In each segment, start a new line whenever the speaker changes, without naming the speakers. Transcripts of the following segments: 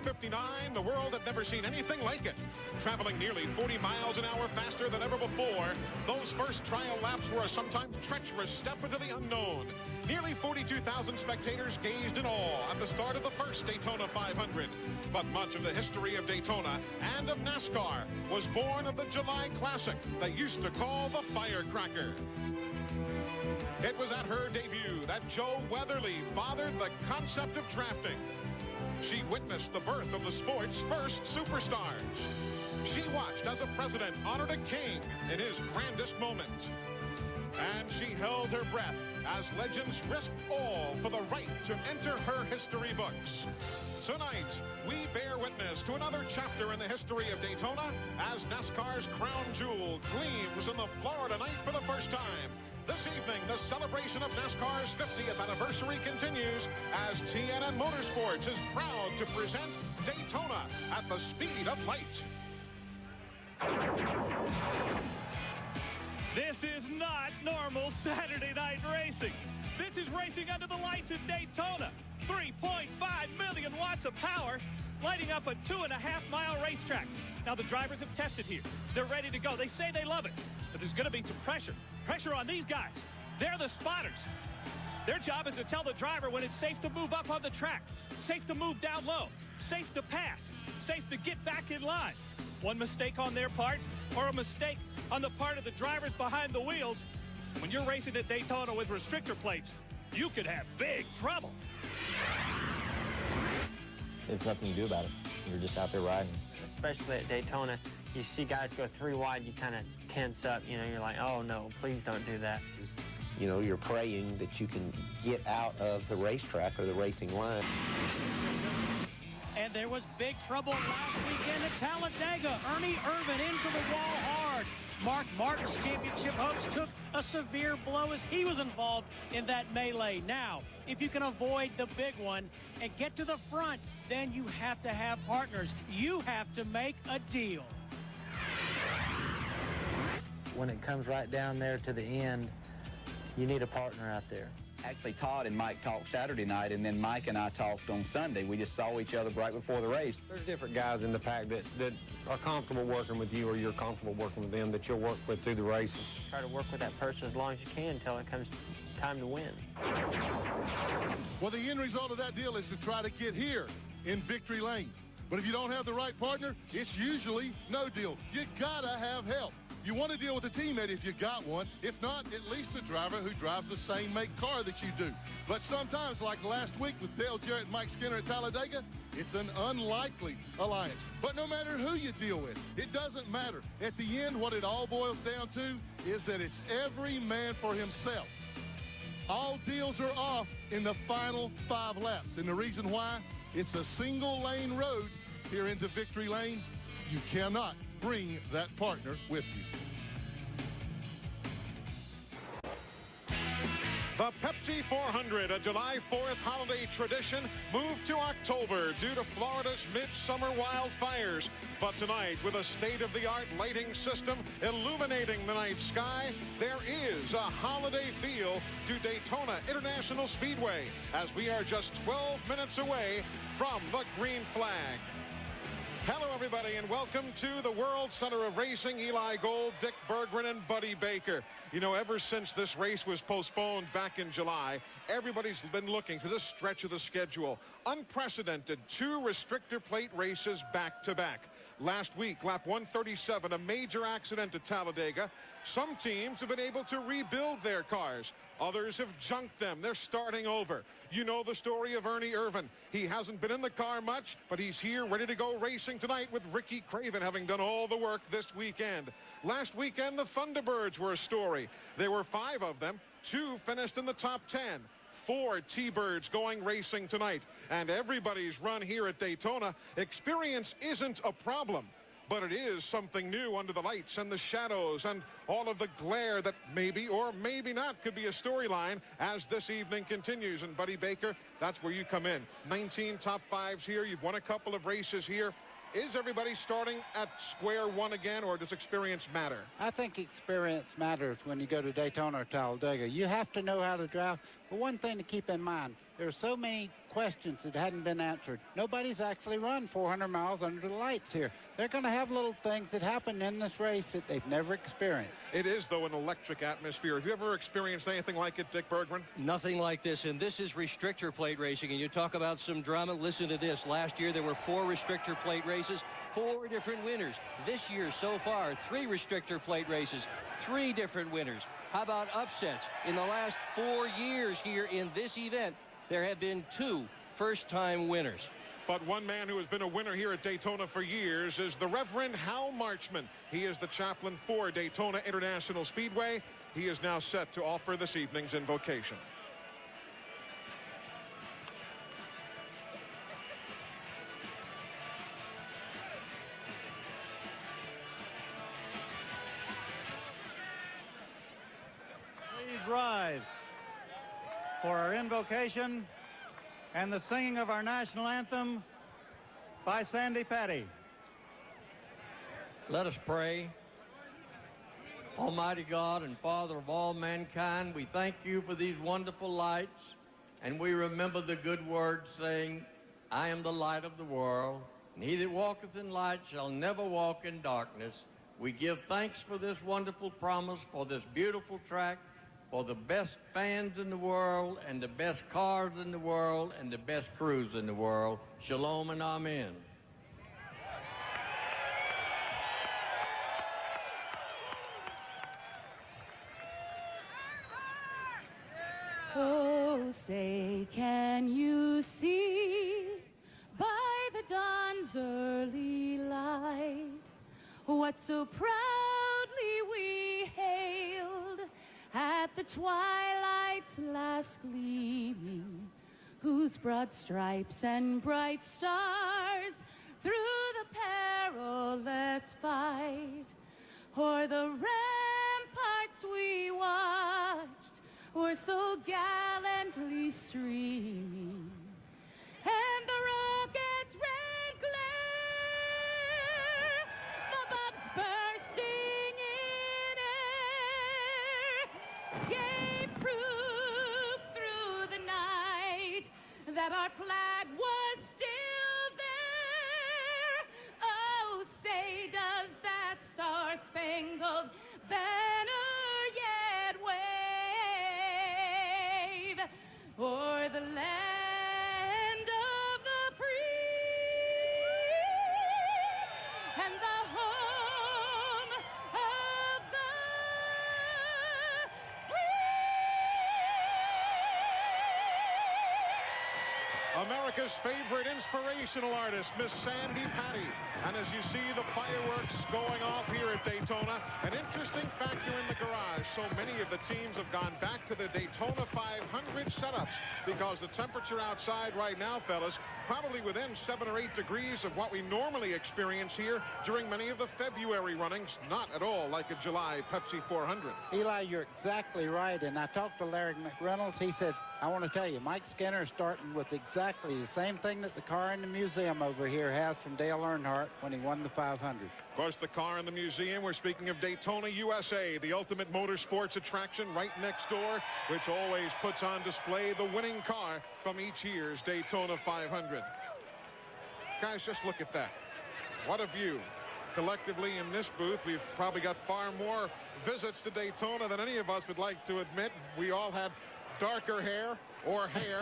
1959, the world had never seen anything like it. Traveling nearly 40 miles an hour faster than ever before, those first trial laps were a sometimes treacherous step into the unknown. Nearly 42,000 spectators gazed in awe at the start of the first Daytona 500. But much of the history of Daytona and of NASCAR was born of the July Classic they used to call the Firecracker. It was at her debut that Joe Weatherly fathered the concept of drafting. She witnessed the birth of the sport's first superstars. She watched as a president honored a king in his grandest moment. And she held her breath as legends risked all for the right to enter her history books. Tonight, we bear witness to another chapter in the history of Daytona as NASCAR's crown jewel gleams in the Florida night for the first time. This evening, the celebration of NASCAR's 50th anniversary continues as TNN Motorsports is proud to present Daytona at the speed of light.
This is not normal Saturday night racing. This is racing under the lights at Daytona. 3.5 million watts of power lighting up a 2.5-mile racetrack. Now, the drivers have tested here. They're ready to go. They say they love it. But there's going to be some pressure. Pressure on these guys. They're the spotters. Their job is to tell the driver when it's safe to move up on the track, safe to move down low, safe to pass, safe to get back in line. One mistake on their part or a mistake on the part of the drivers behind the wheels. When you're racing at Daytona with restrictor plates, you could have big trouble.
There's nothing to do about it. You're just out there riding.
Especially at Daytona, you see guys go 3 wide, you kind of tense up. You know, you're like, oh, no, please don't do that.
You know, you're praying that you can get out of the racetrack or the racing line.
And there was big trouble last weekend at Talladega. Ernie Irvan into the wall hard. Mark Martin's championship hopes took a severe blow as he was involved in that melee. Now, if you can avoid the big one and get to the front, then you have to have partners. You have to make a deal.
When it comes right down there to the end, you need a partner out there.
Actually, Todd and Mike talked Saturday night, and then Mike and I talked on Sunday. We just saw each other right before the race.
There's different guys in the pack that are comfortable working with you, or you're comfortable working with them, that you'll work with through the race.
Try to work with that person as long as you can until it comes time to win.
Well, the end result of that deal is to try to get here in victory lane. But if you don't have the right partner, it's usually no deal. You gotta have help. You want to deal with a teammate if you got one. If not, at least a driver who drives the same make car that you do. But sometimes, like last week with Dale Jarrett and Mike Skinner at Talladega, it's an unlikely alliance. But no matter who you deal with, it doesn't matter. At the end, what it all boils down to is that it's every man for himself. All deals are off in the final 5 laps. And the reason why? It's a single-lane road here into victory lane. You cannot bring that partner with you.
The Pepsi 400, a July 4th holiday tradition, moved to October due to Florida's midsummer wildfires. But tonight, with a state-of-the-art lighting system illuminating the night sky, there is a holiday feel to Daytona International Speedway, as we are just 12 minutes away from the green flag. Hello, everybody, and welcome to the World Center of Racing. Eli Gold, Dick Berggren, and Buddy Baker. You know, ever since this race was postponed back in July, everybody's been looking to this stretch of the schedule. Unprecedented 2 restrictor plate races back-to-back. Last week, lap 137, a major accident at Talladega. Some teams have been able to rebuild their cars. Others have junked them. They're starting over. You know the story of Ernie Irvan. He hasn't been in the car much, but he's here ready to go racing tonight with Ricky Craven having done all the work this weekend. Last weekend, the Thunderbirds were a story. There were 5 of them. 2 finished in the top 10. 4 T-Birds going racing tonight. And everybody's run here at Daytona. Experience isn't a problem, but it is something new under the lights and the shadows and all of the glare that maybe or maybe not could be a storyline as this evening continues. And Buddy Baker, that's where you come in. 19 top 5s here. You've won a couple of races here. Is everybody starting at square one again, or does experience matter?
I think experience matters when you go to Daytona or Talladega. You have to know how to drive. But one thing to keep in mind, There's so many questions that hadn't been answered. Nobody's actually run 400 miles under the lights here. They're going to have little things that happen in this race that they've never experienced.
It is, though, an electric atmosphere. Have you ever experienced anything like it, Dick Bergman?
Nothing like this, and this is restrictor plate racing, and you talk about some drama. Listen to this. Last year, there were 4 restrictor plate races, 4 different winners. This year, so far, 3 restrictor plate races, 3 different winners. How about upsets? In the last 4 years here in this event, there have been 2 first-time winners.
But one man who has been a winner here at Daytona for years is the Reverend Hal Marchman. He is the chaplain for Daytona International Speedway. He is now set to offer this evening's invocation.
Please rise for our invocation and the singing of our national anthem by Sandy Patty.
Let us pray. Almighty God and Father of all mankind, we thank you for these wonderful lights, and we remember the good word saying, I am the light of the world, and he that walketh in light shall never walk in darkness. We give thanks for this wonderful promise, for this beautiful track, for the best fans in the world, and the best cars in the world, and the best crews in the world. Shalom and amen.
Oh, say, can you see by the dawn's early light what so proudly we hailed at the twilight's last gleaming, whose broad stripes and bright stars through the perilous fight o'er the ramparts we watched were so gallantly streaming, and the rocket's red glare, the bombs bursting in air, gave proof through the night that our flag was still there. Oh, say, does that star-spangled banner yet wave o'er the land of the free and the home of the free?
America's favorite inspirational artist, Miss Sandy Patty. And as you see the fireworks going off here at Daytona, an interesting factor in the garage. So many of the teams have gone back to the Daytona 500 setups because the temperature outside right now, fellas, probably within 7 or 8 degrees of what we normally experience here during many of the February runnings. Not at all like a July Pepsi 400.
Eli, you're exactly right. And I talked to Larry McReynolds. He said, I want to tell you, Mike Skinner is starting with exactly the same thing that the car in the museum over here has from Dale Earnhardt when he won the 500.
Of course, the car in the museum, we're speaking of Daytona, USA, the ultimate motorsports attraction right next door, which always puts on display the winning car from each year's Daytona 500. Guys, just look at that. What a view. Collectively in this booth, we've probably got far more visits to Daytona than any of us would like to admit. We all had darker hair or hair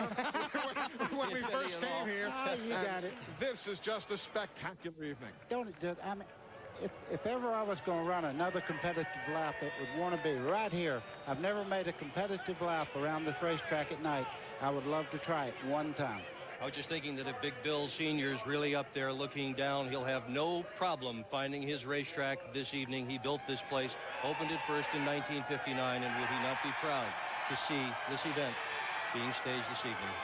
when we first came here.
Oh, you got it.
This is just a spectacular evening.
Don't it just, I mean, if ever I was going to run another competitive lap, it would want to be right here. I've never made a competitive lap around this racetrack at night. I would love to try it one time.
I was just thinking that if Big Bill Sr. is really up there looking down, he'll have no problem finding his racetrack this evening. He built this place, opened it first in 1959, and would he not be proud to see this event being staged this evening?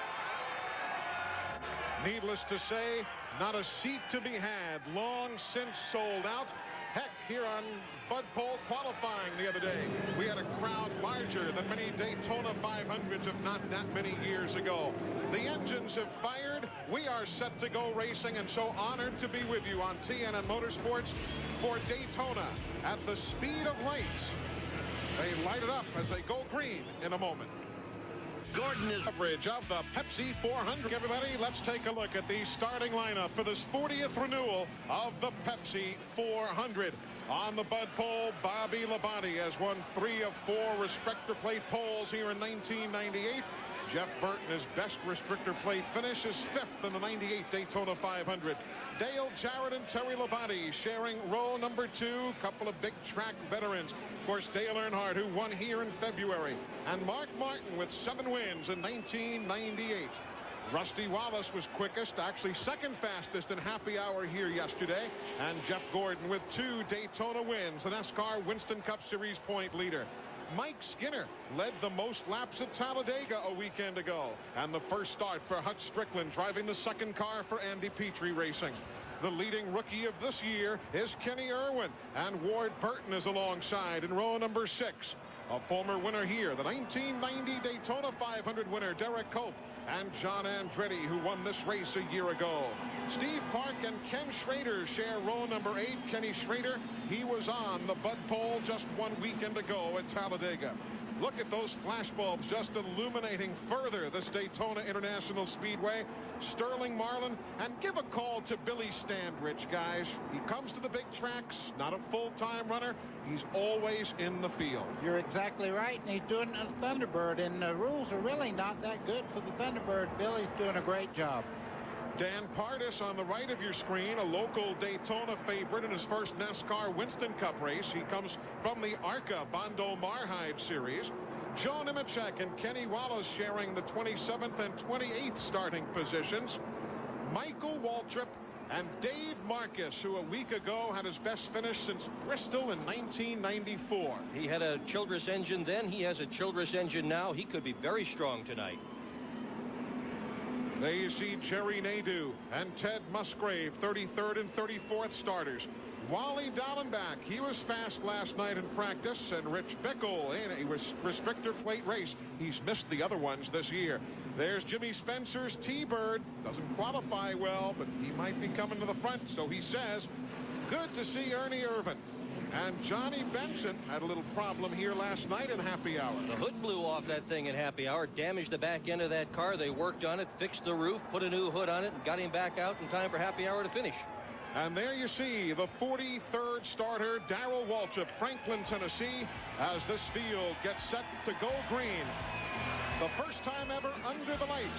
Needless to say, not a seat to be had. Long since sold out. Heck, here on Bud Pole qualifying the other day, we had a crowd larger than many Daytona 500s of not that many years ago. The engines have fired. We are set to go racing, and so honored to be with you on TNN Motorsports for Daytona at the speed of lights. They light it up as they go green in a moment. Gordon is coverage of the Pepsi 400. Everybody, let's take a look at the starting lineup for this 40th renewal of the Pepsi 400. On the Bud pole, Bobby Labonte has won 3 of 4 restrictor plate poles here in 1998. Jeff Burton, his best restrictor plate finish is 5th in the 98 Daytona 500. Dale Jarrett and Terry Labonte sharing row number 2. Couple of big track veterans. Of course, Dale Earnhardt, who won here in February. And Mark Martin with 7 wins in 1998. Rusty Wallace was quickest, actually second fastest in happy hour here yesterday. And Jeff Gordon with 2 Daytona wins, the NASCAR Winston Cup Series point leader. Mike Skinner led the most laps at Talladega a weekend ago. And the first start for Hut Strickland, driving the second car for Andy Petrie Racing. The leading rookie of this year is Kenny Irwin, and Ward Burton is alongside in row number 6. A former winner here, the 1990 Daytona 500 winner, Derek Cope, and John Andretti, who won this race a year ago. Steve Park and Ken Schrader share row number 8. Kenny Schrader, he was on the Bud pole just 1 weekend ago at Talladega. Look at those flashbulbs just illuminating further this Daytona International Speedway. Sterling Marlin, and give a call to Billy Standrich, guys. He comes to the big tracks, not a full-time runner. He's always in the field.
You're exactly right, and he's doing it as Thunderbird, and the rules are really not that good for the Thunderbird. Billy's doing a great job.
Dan Pardis on the right of your screen, a local Daytona favorite in his first NASCAR Winston Cup race. He comes from the ARCA Bondo Marhive Series. Joe Nemechek and Kenny Wallace sharing the 27th and 28th starting positions. Michael Waltrip and Dave Marcus, who a week ago had his best finish since Bristol in 1994.
He had a Childress engine then. He has a Childress engine now. He could be very strong tonight.
There you see Jerry Nadeau and Ted Musgrave, 33rd and 34th starters. Wally Dallenbach, he was fast last night in practice, and Rich Bickle in a restrictor plate race. He's missed the other ones this year. There's Jimmy Spencer's T-Bird. Doesn't qualify well, but he might be coming to the front, so he says. Good to see Ernie Irvin. And Johnny Benson had a little problem here last night in happy hour.
The hood blew off that thing in happy hour, damaged the back end of that car. They worked on it, fixed the roof, put a new hood on it, and got him back out in time for happy hour to finish.
And there you see the 43rd starter, Darrell Waltrip, Franklin, Tennessee, as this field gets set to go green. The first time ever under the lights.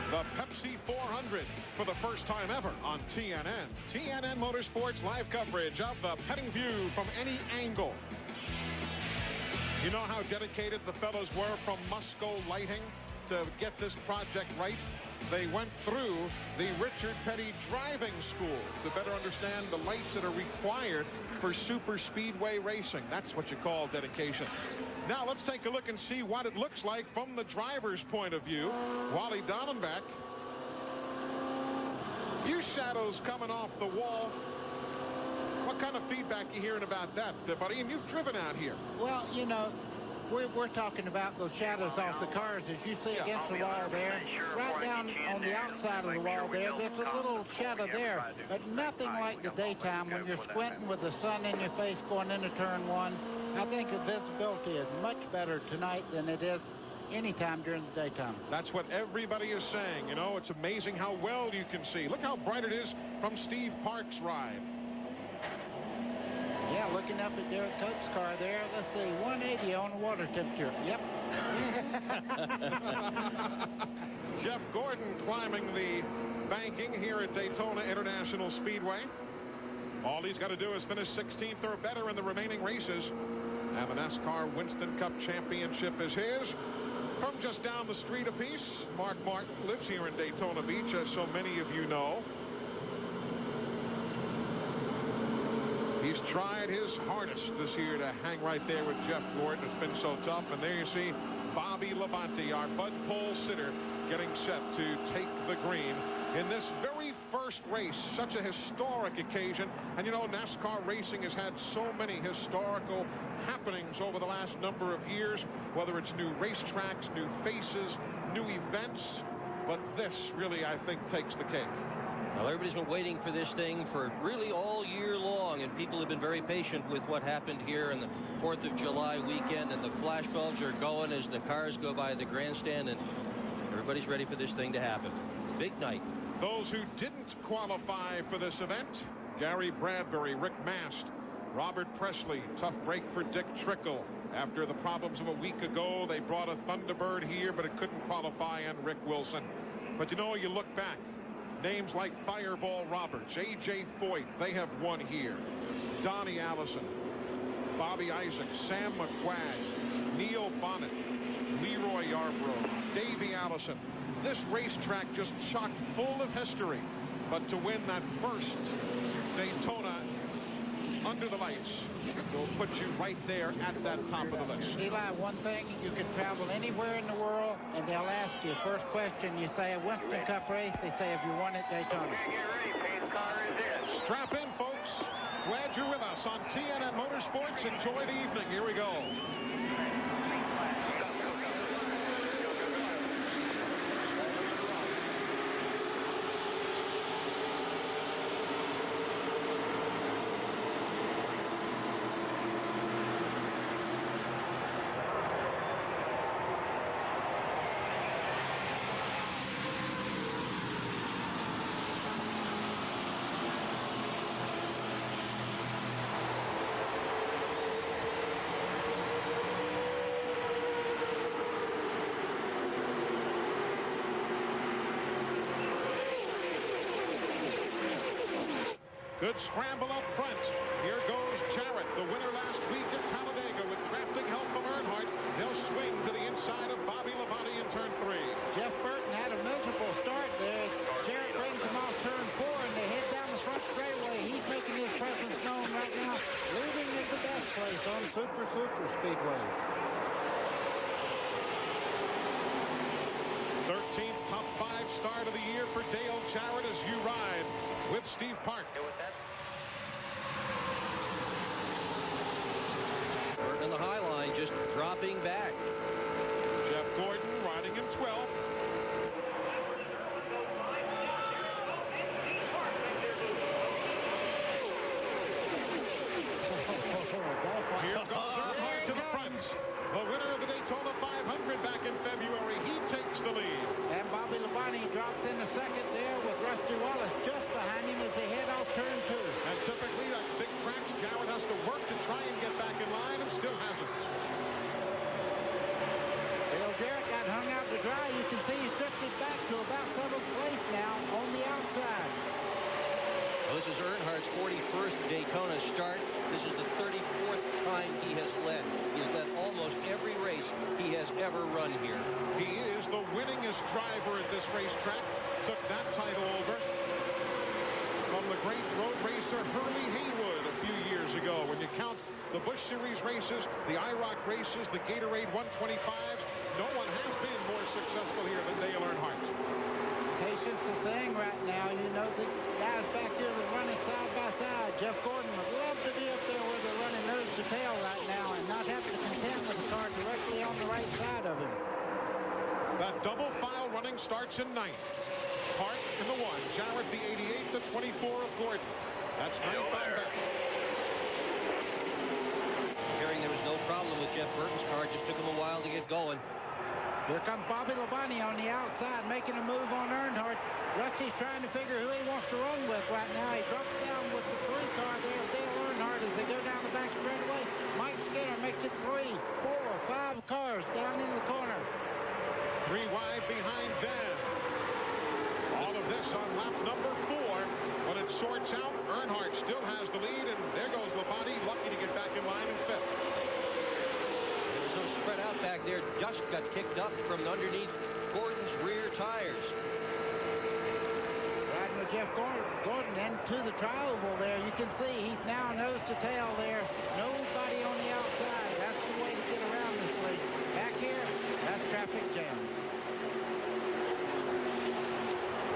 The Pepsi 400 for the first time ever on TNN. TNN Motorsports live coverage of the petting view from any angle. You know how dedicated the fellows were from Musco Lighting to get this project right? They went through the Richard Petty driving school to better understand the lights that are required for super speedway racing. That's what you call dedication. Now let's take a look and see what it looks like from the driver's point of view. Wally Dallenbach. Few shadows coming off the wall. What kind of feedback are you hearing about that, buddy? And you've driven out here.
Well, you know, we're talking about those shadows off the cars as you see against the wall there. Right down on the outside of the wall there, there's a little shadow there. But nothing like the daytime when you're squinting with the sun in your face going into turn 1. I think the visibility is much better tonight than it is anytime during the daytime.
That's what everybody is saying. You know, it's amazing how well you can see. Look how bright it is from Steve Park's ride.
Yeah, looking up at Derek Cope's car there. Let's see, 180 on the water temperature. Yep.
Jeff Gordon climbing the banking here at Daytona International Speedway. All he's got to do is finish 16th or better in the remaining races. And the NASCAR Winston Cup Championship is his. From just down the street a piece, Mark Martin lives here in Daytona Beach, as so many of you know. He's tried his hardest this year to hang right there with Jeff Gordon. It's been so tough. And there you see Bobby Labonte, our Bud pole sitter, getting set to take the green in this very first race. Such a historic occasion. And you know, NASCAR racing has had so many historical happenings over the last number of years, whether it's new racetracks, new faces, new events. But this really, I think, takes the cake.
Well, everybody's been waiting for this thing for really all year long. and people have been very patient with what happened here in the 4th of July weekend, and the flashbulbs are going as the cars go by the grandstand, and everybody's ready for this thing to happen. Big night.
Those who didn't qualify for this event: Gary Bradbury, Rick Mast, Robert Presley. Tough break for Dick Trickle. After the problems of a week ago, they brought a Thunderbird here, but it couldn't qualify, and Rick Wilson. But you know, you look back, names like Fireball Roberts, A.J. Foyt, they have won here. Donnie Allison, Bobby Isaac, Sam McQuagg, Neil Bonnet, Leroy Yarbrough, Davey Allison. This racetrack just chock full of history. But to win that first Daytona under the lights will put you right there at that top of the list.
Eli, one thing, you can travel anywhere in the world, and they'll ask you, first question, you say a Winston Cup race, they say, have you won at Daytona?
Strap in, folks. Glad you're with us on TNN Motorsports. Enjoy the evening. Here we go. Good scramble up front. Here goes Jarrett, the winner last week at Talladega, with drafting help from Earnhardt. They'll swing to the inside of Bobby Labonte in turn 3.
Jeff Burton had a miserable start there. Jarrett brings him off turn 4, and they head down the front straightaway. He's making his presence known right now, leading at the best place on Super Speedways.
13th top 5 start of the year for Dale Jarrett as you ride with Steve Park.
Burton on the high line, just dropping back.
Jeff Gordon riding in 12th. Here goes Earnhardt to the front. The winner of the Daytona 500 back in February. He takes the lead.
And Bobby Labonte drops in the second there with Rusty Wallace just behind him as they head off turn 2.
And typically that big track, Jarrett has to work to try and get back in line, and still hasn't.
Dale Jarrett got hung out to dry. You can see he's drifted back to about 7th place now on the outside.
Well, this is Earnhardt's 41st Daytona start. This is the 34th time he has led. He has led almost every race he has ever run here.
He is the winningest driver at this racetrack. Took that title over from the great road racer Hurley Haywood a few years ago. When you count the Busch Series races, the IROC races, the Gatorade 125s, no one has been more successful here than Dale Earnhardt.
Patience the thing right now. You know, the guys back here that are running side by side. Jeff Gordon would love to be up there where they're running nose to tail right now and not have to contend with the car directly on the right side of him.
That double file running starts in 9th. Park in the 1. Jarrett the 88th, the 24 of Gordon. That's 9th on back.
Hearing there was no problem with Jeff Burton's car. Just took him a while to get going.
Here comes Bobby Labonte on the outside, making a move on Earnhardt. Rusty's trying to figure who he wants to run with right now. He drops down with the 3 car there of Dale Earnhardt as they go down the back straightaway. Mike Skinner makes it 3, 4, 5 cars down in the corner.
3 wide behind Dan. All of this on lap number 4. When it sorts out, Earnhardt still has the lead, and there goes Labonte, lucky to get back in line in 5th.
So spread out back there. Dust got kicked up from underneath Gordon's rear tires.
Riding with Jeff Gordon into the tri-oval there. You can see he's now nose to tail there. Nobody on the outside. That's the way to get around this place. Back here, that's traffic jam.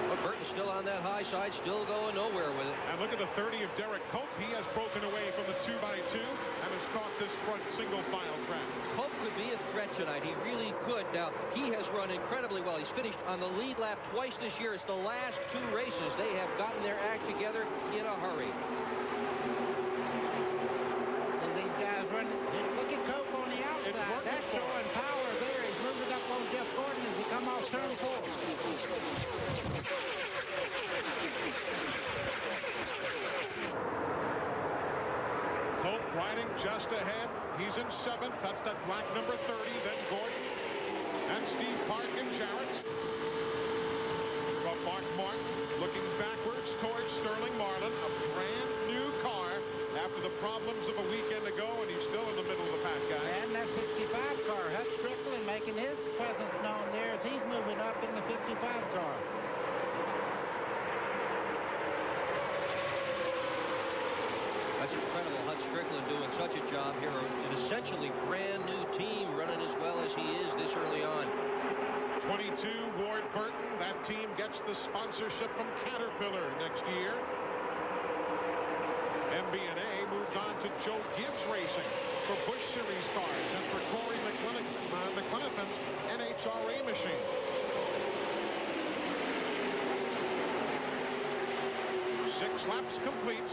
But Burton's still on that high side, still going nowhere with it.
And look at the 30 of Derek Cope. He has broken away from the 2x2 and has caught this front single file track.
Cope could be a threat tonight. He really could. Now, he has run incredibly well. He's finished on the lead lap twice this year. It's the last 2 races. They have gotten their act together in a hurry.
just ahead. He's in 7th. That's that black number 30. Then Gordon and Steve Park and Jarrett. From Mark Martin looking backwards towards Sterling Marlin. A brand new car after the problems of a weekend ago, and he's still in the middle of the pack, guys.
And that 55 car, Hutch Strickland making his presence known there as he's moving up in the 55 car.
That's incredible. Hutch Strickland doing such a job here. An essentially brand new team running as well as he is this early on.
22, Ward Burton. That team gets the sponsorship from Caterpillar next year. MB&A moved on to Joe Gibbs Racing for Busch Series cars and for Corey McClenathan's NHRA machine. Six laps complete.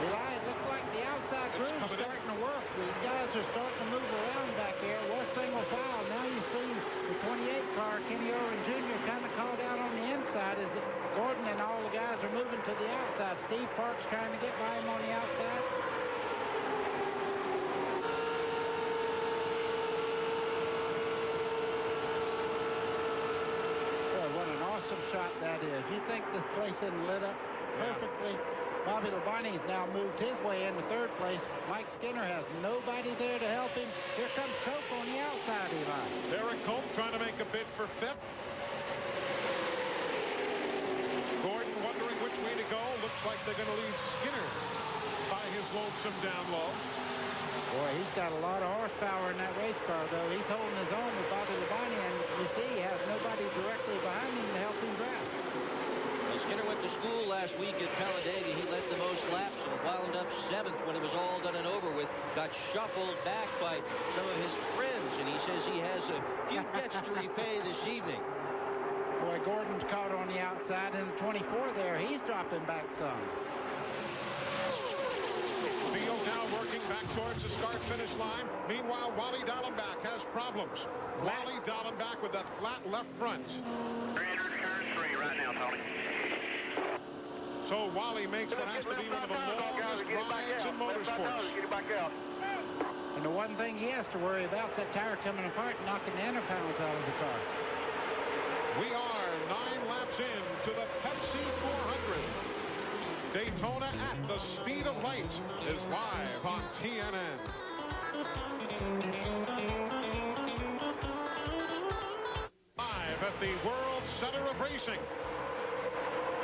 Eli, it looks like the outside crew's starting to work. These guys are starting to move around back here. It was single file. Now you see the 28 car, Kenny Irwin Jr. kind of called out on the inside as Gordon and all the guys are moving to the outside. Steve Park's trying to get by him on the outside. Boy, what an awesome shot that is. You think this place isn't lit up perfectly? Bobby Labonte's now moved his way into 3rd place. Mike Skinner has nobody there to help him. Here comes Cope on the outside, Eli.
Derek Cope trying to make a bid for 5th. Gordon wondering which way to go. Looks like they're going to leave Skinner by his lonesome down low.
Boy, he's got a lot of horsepower in that race car, though. He's holding his own with Bobby Labonte, and you see he has nobody directly behind him to help him drive.
Skinner went to school last week at Talladega. He led the most laps and wound up 7th when it was all done and over with. Got shuffled back by some of his friends, and he says he has a few debts to repay this evening.
Boy, Gordon's caught on the outside, and the 24 there, he's dropping back some.
Field now working back towards the start-finish line. Meanwhile, Wally Dallenbach has problems. Wally Dallenbach with that flat left front.
300 turns free right now, Tony.
So Wally makes what has to be one of the longest rides in motorsports.
Get it back out.
And the one thing he has to worry about is that tire coming apart and knocking the inner panels out of the car.
We are 9 laps in to the Pepsi 400. Daytona at the speed of light is live on TNN. Live at the World Center of Racing.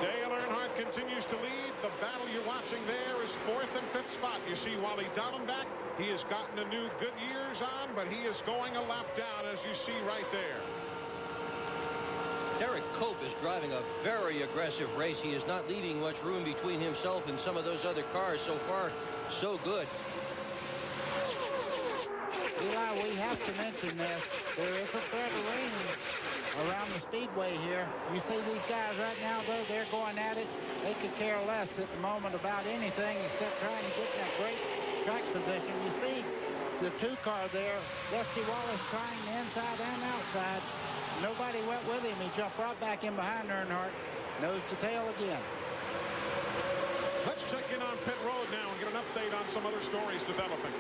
Dale Earnhardt continues to lead. The battle you're watching there is 4th and 5th spot. You see Wally Dallenbach. He has gotten a new Goodyears on, but he is going a lap down, as you see right there.
Derek Cope is driving a very aggressive race. He is not leaving much room between himself and some of those other cars. So far, so good.
Eli, we have to mention this. There is a threat of rain around the Speedway here. You see these guys right now, though, they're going at it. They could care less at the moment about anything except trying to get that great track position. You see the 2 car there, Dusty Wallace trying the inside and outside. Nobody went with him. He jumped right back in behind Earnhardt. Nose to tail again.
Let's check in on pit road now and get an update on some other stories developing.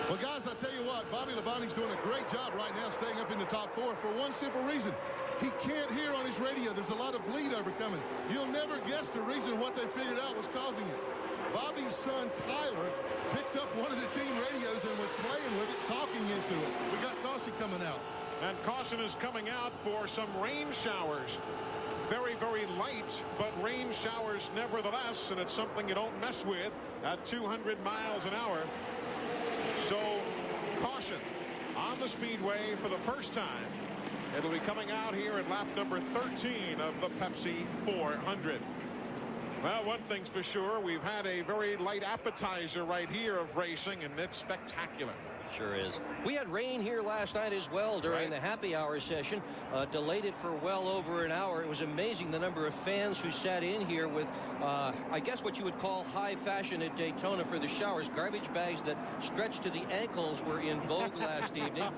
Well, guys, I tell you what, Bobby Labonte's doing a great job right now staying up in the top 4 for one simple reason. He can't hear on his radio. There's a lot of bleed over coming. You'll never guess the reason what they figured out was causing it. Bobby's son, Tyler, picked up one of the team radios and was playing with it, talking into it. We got caution coming out.
And caution is coming out for some rain showers. Very, very light, but rain showers nevertheless, and it's something you don't mess with at 200 miles an hour. So, caution on the Speedway for the first time. It'll be coming out here at lap number 13 of the Pepsi 400. Well, one thing's for sure, we've had a very light appetizer right here of racing, and it's spectacular.
Sure is. We had rain here last night as well during the happy hour session. Delayed it for well over an hour. It was amazing the number of fans who sat in here with, I guess what you would call high fashion at Daytona for the showers. Garbage bags that stretched to the ankles were in vogue last evening.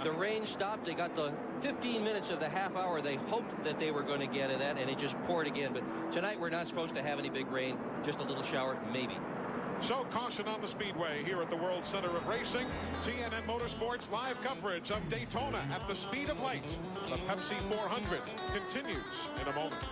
The rain stopped. They got the 15 minutes of the half hour they hoped that they were going to get of that, and it just poured again. But tonight we're not supposed to have any big rain. Just a little shower, maybe.
So caution on the Speedway here at the World Center of Racing. TNN Motorsports live coverage of Daytona at the speed of light. The Pepsi 400 continues in a moment.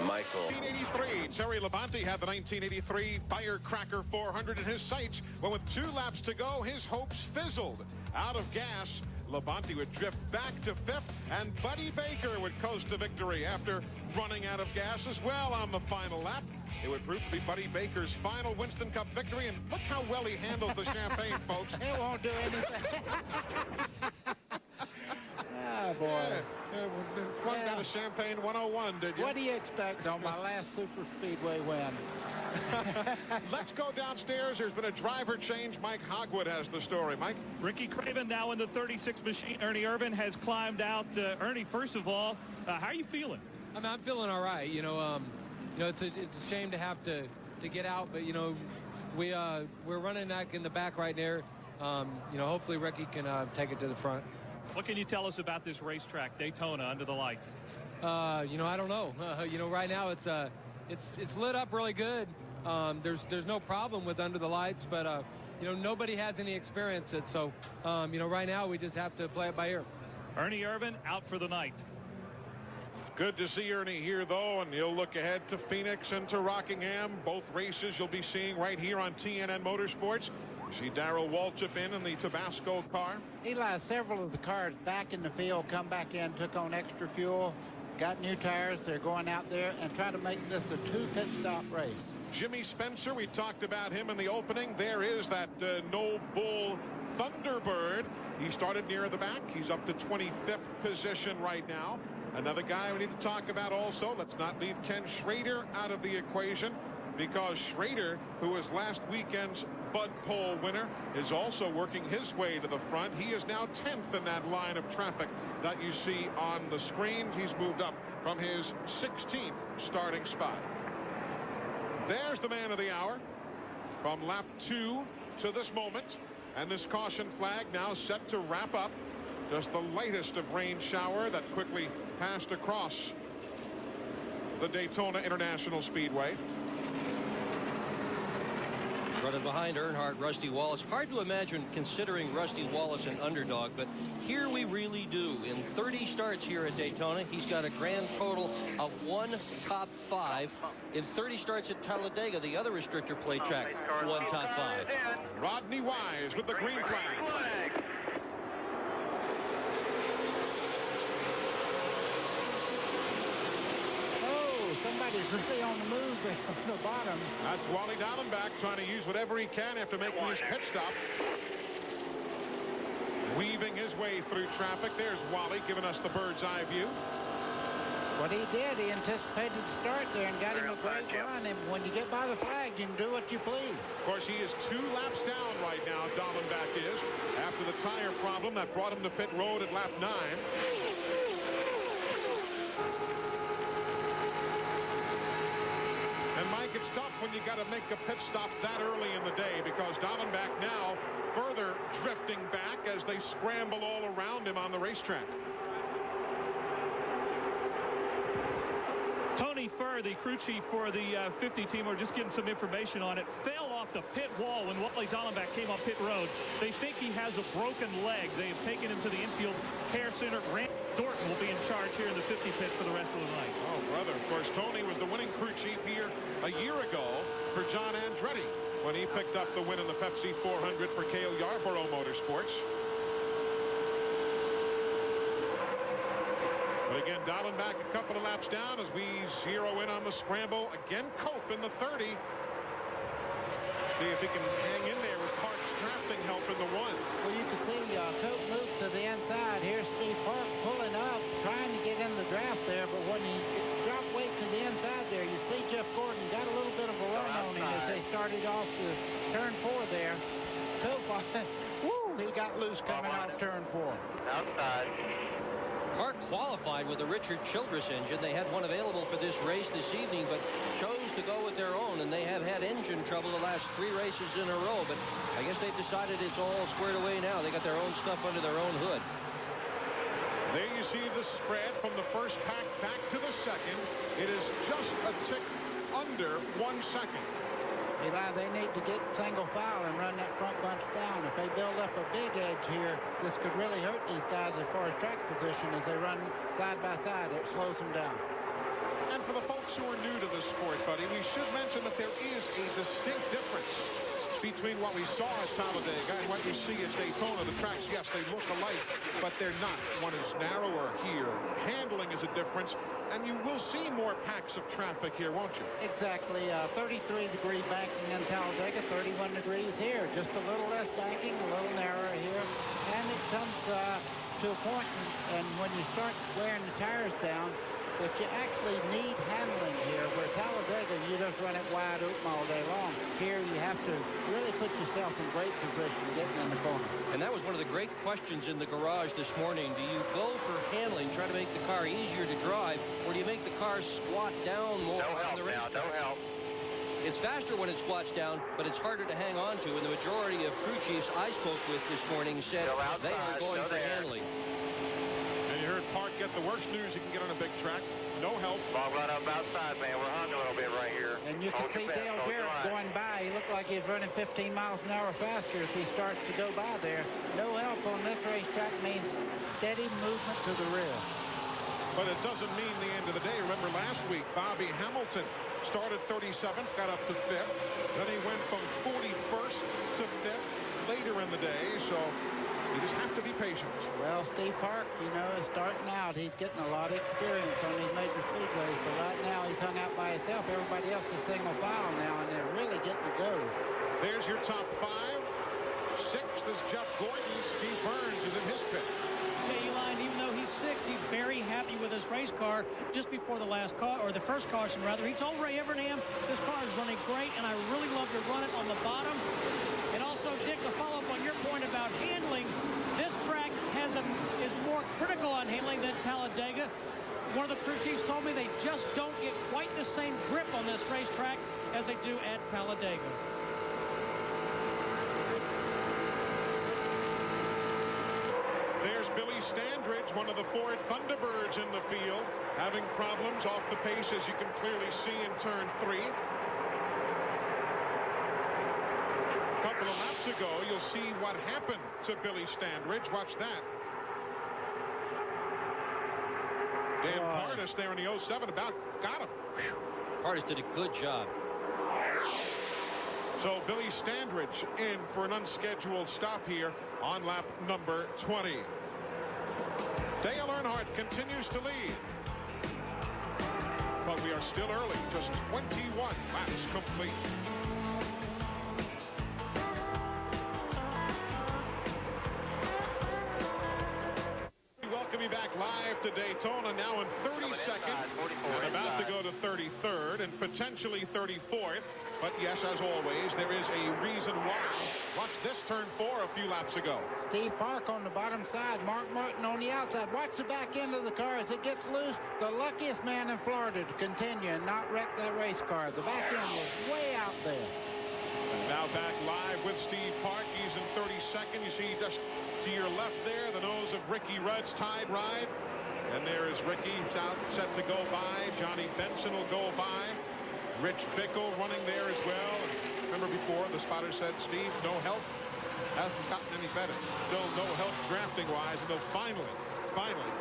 Michael.
1983, Terry Labonte had the 1983 Firecracker 400 in his sights, but with 2 laps to go, his hopes fizzled. Out of gas, Labonte would drift back to 5th, and Buddy Baker would coast to victory after running out of gas as well on the final lap. It would prove to be Buddy Baker's final Winston Cup victory, and look how well he handles the champagne, folks.
It won't do anything. Ah, boy.
Plugged out of Champagne 101, did you?
What do you expect on my last super speedway win?
Let's go downstairs. There's been a driver change. Mike Hogwood has the story. Mike?
Ricky Craven now in the 36 machine. Ernie Irvan has climbed out. Ernie, first of all, how are you feeling?
I mean, I'm feeling all right. You know, it's a shame to have to get out, but, you know, we're running that in the back right there. You know, hopefully Ricky can take it to the front.
What can you tell us about this racetrack, Daytona, under the lights?
You know, I don't know. You know, right now it's lit up really good. There's no problem with under the lights, but you know, nobody has any experience it. So you know, right now we just have to play it by ear.
Ernie Irvan out for the night.
Good to see Ernie here, though, and you'll look ahead to Phoenix and to Rockingham. Both races you'll be seeing right here on TNN Motorsports. You see Darrell Waltrip in the Tabasco car.
Eli, several of the cars back in the field come back in, took on extra fuel, got new tires. They're going out there and try to make this a 2 pit stop race.
Jimmy Spencer, we talked about him in the opening. There is that No Bull Thunderbird. He started near the back. He's up to 25th position right now. Another guy we need to talk about also. Let's not leave Ken Schrader out of the equation, because Schrader, who was last weekend's Bud Pole winner, is also working his way to the front. He is now 10th in that line of traffic that you see on the screen. He's moved up from his 16th starting spot. There's the man of the hour from lap 2 to this moment, and this caution flag now set to wrap up. Just the lightest of rain shower that quickly passed across the Daytona International Speedway.
Running behind Earnhardt, Rusty Wallace. Hard to imagine considering Rusty Wallace an underdog, but here we really do. In 30 starts here at Daytona, he's got a grand total of 1 top 5. In 30 starts at Talladega, the other restrictor plate track, 1 top 5.
Rodney Wise with the green flag.
Somebody's really on the move on the bottom.
That's Wally Dallenbach trying to use whatever he can after making his pit stop. Weaving his way through traffic. There's Wally giving us the bird's eye view.
What he did, he anticipated the start there and got him a great run. And when you get by the flag, you can do what you please.
Of course, he is 2 laps down right now, Dallenbach is, after the tire problem that brought him to pit road at lap 9. And Mike, it's tough when you got to make a pit stop that early in the day, because Dallenbach now further drifting back as they scramble all around him on the racetrack.
Tony Furr, the crew chief for the 50 team, we're just getting some information on it, fell off the pit wall when Wally Dallenbach came off pit road. They think he has a broken leg. They have taken him to the infield care center. Randy Thornton will be in charge here in the 50 pit for the rest of the night.
Oh, brother. Of course, Tony was the winning crew chief here a year ago for John Andretti when he picked up the win in the Pepsi 400 for Cale Yarborough Motorsports. But again, Dallenbach a couple of laps down as we zero in on the scramble. Again, Cope in the 30. See if he can hang in there with Park's drafting help in the 1.
Well, you can see Cope moved to the inside. Here's Steve Park pulling up, trying to get in the draft there. But when he dropped weight to the inside there, you see Jeff Gordon got a little bit of a run on him as they started off the turn 4 there. Cope, woo, he got loose coming off turn 4.
Outside.
Park qualified with the Richard Childress engine. They had one available for this race this evening, but chose to go with their own, and they have had engine trouble the last 3 races in a row. But I guess they've decided it's all squared away now. They got their own stuff under their own hood.
There you see the spread from the first pack back to the second. It is just a tick under 1 second.
Eli, they need to get single file and run that front bunch down. If they build up a big edge here, this could really hurt these guys as far as track position as they run side by side. It slows them down.
And for the folks who are new to this sport, buddy, we should mention that there is a distinct difference between what we saw at Talladega and what you see at Daytona. The tracks, yes, they look alike, but they're not. One is narrower here. Handling is a difference, and you will see more packs of traffic here, won't you?
Exactly. 33-degree banking in Talladega, 31 degrees here. Just a little less banking, a little narrower here. And it comes to a point, and when you start wearing the tires down, that you actually need handling here, where Talladega, you just run it wide open all day long. Here, you have to really put yourself in great position getting in the corner.
And that was one of the great questions in the garage this morning. Do you go for handling, try to make the car easier to drive, or do you make the car squat down more on the racetrack?
No help.
It's faster when it squats down, but it's harder to hang on to, and the majority of crew chiefs I spoke with this morning said they are going for handling.
You heard Park get the worst news you can get on a big track. No help.
Ball right up outside, man. We're hung a little bit right here.
And you can see Dale Jarrett going by. He looked like he's running 15 miles an hour faster as he starts to go by there. No help on this racetrack means steady movement to the rear.
But it doesn't mean the end of the day. Remember last week, Bobby Hamilton started 37th, got up to 5th. Then he went from 41st to 5th later in the day. So you just have to be patient.
Well, Steve Park, you know, is starting out. He's getting a lot of experience on these major speedways. So right now, he's hung out by himself. Everybody else is single file now, and they're really getting to go.
There's your top 5. 6th is Jeff Gordon. Steve Burns is in his pit.
Yeah, Eli, and even though he's 6th, he's very happy with his race car. Just before the last car, or the first caution rather, he told Ray Evernham, this car is running great, and I really love to run it on the bottom. And also, Dick, to follow up on your point about handling, this track is more critical on handling than Talladega. One of the crew chiefs told me they just don't get quite the same grip on this racetrack as they do at Talladega.
There's Billy Standridge, one of the Ford Thunderbirds in the field, having problems off the pace, as you can clearly see in turn 3. A couple of laps ago, you'll see what happened to Billy Standridge. Watch that. Dan Pardis there in the 07 about got him.
Pardis did a good job.
So Billy Standridge in for an unscheduled stop here on lap number 20. Dale Earnhardt continues to lead. But we are still early, just 21 laps complete. Welcome you back live to Daytona, now in 32nd and about to go to 33rd and potentially 34th. But yes, as always, there is a reason why. Watch this turn 4 a few laps ago.
Steve Park on the bottom side, Mark Martin on the outside. Watch the back end of the car as it gets loose. The luckiest man in Florida to continue and not wreck that race car. The back end was way out there.
And now back live with Steve Park. He's in 32nd. You see just to your left there, the nose of Ricky Rudd's Tide Ride. And there is Ricky out set to go by. Johnny Benson will go by. Rich Bickle running there as well. Remember before, the spotter said, Steve, no help. Hasn't gotten any better. Still no help drafting-wise, and they'll finally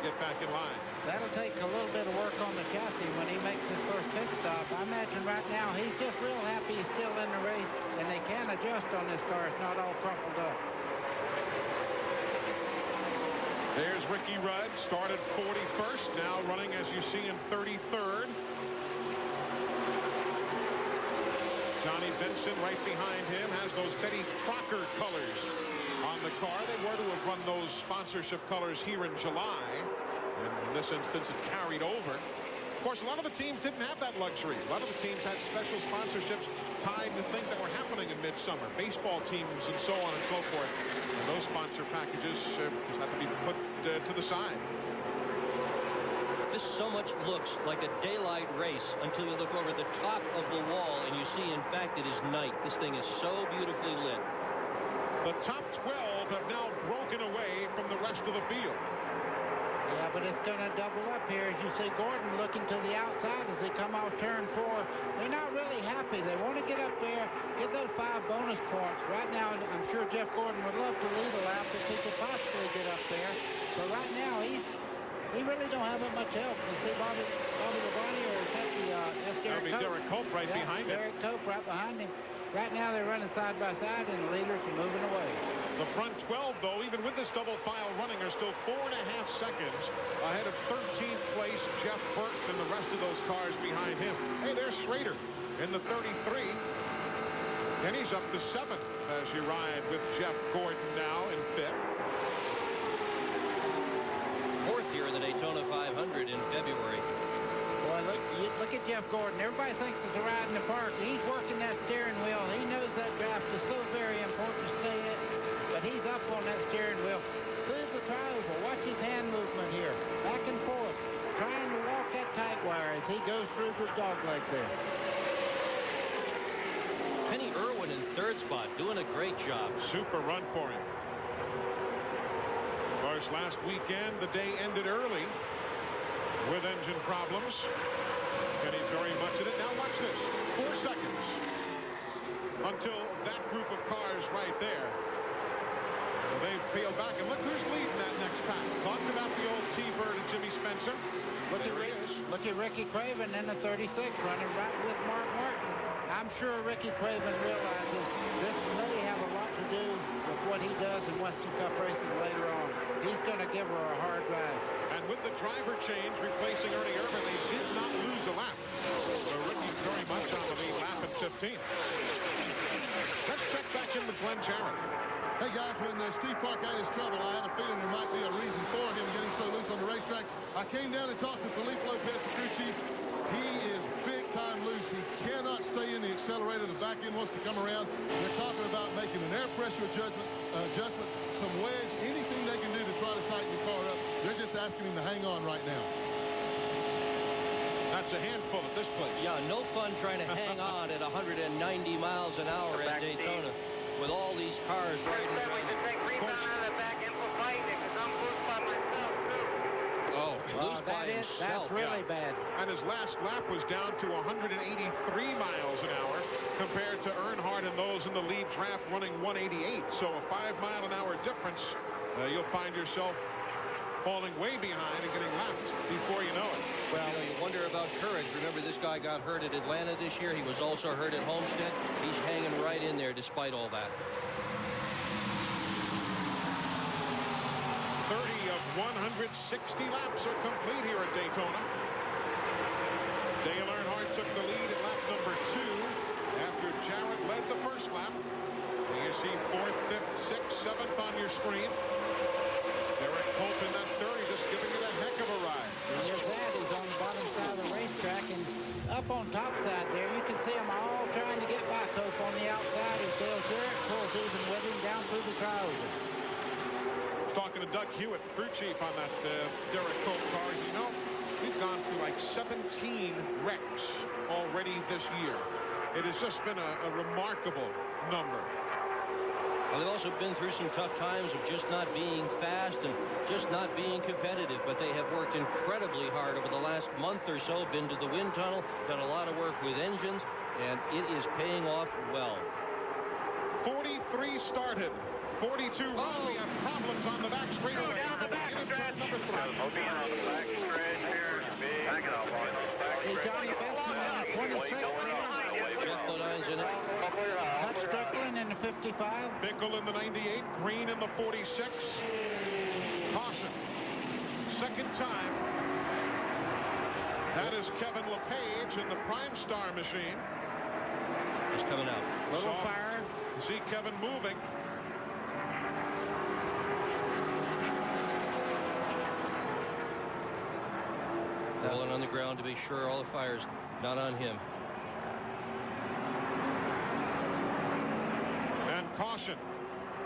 get back in line.
That'll take a little bit of work on the chassis when he makes his first pit stop. I imagine right now he's just real happy he's still in the race, and they can adjust on this car. It's not all crumpled up.
There's Ricky Rudd, started 41st, now running, as you see, in 33rd. Johnny Benson right behind him has those Betty Crocker colors on the car. They were to have run those sponsorship colors here in July. And in this instance, it carried over. Of course, a lot of the teams didn't have that luxury. A lot of the teams had special sponsorships tied to things that were happening in midsummer. Baseball teams and so on and so forth. And those sponsor packages just have to be put to the side.
This so much looks like a daylight race until you look over the top of the wall and you see, in fact, it is night. This thing is so beautifully lit.
The top 12 have now broken away from the rest of the field.
Yeah, but it's going to double up here. As you see Gordon looking to the outside as they come off turn 4. They're not really happy. They want to get up there, get those 5 bonus points. Right now, I'm sure Jeff Gordon would love to lead a lap if he could possibly get up there. But right now, he really don't have that much help. You see Bobby Labonte, or is that that's Derek Cope?
Derek Cope right behind him.
Derek Cope right behind him. Right now, they're running side by side, and the leaders are moving away.
The front 12, though, even with this double file running, are still 4.5 seconds ahead of 13th place Jeff Burke and the rest of those cars behind him. Hey, there's Schrader in the 33. And he's up to 7th as you ride with Jeff Gordon now in 5th.
4th here in the Daytona 500 in February.
Boy, look at Jeff Gordon. Everybody thinks it's a ride in the park. He's working that steering wheel. He knows that draft is so very important to stay in. But he's up on that steering wheel. Through the tri-oval. Watch his hand movement here. Back and forth. Trying to walk that tight wire as he goes through the dogleg there.
Kenny Irwin in 3rd spot, doing a great job.
Super run for him. Of course, last weekend, the day ended early with engine problems. Kenny's very much in it. Now watch this. 4 seconds until that group of cars right there. Well, they've peeled back, and look who's leading that next pack. Talking about the old T-Bird and Jimmy Spencer.
Look at Ricky Craven in the 36 running right with Mark Martin. I'm sure Ricky Craven realizes this may have a lot to do with what he does in Winston Cup racing later on. He's going to give her a hard ride.
And with the driver change replacing Ernie Irvin, they did not lose a lap. So Ricky's very much on the lead lap at 15. Let's check back in with Glenn Jarrett.
Hey guys, when Steve Clark had his trouble, I had a feeling there might be a reason for him getting so loose on the racetrack. I came down and talked to Felipe Lopez, the crew chief. He is big time loose. He cannot stay in the accelerator. The back end wants to come around. They're talking about making an air pressure adjustment, some wedge, anything they can do to try to tighten the car up. They're just asking him to hang on right now.
That's a handful at this place.
Yeah, no fun trying to hang on at 190 miles an hour at Daytona with all these cars riding around. Oh, loose by himself.
That's really bad.
And his last lap was down to 183 miles an hour compared to Earnhardt and those in the lead draft running 188. So a 5-mile-an-hour difference. You'll find yourself falling way behind and getting lapped before you know it.
Well, you wonder about courage. Remember, this guy got hurt at Atlanta this year. He was also hurt at Homestead. He's hanging right in there despite all that.
30 of 160 laps are complete here at Daytona. Dale Earnhardt took the lead at lap number 2 after Jarrett led the first lap. You see 4th, 5th, 6th, 7th on your screen. Derek Cope in that 30 just giving it a heck of a ride.
Here's that. He's on the bottom side of the racetrack, and up on top side there, you can see them all trying to get by Cope on the outside as Dale Jarrett pulls even with him down through the tri-oval.
Talking to Doug Hewitt, crew chief on that Derek Cope car. You know, we've gone through like 17 wrecks already this year. It has just been a remarkable number.
Well, they've also been through some tough times of just not being fast and just not being competitive, but they have worked incredibly hard over the last month or so, been to the wind tunnel, done a lot of work with engines, and it is paying off well.
43 started. 42 run. We have problems on the back straightaway.
Down the back stretch.
Number 3.
On the back stretch here. Back it off.
Hey, Johnny Benson in the 26.
Jeff Lodine's in it.
Hutch Strickland in the 55.
Bickle in the 98. Green in the 46. Caution. Second time. That is Kevin LePage in the Prime Star machine.
He's coming out.
Little fire.
See Kevin moving.
Rolling on the ground to be sure all the fire's not on him.
And caution.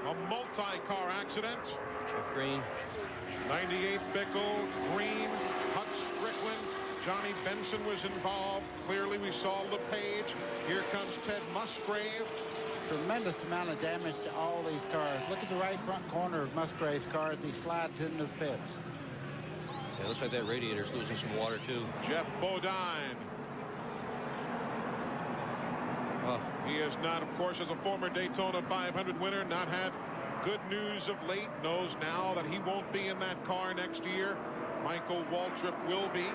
A multi-car accident.
Jeff Green.
98 Bickle, Green, Hutch Strickland, Johnny Benson was involved. Clearly we saw LePage. Here comes Ted Musgrave.
Tremendous amount of damage to all these cars. Look at the right front corner of Musgrave's car as he slides into the pits.
It looks like that radiator's losing some water, too.
Jeff Bodine. He has not, of course, as a former Daytona 500 winner, not had good news of late. Knows now that he won't be in that car next year. Michael Waltrip will be.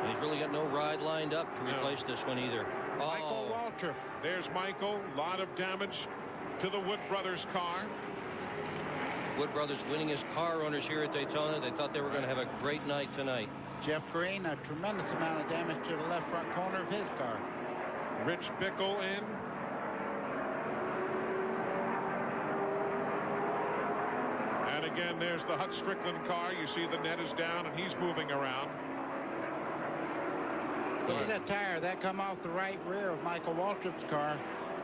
He's really got no ride lined up to replace this one either.
Michael Waltrip.
There's Michael. A lot of damage to the Wood Brothers car.
Wood Brothers winning as car owners here at Daytona. They thought they were going to have a great night tonight.
Jeff Green, a tremendous amount of damage to the left front corner of his car.
Rich Bickle in. And again, there's the Hut Strickland car. You see the net is down and he's moving around.
Look at that tire. That come off the right rear of Michael Waltrip's car.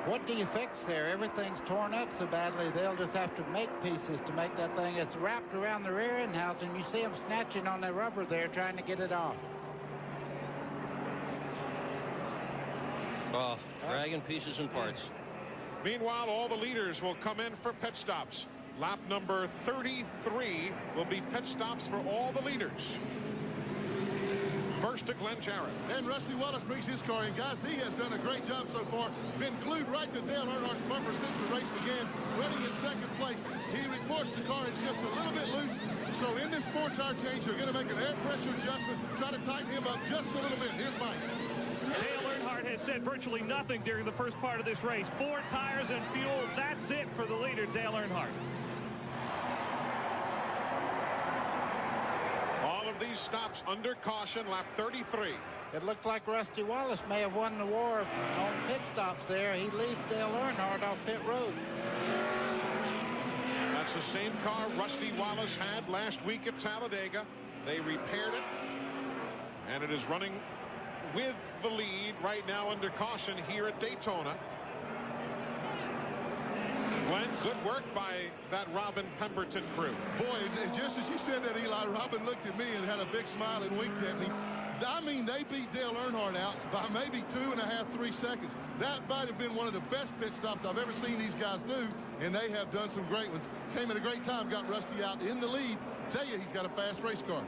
What do you fix there? Everything's torn up so badly, they'll just have to make pieces to make that thing. It's wrapped around the rear end housing. You see them snatching on that rubber there, trying to get it off.
Oh, dragging pieces and parts.
Meanwhile, all the leaders will come in for pit stops. Lap number 33 will be pit stops for all the leaders. First to Glenn Jarrett.
And Rusty Wallace brings his car in. Guys, he has done a great job so far. Been glued right to Dale Earnhardt's bumper since the race began. Running in second place. He reports the car is just a little bit loose. So in this 4-tire change, they're going to make an air pressure adjustment. Try to tighten him up just a little bit. Here's Mike.
Dale Earnhardt has said virtually nothing during the first part of this race. 4 tires and fuel. That's it for the leader, Dale Earnhardt.
All of these stops under caution, lap 33.
It looked like Rusty Wallace may have won the war on pit stops there. He leads Dale Earnhardt off pit road.
That's the same car Rusty Wallace had last week at Talladega. They repaired it, and it is running with the lead right now under caution here at Daytona. Glenn, good work by that Robin Pemberton crew.
Boy, and just as you said that, Eli, Robin looked at me and had a big smile and winked at me. I mean, they beat Dale Earnhardt out by maybe 2.5, 3 seconds. That might have been one of the best pit stops I've ever seen these guys do, and they have done some great ones. Came at a great time, got Rusty out in the lead. Tell you, he's got a fast race car.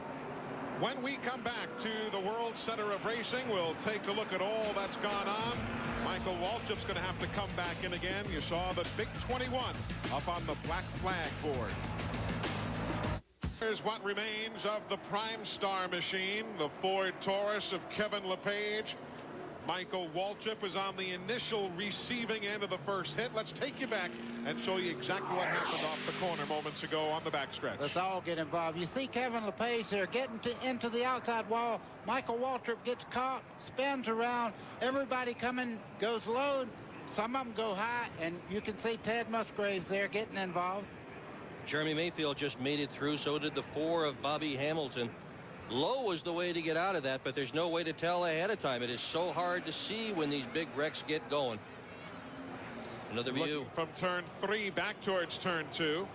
When we come back to the World Center of Racing, we'll take a look at all that's gone on. Michael Waltrip's going to have to come back in again. You saw the big 21 up on the black flag board. Here's what remains of the Prime Star machine, the Ford Taurus of Kevin LePage. Michael Waltrip is on the initial receiving end of the first hit. Let's take you back and show you exactly what happened off the corner moments ago on the backstretch.
Let's all get involved. You see Kevin LePage there getting into the outside wall. Michael Waltrip gets caught, spins around. Everybody coming goes low. Some of them go high, and you can see Ted Musgraves there getting involved.
Jeremy Mayfield just made it through. So did the 4 of Bobby Hamilton. Low was the way to get out of that, but there's no way to tell ahead of time. It is so hard to see when these big wrecks get going. Another view
from turn 3 back towards turn 2.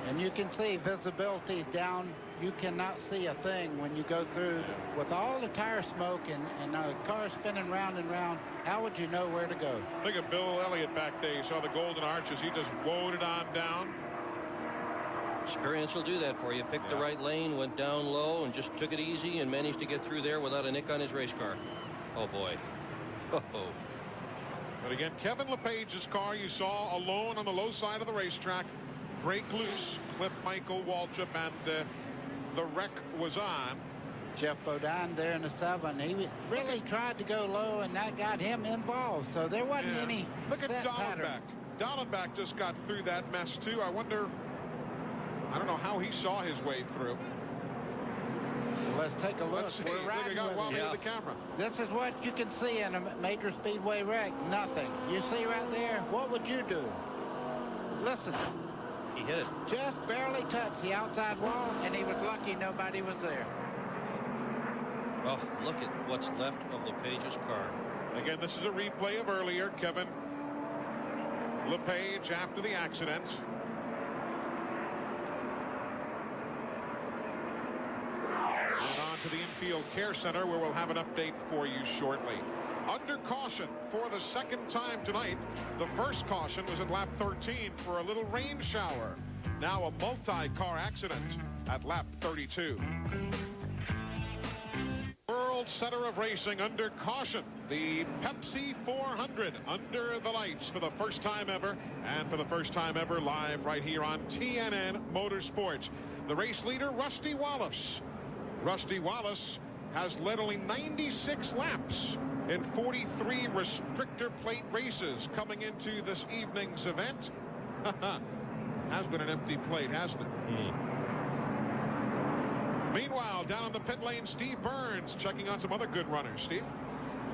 And you can see visibility is down. You cannot see a thing when you go through. With all the tire smoke and the car spinning round and round, how would you know where to go?
Look at Bill Elliott back there. You saw the golden arches. He just woed it on down.
Experience will do that for you. Picked the right lane, went down low, and just took it easy and managed to get through there without a nick on his race car. Oh, boy. Oh.
But again, Kevin LePage's car you saw alone on the low side of the racetrack. Break loose, clip Michael Waltrip, and the wreck was on.
Jeff Bodine there in the 7. He really tried to go low, and that got him involved. So there wasn't any
Look at Dallenbach.
pattern.
Dallenbach just got through that mess, too. I don't know how he saw his way through.
Let's take a look.
Let's see.
We're riding with
the camera.
This is what you can see in a major speedway wreck. Nothing. You see right there? What would you do? Listen.
He hit it.
Just barely touched the outside wall, and he was lucky nobody was there.
Oh, look at what's left of LePage's car.
Again, this is a replay of earlier. Kevin LePage after the accident. To the infield care center, where we'll have an update for you shortly. Under caution for the second time tonight. The first caution was at lap 13 for a little rain shower. Now a multi-car accident at lap 32. World Center of Racing under caution. The Pepsi 400 under the lights for the first time ever, and for the first time ever live right here on TNN Motorsports. The race leader, Rusty Wallace. Rusty Wallace has led only 96 laps in 43 restrictor plate races coming into this evening's event. Has been an empty plate, hasn't it? Meanwhile, down on the pit lane, Steve Burns checking on some other good runners. Steve?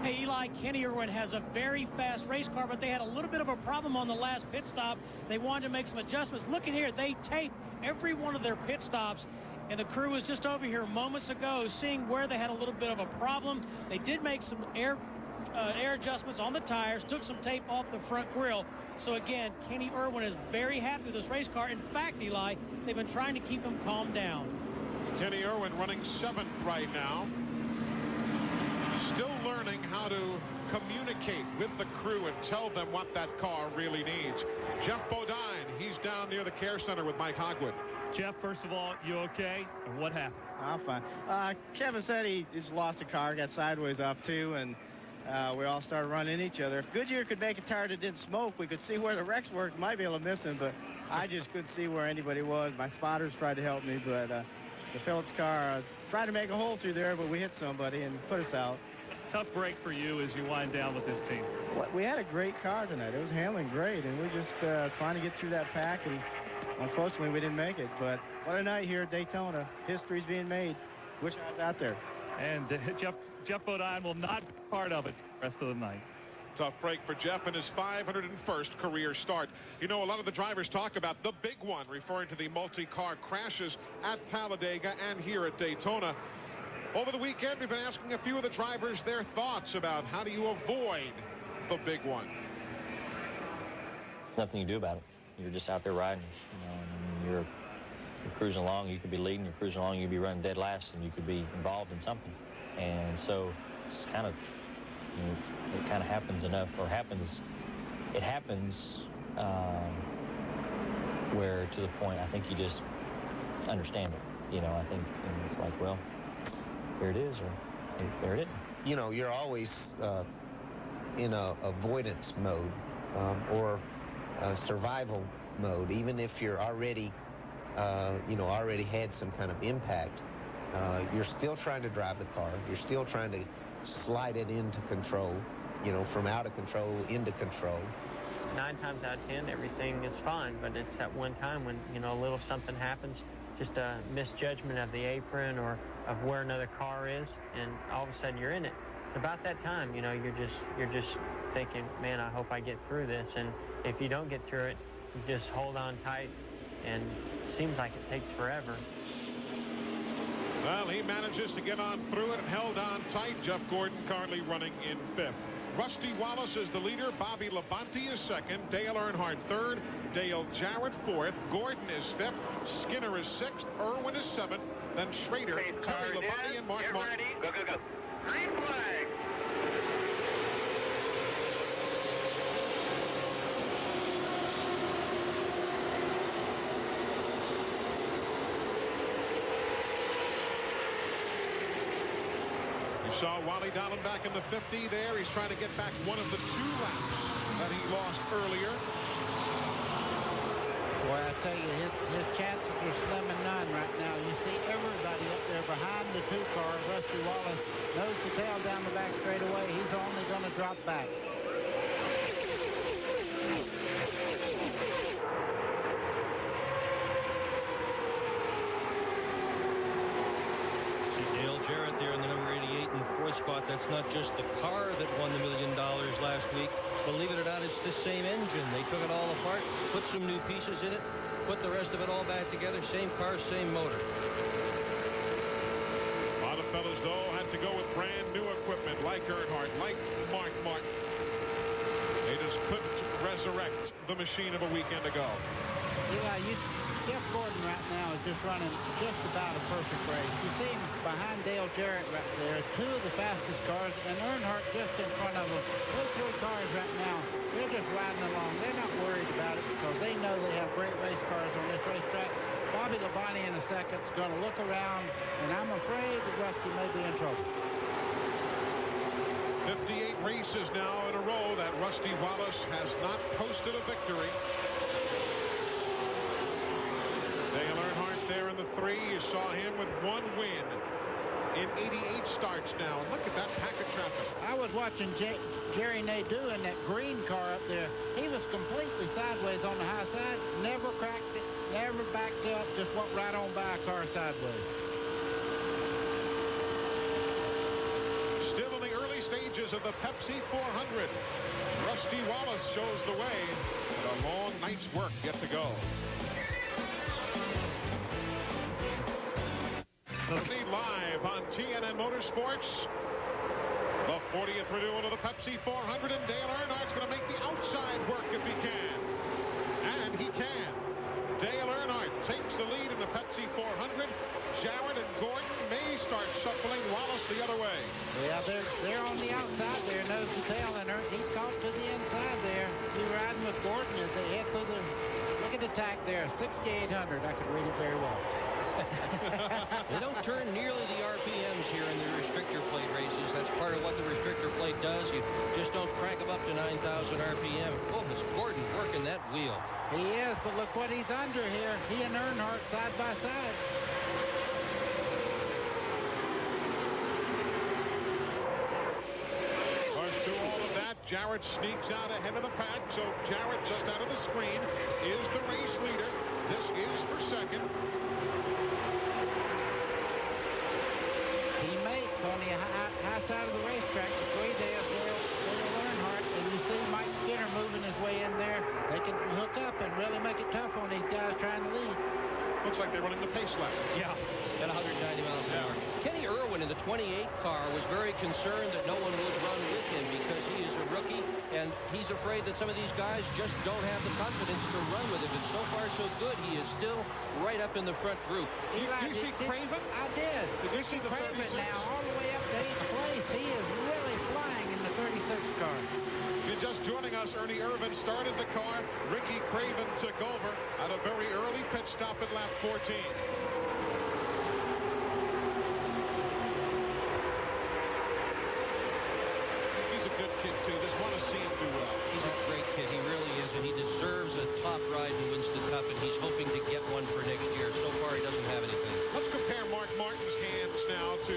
Hey, Eli, Kenny Irwin has a very fast race car, but they had a little bit of a problem on the last pit stop. They wanted to make some adjustments. Look at here. They taped every one of their pit stops, and the crew was just over here moments ago seeing where they had a little bit of a problem. They did make some air adjustments on the tires, took some tape off the front grille. So again, Kenny Irwin is very happy with this race car. In fact, Eli, they've been trying to keep him calmed down.
Kenny Irwin running 7th right now. Still learning how to communicate with the crew and tell them what that car really needs. Jeff Bodine, he's down near the care center with Mike Hogwood.
Jeff, first of all, you okay? And what happened?
I'm fine. Kevin said he just lost a car, got sideways off too, and we all started running each other. If Goodyear could make a tire that didn't smoke, we could see where the wrecks were. Might be able to miss him, but I just couldn't see where anybody was. My spotters tried to help me, but the Phillips car tried to make a hole through there, but we hit somebody and put us out.
Tough break for you as you wind down with this team.
We had a great car tonight. It was handling great, and we're just trying to get through that pack, and unfortunately we didn't make it. But what a night here at Daytona. History's being made. Wish I was out there.
And Jeff Bodine will not be part of it the rest of the night.
Tough break for Jeff in his 501st career start. You know, a lot of the drivers talk about the big one, referring to the multi-car crashes at Talladega and here at Daytona. Over the weekend, we've been asking a few of the drivers their thoughts about how do you avoid the big one.
Nothing you do about it. You're just out there riding. You know, and you're cruising along. You could be leading. You're cruising along. You could be running dead last, and you could be involved in something. And so it's kind of, you know, it kind of happens enough, or it happens where to the point I think you just understand it. You know, I think it's like, well, there it is, or there it isn't.
You know, you're always in a avoidance mode or survival mode, even if you're already, already had some kind of impact. You're still trying to drive the car. You're still trying to slide it into control, you know, from out of control into control.
9 times out of 10, everything is fine, but it's that one time when, you know, a little something happens, just a misjudgment of the apron or of where another car is, and all of a sudden you're in it. About that time, you know, you're just thinking, man, I hope I get through this. And if you don't get through it, you just hold on tight, and it seems like it takes forever.
Well, he manages to get on through it and held on tight. Jeff Gordon currently running in 5th. Rusty Wallace is the leader. Bobby Labonte is 2nd. Dale Earnhardt 3rd. Dale Jarrett 4th. Gordon is 5th. Skinner is 6th. Irwin is 7th. Then Schrader, Terry Labonte, and Mark Martin.
Go, go, go. Green flag.
You saw Wally Dallin back in the 50 there. He's trying to get back one of the 2 laps that he lost earlier.
Boy, I tell you, his chances are slim and none right now. You see everybody up there behind the 2 car. Rusty Wallace nose to tail down the back straightaway. He's only going to drop back.
Dale Jarrett there in the number 88 in the 4th spot. That's not just the car that won the $1 million last week. Believe it or not, it's the same engine. They took it all apart, put some new pieces in it, put the rest of it all back together. Same car, same motor.
A lot of fellas, though, had to go with brand new equipment like Earnhardt, like Mark Martin. They just couldn't resurrect the machine of a weekend ago.
Yeah, Jeff Gordon right now is just running just about a perfect race. You see him behind Dale Jarrett right there, 2 of the fastest cars, and Earnhardt just in front of them. Those 3 cars right now, they're just riding along. They're not worried about it because they know they have great race cars on this racetrack. seconds, going to look around, and I'm afraid that Rusty may be in trouble.
58 races now in a row that Rusty Wallace has not posted a victory. Dale Earnhardt there in the 3. You saw him with 1 win in 88 starts now. Look at that pack of traffic.
I was watching Jerry Nadeau in that green car up there. He was completely sideways on the high side, never cracked it, never backed up, just went right on by a car sideways.
Still in the early stages of the Pepsi 400. Rusty Wallace shows the way, but a long night's work yet to go. Live on TNN Motorsports, the 40th renewal of the Pepsi 400, and Dale Earnhardt's going to make the outside work if he can. And he can. Dale Earnhardt takes the lead in the Pepsi 400. Jarrett and Gordon may start shuffling Wallace the other way.
Yeah, they're on the outside there, nose to tail, and he's caught to the inside there. He's riding with Gordon as they head through the, look at the tack there, 6,800. I could read it very well.
They don't turn nearly the RPMs here in the restrictor plate races. That's part of what the restrictor plate does. You just don't crank them up to 9,000 RPM. Oh, it's Gordon working that wheel.
He is, but look what he's under here. He and Earnhardt side by side.
Jarrett sneaks out ahead of the pack, so Jarrett just out of the screen is the race leader. This is for second.
Teammates on the high side of the racetrack, the 3 days, Dale Earnhardt, and you see Mike Skinner moving his way in there. They can hook up and really make it tough on these guys trying to lead.
Looks like they're running the pace lap.
Yeah, at 190 miles an hour. Kenny Irwin in the 28 car was very concerned that no one would run with him because he is a rookie, and he's afraid that some of these guys just don't have the confidence to run with him. And so far, so good. He is still right up in the front group.
Did you see Craven?
I did.
Did you see the
Craven
36?
now all the way up to 8th place. He is really flying in the 36 car.
If you're just joining us, Ernie Irvin started the car. Ricky Craven took over at a very early pit stop at lap 14. He's a good kid, too. Just want to see him do well.
He's a great kid. He really is, and he deserves a top ride in Winston Cup, and he's hoping to get one for next year. So far, he doesn't have anything.
Let's compare Mark Martin's hands now to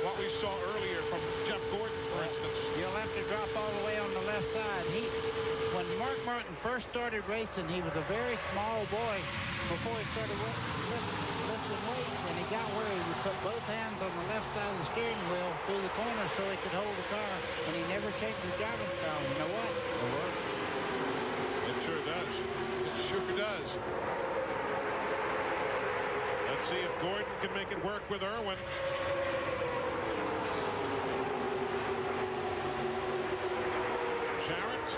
what we saw earlier from Jeff Gordon, for instance.
You'll have to drop all the way on the left side. When Mark Martin first started racing, he was a very small boy before he started lifting weights, and he got where he would put both hands on the left side of the steering wheel through the corner so he could hold the car, and he never changed his driving style. You know what? It works.
It sure does. It sure does. Let's see if Gordon can make it work with Irwin. Jarrett.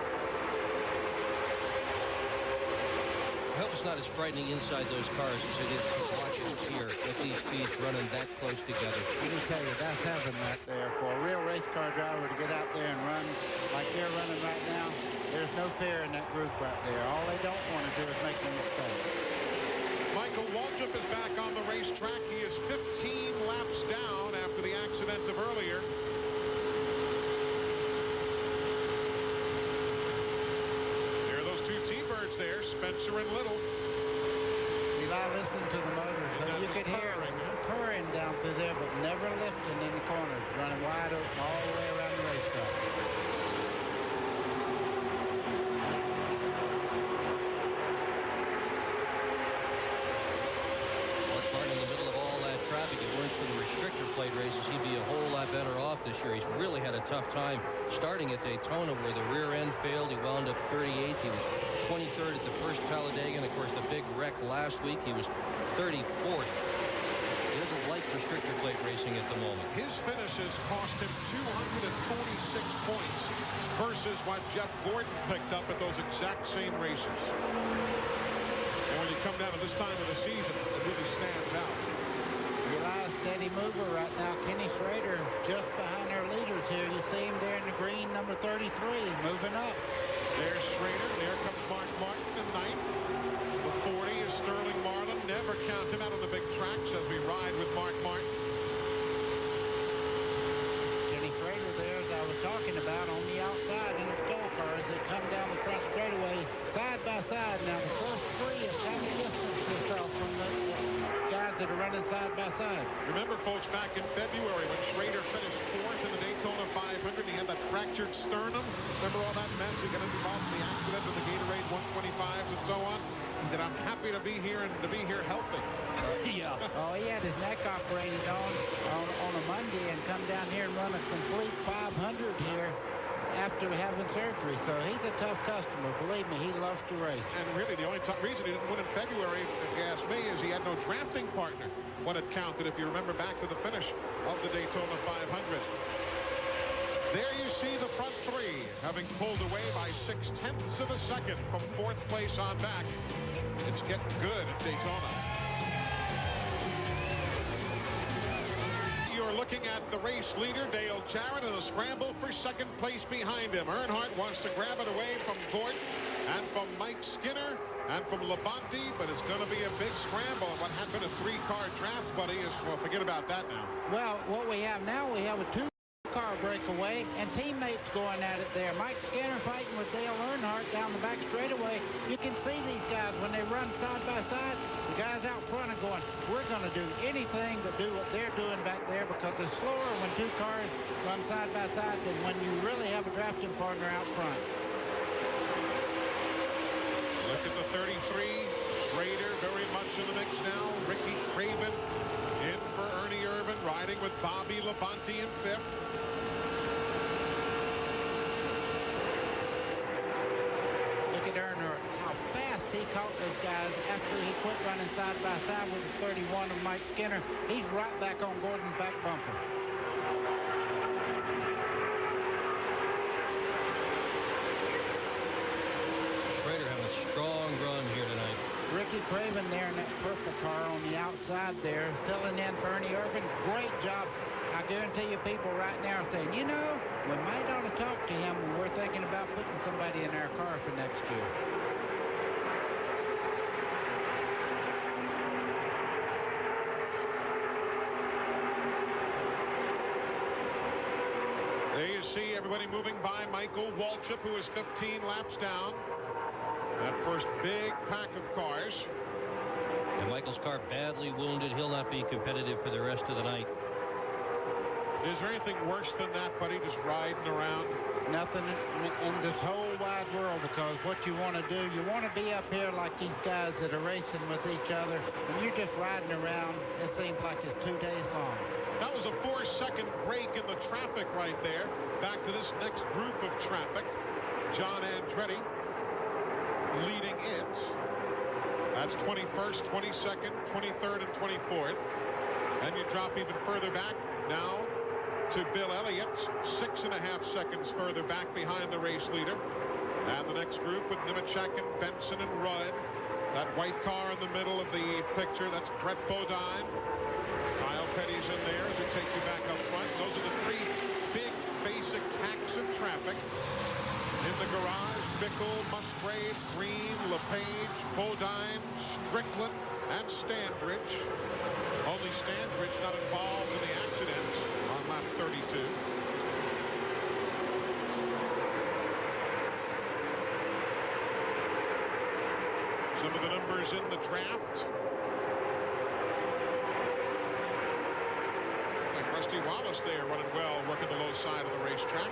I hope it's not as frightening inside those cars as it is to watch it here with these speeds running that close together.
Let me tell you, that's heaven right there. For a real race car driver to get out there and run like they're running right now, there's no fear in that group right there. All they don't want to do is make a mistake.
Michael Waltrip is back on the racetrack. He is 15 laps down after the accident of earlier. There are those two T-birds there, Spencer and Little.
Eli listened to the motor, so you could hear it purring down through there, but never lifting in the corners, running wide open all the way around the racetrack.
If it weren't for the restrictor plate races, he'd be a whole lot better off this year. He's really had a tough time starting at Daytona where the rear end failed. He wound up 38th. He was 23rd at the first Talladega, and of course the big wreck last week. He was 34th. He doesn't like restrictor plate racing at the moment.
His finishes cost him 246 points versus what Jeff Gordon picked up at those exact same races. And when you come down to this time of the season, it really stands out.
Eli's steady mover right now. Kenny Schrader just behind our leaders here. You see him there in the green, number 33, moving up.
There's Schrader. There comes Mark Martin in ninth. The 40 is Sterling Marlin. Never count him out on the big tracks.
running side by side.
Remember, folks, back in February when Schrader finished 4th in the Daytona 500, he had that fractured sternum. Remember all that mess? He got involved in the accident in the Gatorade 125s and so on. He said, I'm happy to be here and to be here healthy.
Yeah.
Oh, he had his neck operated on a Monday and come down here and run a complete 500 here after having surgery. So he's a tough customer. Believe me, he loves to race.
And really, the only reason he didn't win in February, if you ask me, is he had no drafting partner when it counted, if you remember back to the finish of the Daytona 500. There you see the front three having pulled away by 0.6 of a second from 4th place on back. It's getting good at Daytona. You're looking at the race leader, Dale Jarrett, in a scramble for 2nd place behind him. Earnhardt wants to grab it away from Gordon and from Mike Skinner and from Labonte, but it's going to be a big scramble. What happened, a 3-car draft, buddy, is, well, forget about that now.
Well, what we have now, we have a 2-car breakaway and teammates going at it there. Mike Skinner fighting with Dale Earnhardt down the back straightaway. You can see these guys when they run side by side. The guys out front are going, we're going to do anything to do what they're doing back there, because it's slower when 2 cars run side by side than when you really have a drafting partner out front.
Look at the 33. Schrader very much in the mix now. Ricky Craven in for Ernie Irvan, riding with Bobby Labonte in 5th.
Look at Earnhardt, how fast he caught those guys after he quit running side by side with the 31 of Mike Skinner. He's right back on Gordon's back bumper.
Schrader having a strong run here tonight.
Ricky Craven there in that purple car on the outside there, filling in for Ernie Irvan. Great job. I guarantee you people right now are saying, you know, we might ought to talk to him when we're thinking about putting somebody in our car for next year.
There you see everybody moving by Michael Waltrip, who is 15 laps down. That first big pack of cars.
And Michael's car badly wounded. He'll not be competitive for the rest of the night.
Is there anything worse than that, buddy, just riding around?
Nothing in this whole wide world, because what you want to do, you want to be up here like these guys that are racing with each other, and you're just riding around. It seems like it's 2 days long.
That was a 4-second break in the traffic right there. Back to this next group of traffic. John Andretti leading it. That's 21st, 22nd, 23rd, and 24th. And you drop even further back now to Bill Elliott, 6.5 seconds further back behind the race leader. And the next group with Nemechek and Benson and Rudd. That white car in the middle of the picture, that's Brett Bodine. Kyle Petty's in there as it takes you back up front. Those are the 3 big basic packs of traffic. In the garage, Bickle, Musgrave, Green, LePage, Bodine, Strickland, and Standridge. Only Standridge not involved in the accidents on lap 32. Some of the numbers in the draft. Like Rusty Wallace there running well, working the low side of the racetrack.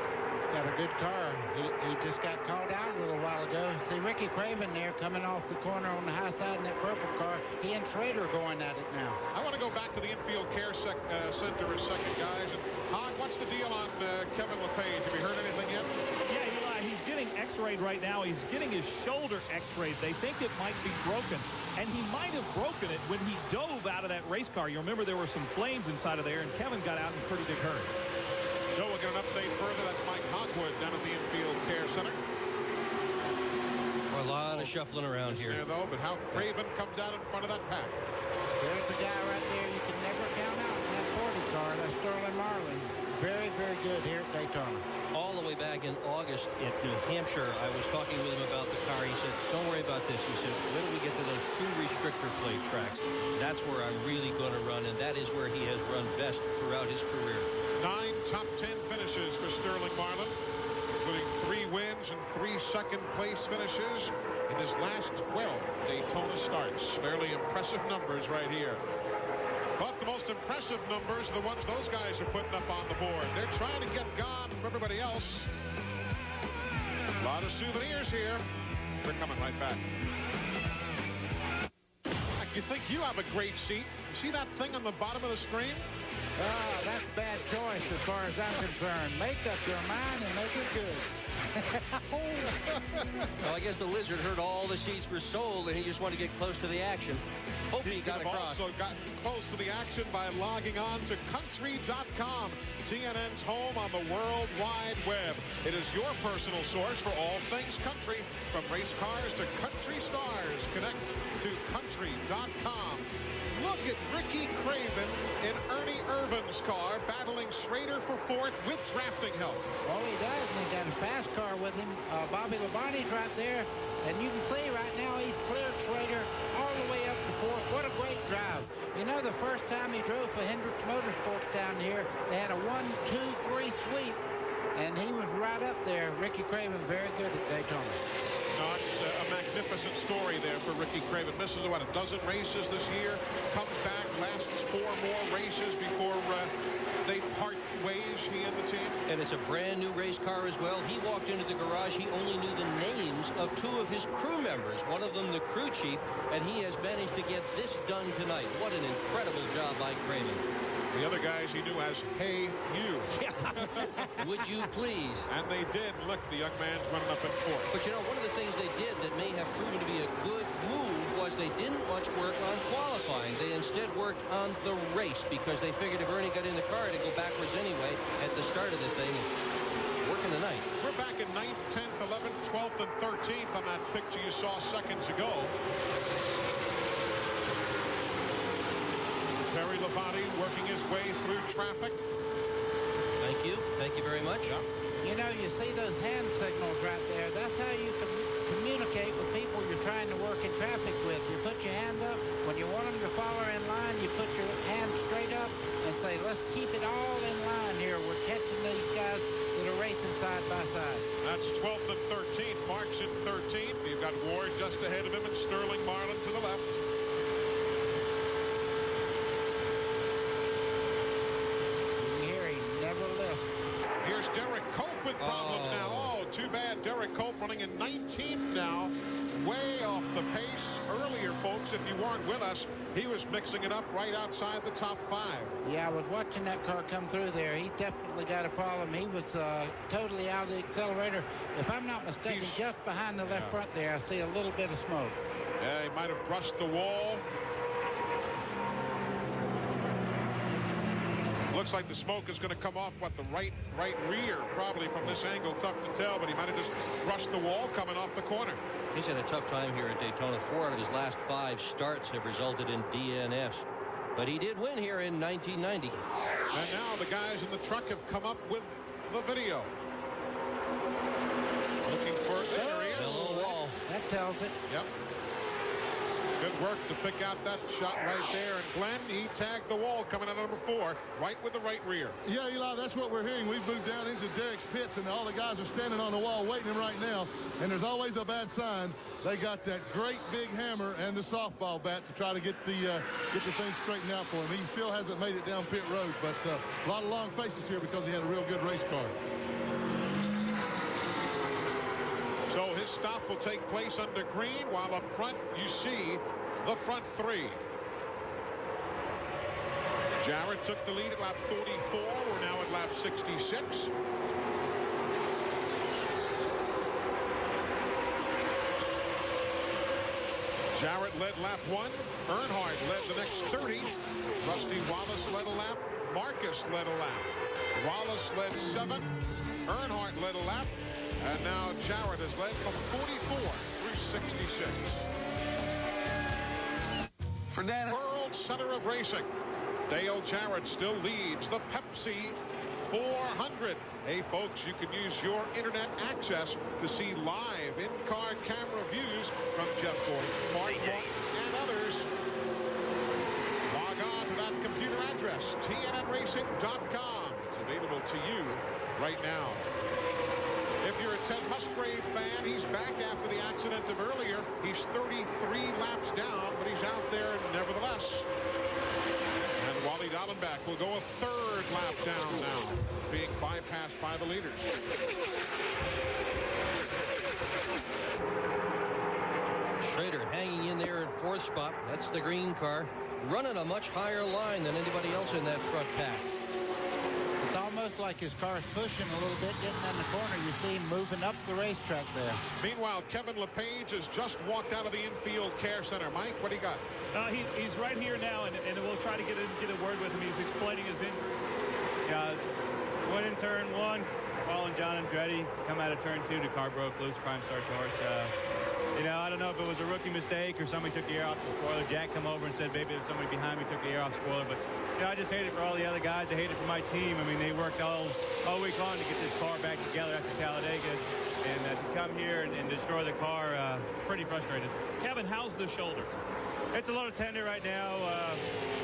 Got a good car. He just got called out a little while ago. See Ricky Craven there coming off the corner on the high side in that purple car. He and Schrader going at it now.
I want to go back to the infield care center a second, guys. And Hog, what's the deal on Kevin LePage? Have you heard anything yet?
Yeah, Eli, he's getting x-rayed right now. He's getting his shoulder x-rayed. They think it might be broken. And he might have broken it when he dove out of that race car. You remember there were some flames inside of there, and Kevin got out in a pretty big hurry.
So we'll get an update further. That's Mike Hogwood down at the infield care center.
A lot of shuffling around here.
There, though, but how Craven comes out in front of that pack.
There's a guy right there you can never count out in that 40 car. That's Sterling Marlin. Very, very good here at Daytona.
All the way back in August at New Hampshire, I was talking with him about the car. He said, don't worry about this. He said, when we get to those 2 restrictor plate tracks, that's where I'm really going to run, and that is where he has run best throughout his career.
9 top 10 finishes for Sterling Marlin, including 3 wins and 3 second-place finishes in his last 12 Daytona starts. Fairly impressive numbers right here. But the most impressive numbers are the ones those guys are putting up on the board. They're trying to get gone from everybody else. A lot of souvenirs here. We're coming right back. You think you have a great seat. You see that thing on the bottom of the screen?
That's a bad choice as far as I'm concerned. Make up your mind and make it good.
Well, I guess the Lizard heard all the seats were sold, and he just wanted to get close to the action. Hope he got across.
Also gotten close to the action by logging on to country.com, TNN's home on the World Wide Web. It is your personal source for all things country, from race cars to country stars. Connect to country.com. Look at Ricky Craven in Ernie Irvin's car battling Schrader for fourth with drafting help.
Oh, he does, and he got a fast car with him. Bobby Labonte's right there, and you can see right now he's cleared Schrader all the way up to fourth. What a great drive. You know, the first time he drove for Hendricks Motorsports down here, they had a 1, 2, 3 sweep, and he was right up there. Ricky Craven, very good at Daytona.
No, it's a magnificent story there for Ricky Craven. Misses, what, a dozen races this year, comes back, lasts 4 more races before they part ways, he and the team.
And it's a brand new race car as well. He walked into the garage. He only knew the names of 2 of his crew members, one of them the crew chief, and he has managed to get this done tonight. What an incredible job by Craven.
The other guys he knew as, hey, you.
Would you please?
And they did. Look, the young man's running up in fourth.
But you know, one of the things they did that may have proven to be a good move was they didn't much work on qualifying. They instead worked on the race because they figured if Ernie got in the car to go backwards anyway at the start of the thing. Working the night.
We're back in 9th, 10th, 11th, 12th, and 13th on that picture you saw seconds ago. Terry Labonte working his way through traffic.
Thank you. Thank you very much.
Yep.
You know, you see those hand signals right there. That's how you can communicate with people you're trying to work in traffic with. You put your hand up. When you want them to follow in line, you put your hand straight up and say, let's keep it all in line here. We're catching these guys that are racing side by side.
That's 12th and 13th. Mark's in 13th. You've got Ward just ahead of him and Sterling Marlin to the left. Here's Derek Cope with problems now. Oh, too bad. Derek Cope running in 19th now. Way off the pace. Earlier, folks, if you weren't with us, he was mixing it up right outside the top 5.
Yeah, I was watching that car come through there. He definitely got a problem. He was totally out of the accelerator. If I'm not mistaken, just behind the left front there, I see a little bit of smoke.
Yeah, he might have brushed the wall. Looks like the smoke is going to come off, what, the right rear, probably from this angle. Tough to tell, but he might have just brushed the wall coming off the corner.
He's had a tough time here at Daytona. 4 out of his last 5 starts have resulted in DNFs. But he did win here in 1990.
And now the guys in the truck have come up with the video. Looking for, there he is.
Hello, wall.
That tells it.
Yep. Good work to pick out that shot right there. And Glenn, he tagged the wall coming out of number 4, right with the right rear.
Yeah, Eli, that's what we're hearing. We've moved down into Derek's pits, and all the guys are standing on the wall waiting him right now. And there's always a bad sign. They got that great big hammer and the softball bat to try to get the thing straightened out for him. He still hasn't made it down pit road, but a lot of long faces here because he had a real good race car.
So his stop will take place under green, while up front you see the front 3. Jarrett took the lead at lap 44. We're now at lap 66. Jarrett led lap 1. Earnhardt led the next 30. Rusty Wallace led a lap. Marcus led a lap. Wallace led 7. Earnhardt led a lap. And now Jarrett has led from 44 through 66.
For Dana.
World Center of Racing. Dale Jarrett still leads the Pepsi 400. Hey, folks, you can use your internet access to see live in-car camera views from Jeff Gordon, Mark Martin, and others. Log on to that computer address, tnnracing.com. It's available to you right now. If you're a Ted Musgrave fan, he's back after the accident of earlier. He's 33 laps down, but he's out there nevertheless. And track will go a third lap down now, being bypassed by the leaders.
Schrader hanging in there in fourth spot. That's the green car. Running a much higher line than anybody else in that front pack.
It's almost like his car's pushing a little bit, getting in the corner. You see him moving up the racetrack there.
Meanwhile, Kevin LePage has just walked out of the infield care center. Mike, what do you got?
He's right here now, and we'll try to get a word with him. He's explaining his injury.
Yeah, went in turn 1, following John Andretti. Come out of turn 2, the car broke loose, prime start torch. You know, I don't know if it was a rookie mistake or somebody took the air off the spoiler. Jack come over and said, maybe there's somebody behind me took the air off the spoiler. But, you know, I just hate it for all the other guys. I hate it for my team. I mean, they worked all week long to get this car back together after Talladega. And to come here and destroy the car, pretty frustrated.
Kevin, how's the shoulder?
It's a little tender right now.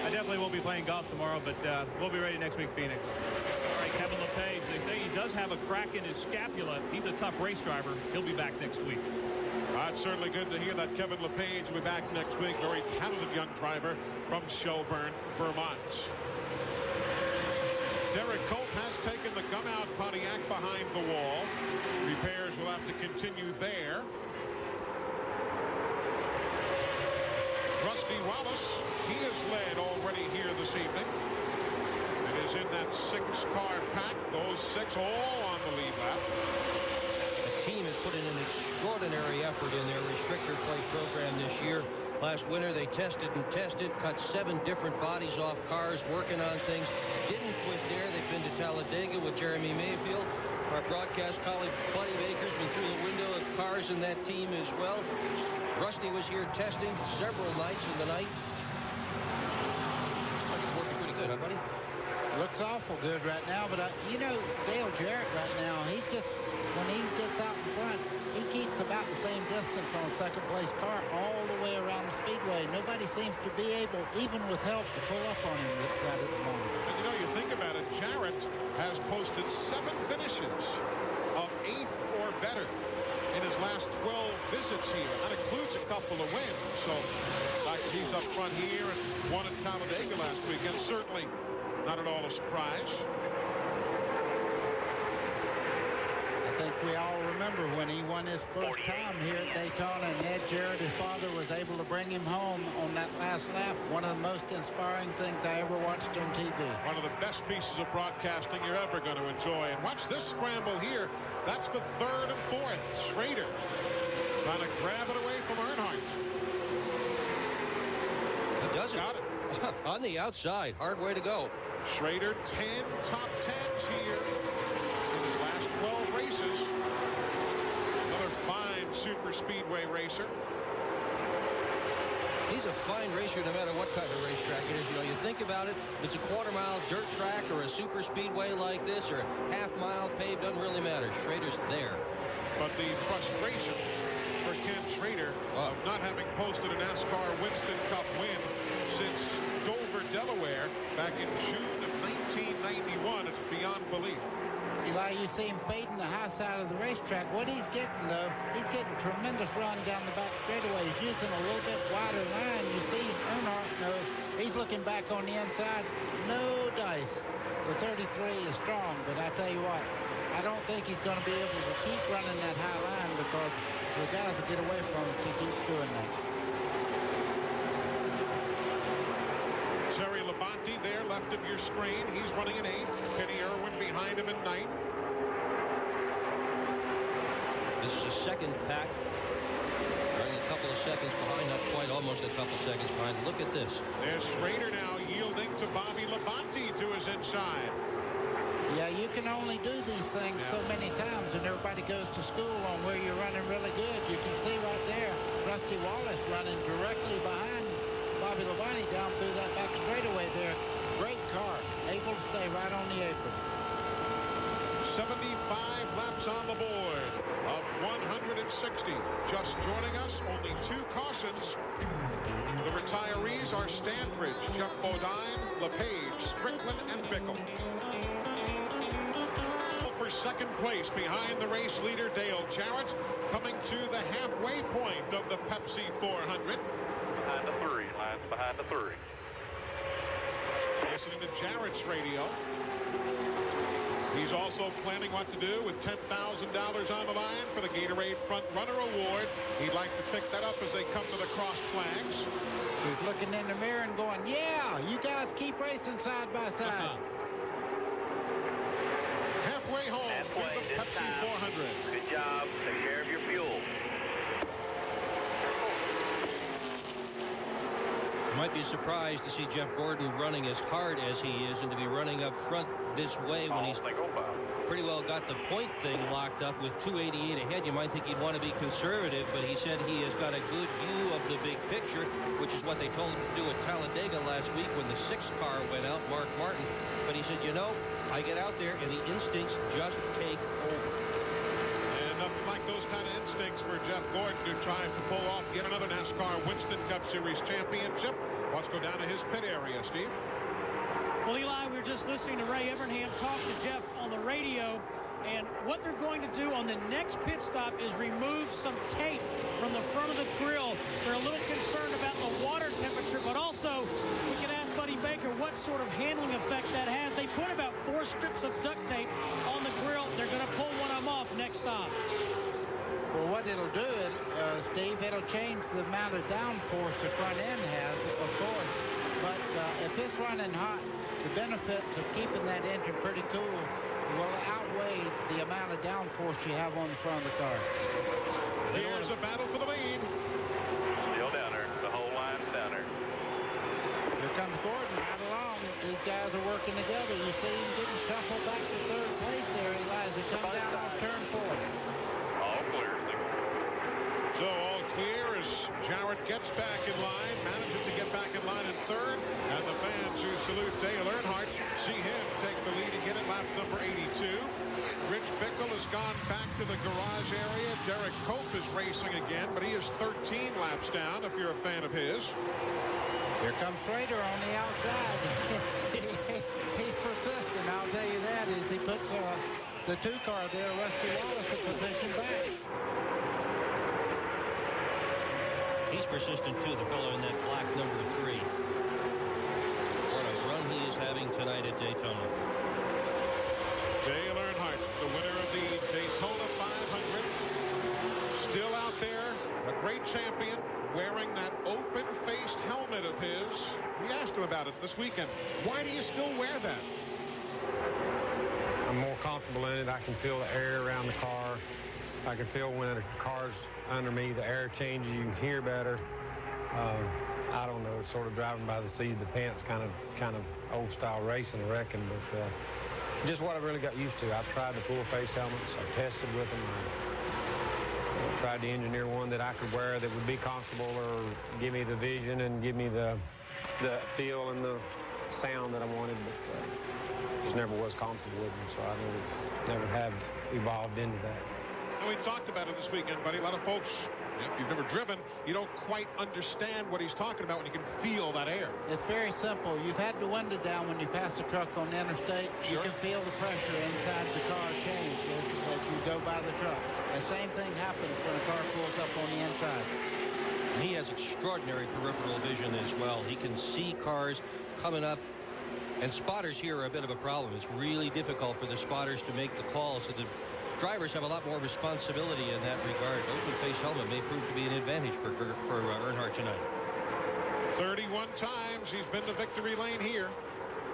I definitely won't be playing golf tomorrow, but we'll be ready next week, Phoenix.
All right, Kevin LePage, they say he does have a crack in his scapula. He's a tough race driver. He'll be back next week.
It's certainly good to hear that Kevin LePage will be back next week. Very talented young driver from Shelburne, Vermont. Derek Cope has taken the gum-out Pontiac behind the wall. Repairs will have to continue there. Rusty Wallace, he is led already here this evening. It is in that 6-car pack. Those 6 all on the lead lap.
The team has put in an extraordinary effort in their restrictor plate program this year. Last winter, they tested and tested, cut 7 different bodies off cars, working on things. Didn't quit there. They've been to Talladega with Jeremy Mayfield. Our broadcast colleague, Buddy Baker's been through the window of cars in that team as well. Rusty was here testing several nights in the night. Looks like it's working pretty good, huh, buddy?
Looks awful good right now, but you know, Dale Jarrett right now, he just, when he gets out in front, he keeps about the same distance on a second-place car all the way around the Speedway. Nobody seems to be able, even with help, to pull up on him right at the moment.
And you know, you think about it, Jarrett has posted 7 finishes of 8th or better in his last 12 visits here. That includes a couple of wins. So, like he's up front here and won at Talladega last weekend. Certainly not at all a surprise.
I think we all remember when he won his first time here at Daytona, and Ed Jarrett, his father, was able to bring him home on that last lap. One of the most inspiring things I ever watched on TV.
One of the best pieces of broadcasting you're ever going to enjoy. And watch this scramble here. That's the 3rd and 4th. Schrader trying to grab it away from Earnhardt.
He does it.
Got it.
On the outside. Hard way to go.
Schrader, 10 top 10s here in his last 12 races. Another fine super speedway racer.
He's a fine racer no matter what kind of racetrack it is. You know, you think about it, if it's a quarter-mile dirt track or a super speedway like this or a half-mile paved, doesn't really matter. Schrader's there.
But the frustration for Ken Schrader of not having posted a NASCAR Winston Cup win since Dover, Delaware, back in June of 1991, it's beyond belief.
Eli, you see him fading the high side of the racetrack. What he's getting, though, he's getting tremendous run down the back straightaway. He's using a little bit wider line. You see Earnhardt, no, he's looking back on the inside. No dice. The 33 is strong, but I tell you what, I don't think he's going to be able to keep running that high line because the guys will get away from him if he keeps doing that.
Terry Labonte there, left of your screen. He's running in 8th. Kenny Irwin behind him in 9th.
This is a second pack. Running a couple of seconds behind, not quite, almost a couple seconds behind. Look at this.
There's Schrader now yielding to Bobby Labonte to his inside.
Yeah, you can only do these things so many times, and everybody goes to school on where you're running really good. You can see right there, Rusty Wallace running directly behind Bobby Labonte down through that back straightaway there. Great car, able to stay right on the apron.
75 laps on the board of 160. Just joining us, only 2 cautions. The retirees are Standridge, Jeff Bodine, LePage, Strickland, and Bickle. For second place behind the race leader Dale Jarrett, coming to the halfway point of the Pepsi 400.
Behind the 3, lines behind the 3.
listening to Jarrett's radio. He's also planning what to do with $10,000 on the line for the Gatorade Front Runner Award. He'd like to pick that up as they come to the cross flags.
He's looking in the mirror and going, yeah, you guys keep racing side by side.
Halfway home with the Pepsi 400.
Good job. Take care of your fuel.
You might be surprised to see Jeff Gordon running as hard as he is and to be running up front this way when he's pretty well got the point thing locked up with 288 ahead. You might think he'd want to be conservative, but he said he has got a good view of the big picture, which is what they told him to do at Talladega last week when the 6th car went out, Mark Martin. But he said, you know, I get out there and the instincts just take over.
And nothing like those kind of instincts for Jeff Gordon to try to pull off yet another NASCAR Winston Cup Series championship. Let's go down to his pit area, Steve.
Well, Eli, we were just listening to Ray Evernham talk to Jeff on the radio, and what they're going to do on the next pit stop is remove some tape from the front of the grill. They're a little concerned about the water temperature, but also we can ask Buddy Baker what sort of handling effect that has. They put about 4 strips of duct tape on the grill. They're going to pull one of them off next stop.
Well, what it'll do is, Steve, it'll change the amount of downforce the front end has, of course. But if it's running hot, the benefits of keeping that engine pretty cool will outweigh the amount of downforce you have on the front of the car.
Here's a battle for the lead.
Still down there. The whole line's down there.
Here comes Gordon right along. These guys are working together. You see him getting shuffled back to 3rd place there, Eli, as he comes down off turn 4.
All clear.
So all clear as Jarrett gets back in line, manages to get back in line in 3rd, and the fans who salute Dale Earnhardt see him take the lead again at lap number 82. Rich Bickle has gone back to the garage area. Derek Cope is racing again, but he is 13 laps down if you're a fan of his.
Here comes Schrader on the outside. He's persistent, I'll tell you that, as he puts the 2 car there, Rusty Wallace, in position back.
He's persistent, too, the fellow in that black number 3. What a run he is having tonight at Daytona.
Dale Earnhardt, the winner of the Daytona 500. Still out there, a great champion, wearing that open-faced helmet of his. We asked him about it this weekend. Why do you still wear that?
I'm more comfortable in it. I can feel the air around the car. I can feel when the car's under me, the air changes, you can hear better. I don't know, it's sort of driving by the seat of the pants, kind of old style racing, I reckon, but just what I've really got used to. I've tried the full face helmets, I've tested with them. I tried to engineer one that I could wear that would be comfortable or give me the vision and give me the feel and the sound that I wanted, but just never was comfortable with them, so I never have evolved into that.
And we talked about it this weekend, buddy. A lot of folks, if you've never driven, you don't quite understand what he's talking about when you can feel that air.
It's very simple. You've had the window down when you pass the truck on the interstate. Sure. You can feel the pressure inside the car change as you go by the truck. The same thing happens when a car pulls up on the inside.
And he has extraordinary peripheral vision as well. He can see cars coming up. And spotters here are a bit of a problem. It's really difficult for the spotters to make the calls. So the drivers have a lot more responsibility in that regard. Open-face helmet may prove to be an advantage for Earnhardt tonight.
31 times he's been to victory lane here.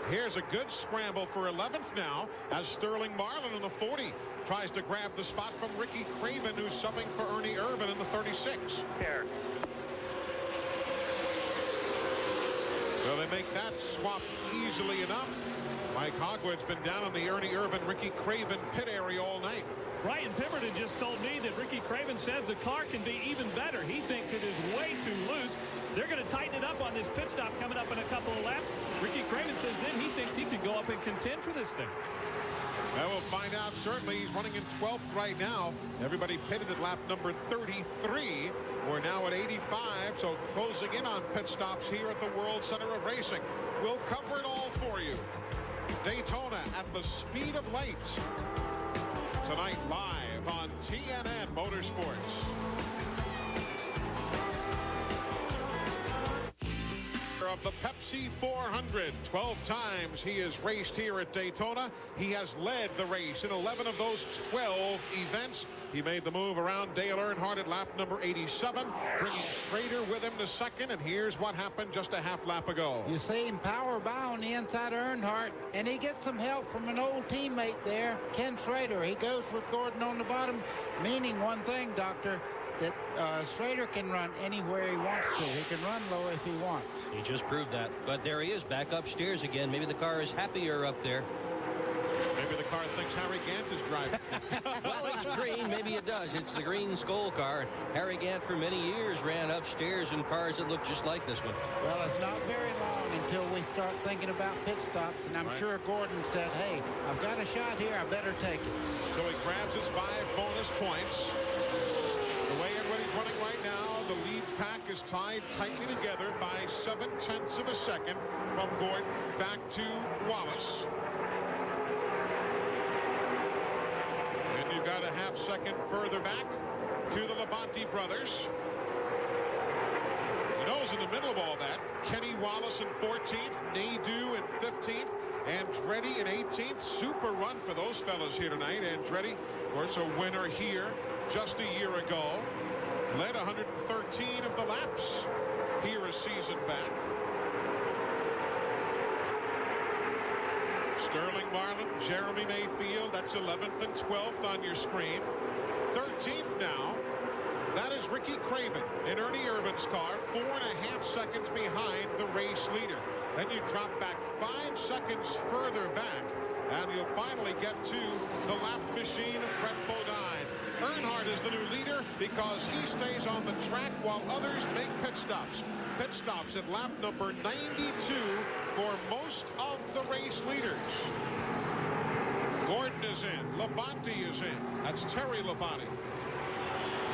Here's a good scramble for 11th now as Sterling Marlin in the 40 tries to grab the spot from Ricky Craven, who's subbing for Ernie Irvan in the 36.
Here.
So they make that swap easily enough. Mike Hogwood's been down in the Ernie Irvan, Ricky Craven pit area all night.
Ryan Pemberton just told me that Ricky Craven says the car can be even better. He thinks it is way too loose. They're going to tighten it up on this pit stop coming up in a couple of laps. Ricky Craven says then he thinks he could go up and contend for this thing.
Well, we'll find out. Certainly, he's running in 12th right now. Everybody pitted at lap number 33. We're now at 85, so closing in on pit stops here at the World Center of Racing. We'll cover it all for you. Daytona at the speed of light. Tonight live on TNN Motorsports. of the Pepsi 400. 12 times he has raced here at Daytona. He has led the race in 11 of those 12 events. He made the move around Dale Earnhardt at lap number 87, bringing Schrader with him to second, and here's what happened just a half lap ago.
You see him power by on the inside of Earnhardt, and he gets some help from an old teammate there, Ken Schrader. He goes with Gordon on the bottom, meaning one thing, Doctor, that Schrader can run anywhere he wants to. He can run low if he wants.
He just proved that. But there he is, back upstairs again. Maybe the car is happier up there.
Maybe the car thinks Harry Gant is driving.
Well, it's green. Maybe it does. It's the green Skoal car. Harry Gant for many years ran upstairs in cars that look just like this one.
Well, it's not very long until we start thinking about pit stops, and I'm sure Gordon said, hey, I've got a shot here. I better take it.
So he grabs his 5 bonus points. The way everybody's running right now, the lead pack is tied tightly together by 0.7 of a second from Gordon back to Wallace. And you've got a half second further back to the Labonte brothers. You know, in the middle of all that, Kenny Wallace in 14th, Nadeau in 15th, Andretti in 18th. Super run for those fellas here tonight. Andretti, of course, a winner here just a year ago. Led 113 of the laps here a season back. Sterling Marlin, Jeremy Mayfield, that's 11th and 12th on your screen. 13th now, that is Ricky Craven in Ernie Irvin's car, 4.5 seconds behind the race leader. Then you drop back 5 seconds further back, and you'll finally get to the lap machine of Brett Bodine. Earnhardt is the new leader because he stays on the track while others make pit stops. Pit stops at lap number 92 for most of the race leaders. Gordon is in. Labonte is in. That's Terry Labonte.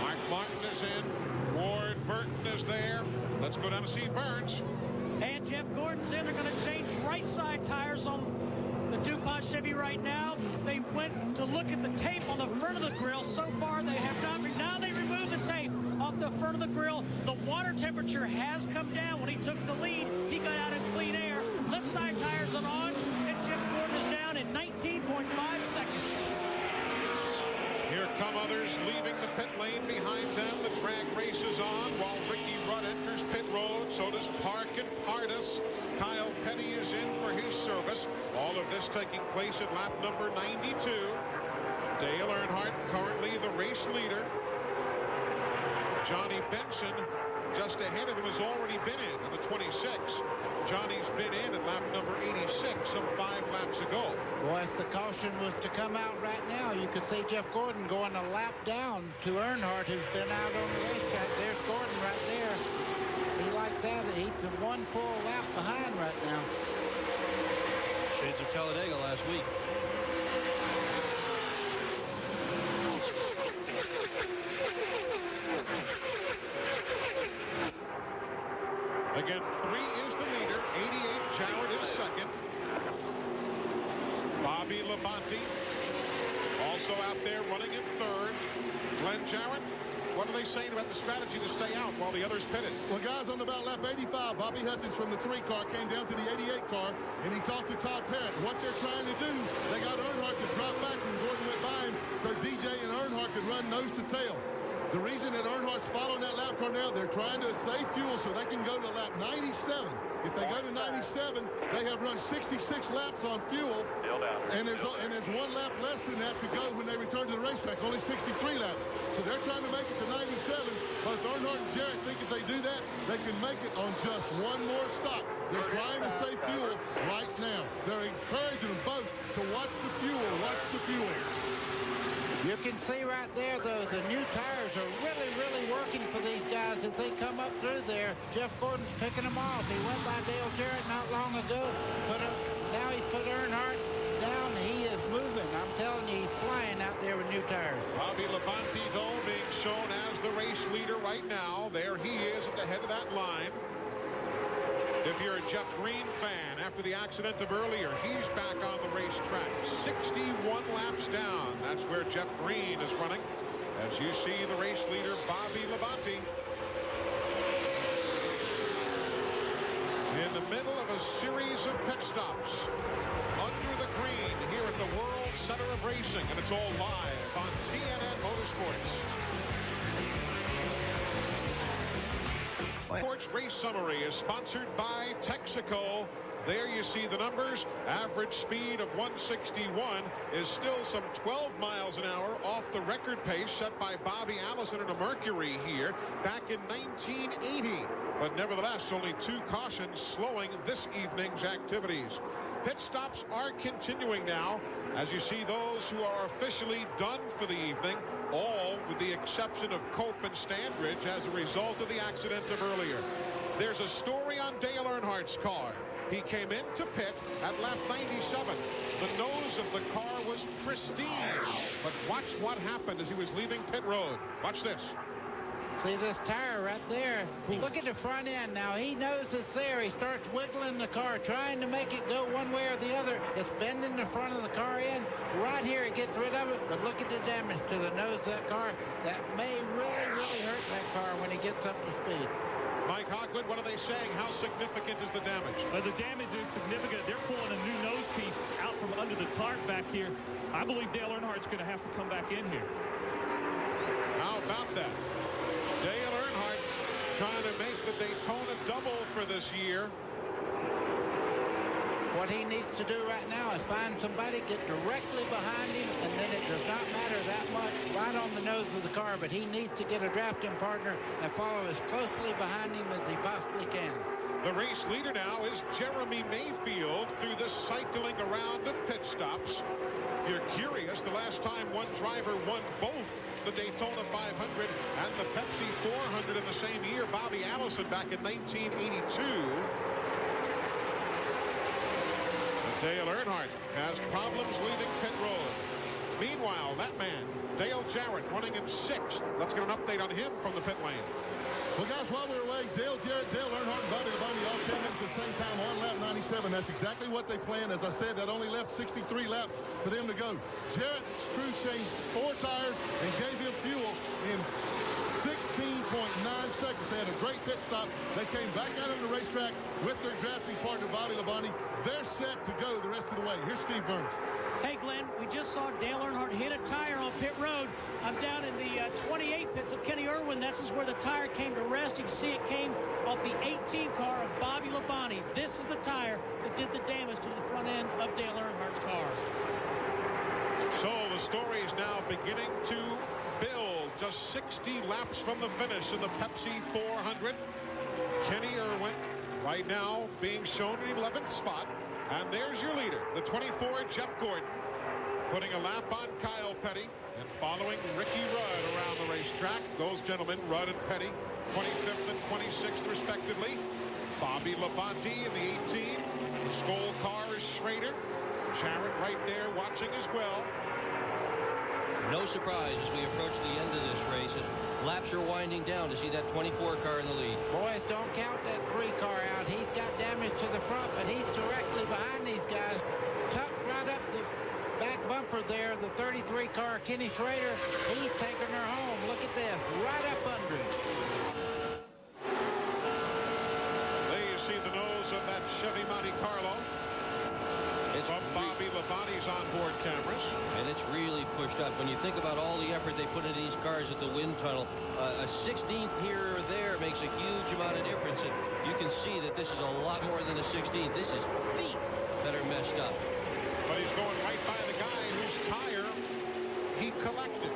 Mark Martin is in. Ward Burton is there. Let's go down to see Burns.
And Jeff Gordon's in. They're going to change right side tires on the DuPont Chevy right now. They went to look at the tape on the front of the grill. So far, they have not. Now they removed the tape off the front of the grill. The water temperature has come down. When he took the lead, he got out in clean air. Left side tires are on, and Jeff Gordon is down in 19.5 seconds.
Here come others leaving the pit lane behind them. The drag race is on while Ricky Rudd enters pit road. So does Park and Pardis. Kyle Petty is in for his service. All of this taking place at lap number 92. Dale Earnhardt currently the race leader. Johnny Benson just ahead of him has already been in the 26. Johnny's been in at lap number 86 some 5 laps ago.
Boy, if the caution was to come out right now, you could see Jeff Gordon going a lap down to Earnhardt, who's been out on the racetrack. There's Gordon right there. He likes that. He's 1 full lap behind right now.
Shades of Talladega last week.
Again, 3 is the leader. 88, Jarrett is second. Bobby Labonte also out there running in third. Glenn Jarrett, what are they saying about the strategy to stay out while the others pitted?
Well, guys, on about lap 85, Bobby Hutchins from the 3 car came down to the 88 car, and he talked to Todd Parrott. What they're trying to do, they got Earnhardt to drop back when Gordon went by him, so DJ and Earnhardt could run nose to tail. The reason that Earnhart's following that lap car now, they're trying to save fuel so they can go to lap 97. If they go to 97, they have run 66 laps on fuel, and there's 1 lap less than that to go when they return to the racetrack, only 63 laps. So they're trying to make it to 97. Both Earnhardt and Jarrett think if they do that, they can make it on just 1 more stop. They're trying to save fuel right now. They're encouraging them both to watch the fuel, watch the fuel.
You can see right there, the new tires are really working for these guys as they come up through there. Jeff Gordon's picking them off. He went by Dale Jarrett not long ago. Now he's put Earnhardt down. He is moving. I'm telling you, he's flying out there with new tires.
Bobby Labonte, though, being shown as the race leader right now. There he is at the head of that line. If you're a Jeff Green fan, after the accident of earlier, he's back on the racetrack. 61 laps down. That's where Jeff Green is running. As you see the race leader, Bobby Labonte. In in the middle of a series of pit stops under the green here at the World Center of Racing, and it's all live on CNN Motorsports. Sports Race Summary is sponsored by Texaco. There you see the numbers. Average speed of 161 is still some 12 miles an hour off the record pace set by Bobby Allison in a Mercury here back in 1980. But nevertheless, only 2 cautions slowing this evening's activities. Pit stops are continuing now, as you see those who are officially done for the evening, all with the exception of Cope and Standridge as a result of the accident of earlier. There's a story on Dale Earnhardt's car. He came into pit at lap 97. The nose of the car was pristine. But watch what happened as he was leaving pit road. Watch this.
See this tire right there? Look at the front end now. He knows it's there. He starts wiggling the car, trying to make it go one way or the other. It's bending the front of the car in. Right here, it gets rid of it. But look at the damage to the nose of that car. That may really hurt that car when he gets up to speed.
Mike Hogwood, what are they saying? How significant is the damage?
Well, the damage is significant. They're pulling a new nose piece out from under the tarp back here. I believe Dale Earnhardt's going to have to come back in here.
How about that? Dale Earnhardt trying to make the Daytona double for this year.
What he needs to do right now is find somebody, get directly behind him, and then it does not matter that much right on the nose of the car, but he needs to get a drafting partner and follow as closely behind him as he possibly can.
The race leader now is Jeremy Mayfield through this cycling around of pit stops. If you're curious, the last time one driver won both the Daytona 500 and the Pepsi 400 in the same year, Bobby Allison back in 1982. Dale Earnhardt has problems leaving pit road. Meanwhile, that man, Dale Jarrett, running in 6th. Let's get an update on him from the pit lane.
Well, guys, while we were away, Dale Jarrett, Dale Earnhardt, and Bobby Labonte all came in at the same time on lap 97. That's exactly what they planned. As I said, that only left 63 laps for them to go. Jarrett's crew changed 4 tires and gave him fuel in 16.9 seconds. They had a great pit stop. They came back out on the racetrack with their drafting partner, Bobby Labonte. They're set to go the rest of the way. Here's Steve Burns.
Hey, Glenn, we just saw Dale Earnhardt hit a tire on pit road. I'm down in the 28 pits of Kenny Irwin. This is where the tire came to rest. You can see it came off the 18 car of Bobby Labonte. This is the tire that did the damage to the front end of Dale Earnhardt's car.
So the story is now beginning to build. Just 60 laps from the finish in the Pepsi 400. Kenny Irwin right now being shown in 11th spot. And there's your leader, the 24, Jeff Gordon, putting a lap on Kyle Petty and following Ricky Rudd around the racetrack. Those gentlemen, Rudd and Petty, 25th and 26th respectively. Bobby Labonte in the 18. The Skoll car is Schrader. Jarrett right there watching as well.
No surprise as we approach the end of this race. Laps are winding down to see that 24 car in the lead.
Boys, don't count that 3 car out. He's got damage to the front, but he's directly behind these guys. Tucked right up the back bumper there, the 33 car, Kenny Schrader. He's taking her home. Look at this, right up under him.
There you see the nose of that Chevy Monte Carlo. It's from Bobby Labonte's onboard cameras.
And it's really pushed up. When you think about all the effort they put into these cars at the wind tunnel, a 16th here or there makes a huge amount of difference. And you can see that this is a lot more than a 16th. This is feet that are messed up.
But he's going right by the guy whose tire he collected.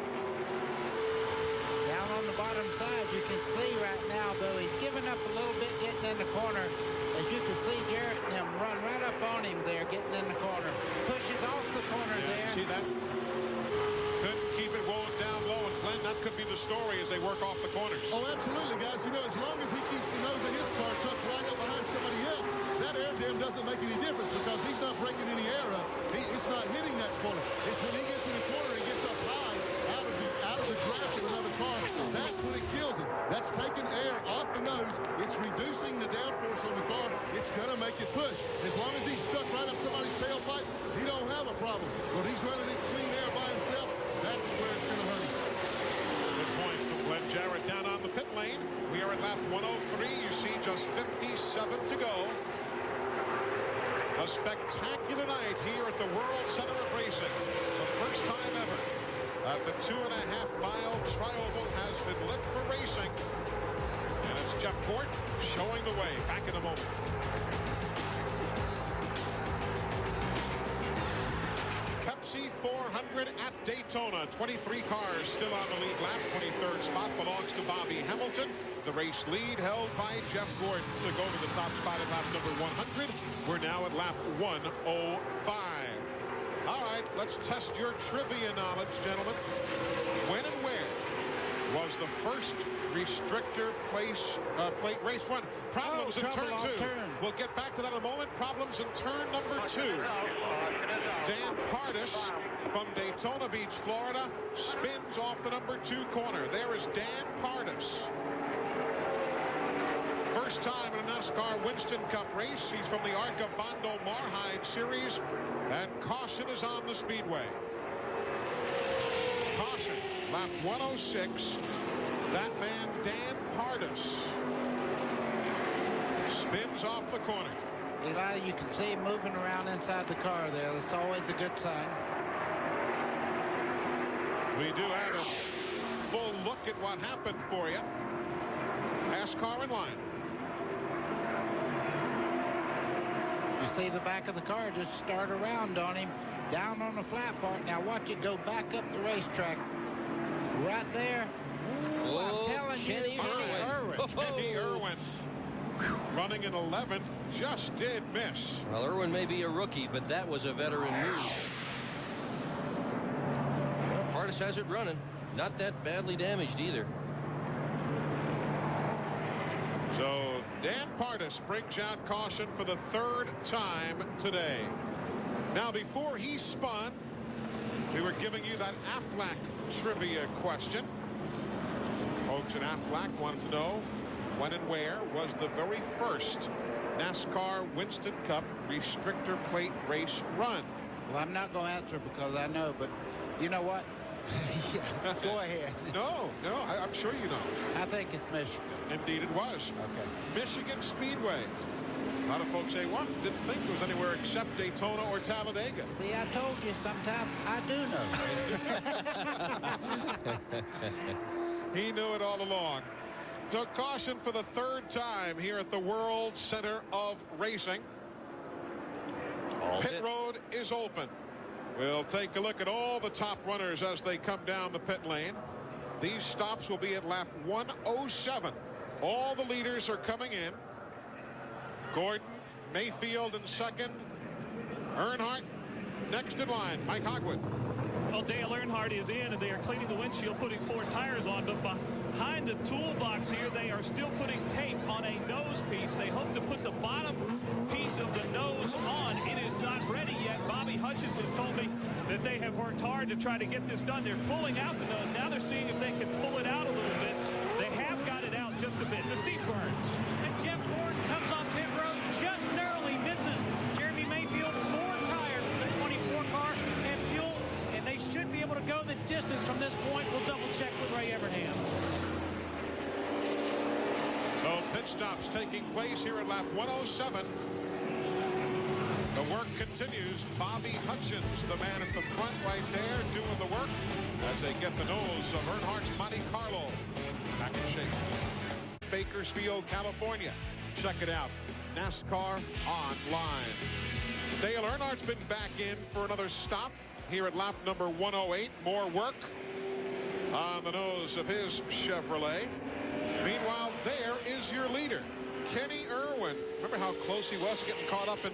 Down on the bottom side, you can see right now, though, he's giving up a little bit getting in the corner. As you can see, Jarrett and them run right up on him there, getting in the corner. Pushes off the corner there.
See that? Couldn't keep it rolling down low. And Glenn, that could be the story as they work off the corners.
Oh, absolutely, guys. You know, as long as he keeps the nose of his car tucked right up behind somebody else, that air dam doesn't make any difference because he's not breaking any air up. It's not hitting that spoiler. It's when he gets in the corner and gets up high out of the draft of another car, that's when it kills him. That's taking air off the nose. It's reducing the downforce on the car. It's going to make it push. As long as he's stuck right up somebody's tailpipe, he don't have a problem. But he's running in clean air by himself. That's where it's going to hurt him.
Good point from Glenn Jarrett down on the pit lane. We are at lap 103. You see just 57 to go. A spectacular night here at the World Center of Racing. The first time ever that the 2.5-mile trioval has been lit for racing. And it's Jeff Gordon showing the way. Back in a moment. Pepsi 400 at Daytona. 23 cars still on the lead lap. 23rd spot belongs to Bobby Hamilton. The race lead held by Jeff Gordon to go to the top spot at lap number 100. We're now at lap 105. All right, let's test your trivia knowledge, gentlemen. When and where was the first restrictor plate race run? Problems in turn 2. We'll get back to that in a moment. Problems in turn number 2. Dan Pardis from Daytona Beach, Florida, spins off the number 2 corner. There is Dan Pardis. First time in a NASCAR Winston Cup race. He's from the Arca Bondo Marhide Series, and caution is on the Speedway. Caution, lap 106. That man, Dan Pardis, spins off the corner.
Eli, you can see him moving around inside the car there. That's always a good sign.
We do have a full look at what happened for you. NASCAR in line.
You see the back of the car just start around on him, down on the flat part. Now watch it go back up the racetrack. Right there. Ooh, I'm telling you, Kenny Irwin.
Kenny Irwin, running in 11, just did miss.
Well, Irwin may be a rookie, but that was a veteran move. Pardis has it running. Not that badly damaged either.
So Dan Pardis brings out caution for the 3rd time today. Now, before he spun, we were giving you that Aflac trivia question. Folks in Aflac wanted to know when and where was the very first NASCAR Winston Cup restrictor plate race run.
Well, I'm not going to answer because I know, but you know what? Go ahead.
No, I'm sure you know.
I think it's Michigan.
Indeed it was.
Okay.
Michigan Speedway. A lot of folks say, what? Didn't think there was anywhere except Daytona or Talladega.
See, I told you sometimes I do know.
He knew it all along. So caution for the 3rd time here at the World Center of Racing. Pit road is open. We'll take a look at all the top runners as they come down the pit lane. These stops will be at lap 107. All the leaders are coming in. Gordon, Mayfield in 2nd. Earnhardt next in line. Mike Hogwood.
Well, Dale Earnhardt is in, and they are cleaning the windshield, putting 4 tires on. But behind the toolbox here, they are still putting tape on a nose piece. They hope to put the bottom piece of the nose on. It is not ready yet. Bobby Hutchins has told me that they have worked hard to try to get this done. They're pulling out the nose. Now they're seeing if they can pull it out a little bit. They have got it out just a bit. The Steve Burns.
And Jeff Gordon comes on pit road, just narrowly misses Jeremy Mayfield 4 tires from the 24 car and fuel. And they should be able to go the distance from this point. We'll double check with Ray Evernham.
So pit stops taking place here at lap 107. The work continues. Bobby Hutchins, the man at the front right there, doing the work as they get the nose of Earnhardt's Monte Carlo back in shape. Bakersfield, California. Check it out. NASCAR Online. Dale Earnhardt's been back in for another stop here at lap number 108. More work on the nose of his Chevrolet. Meanwhile, there is your leader, Kenny Irwin. Remember how close he was getting caught up in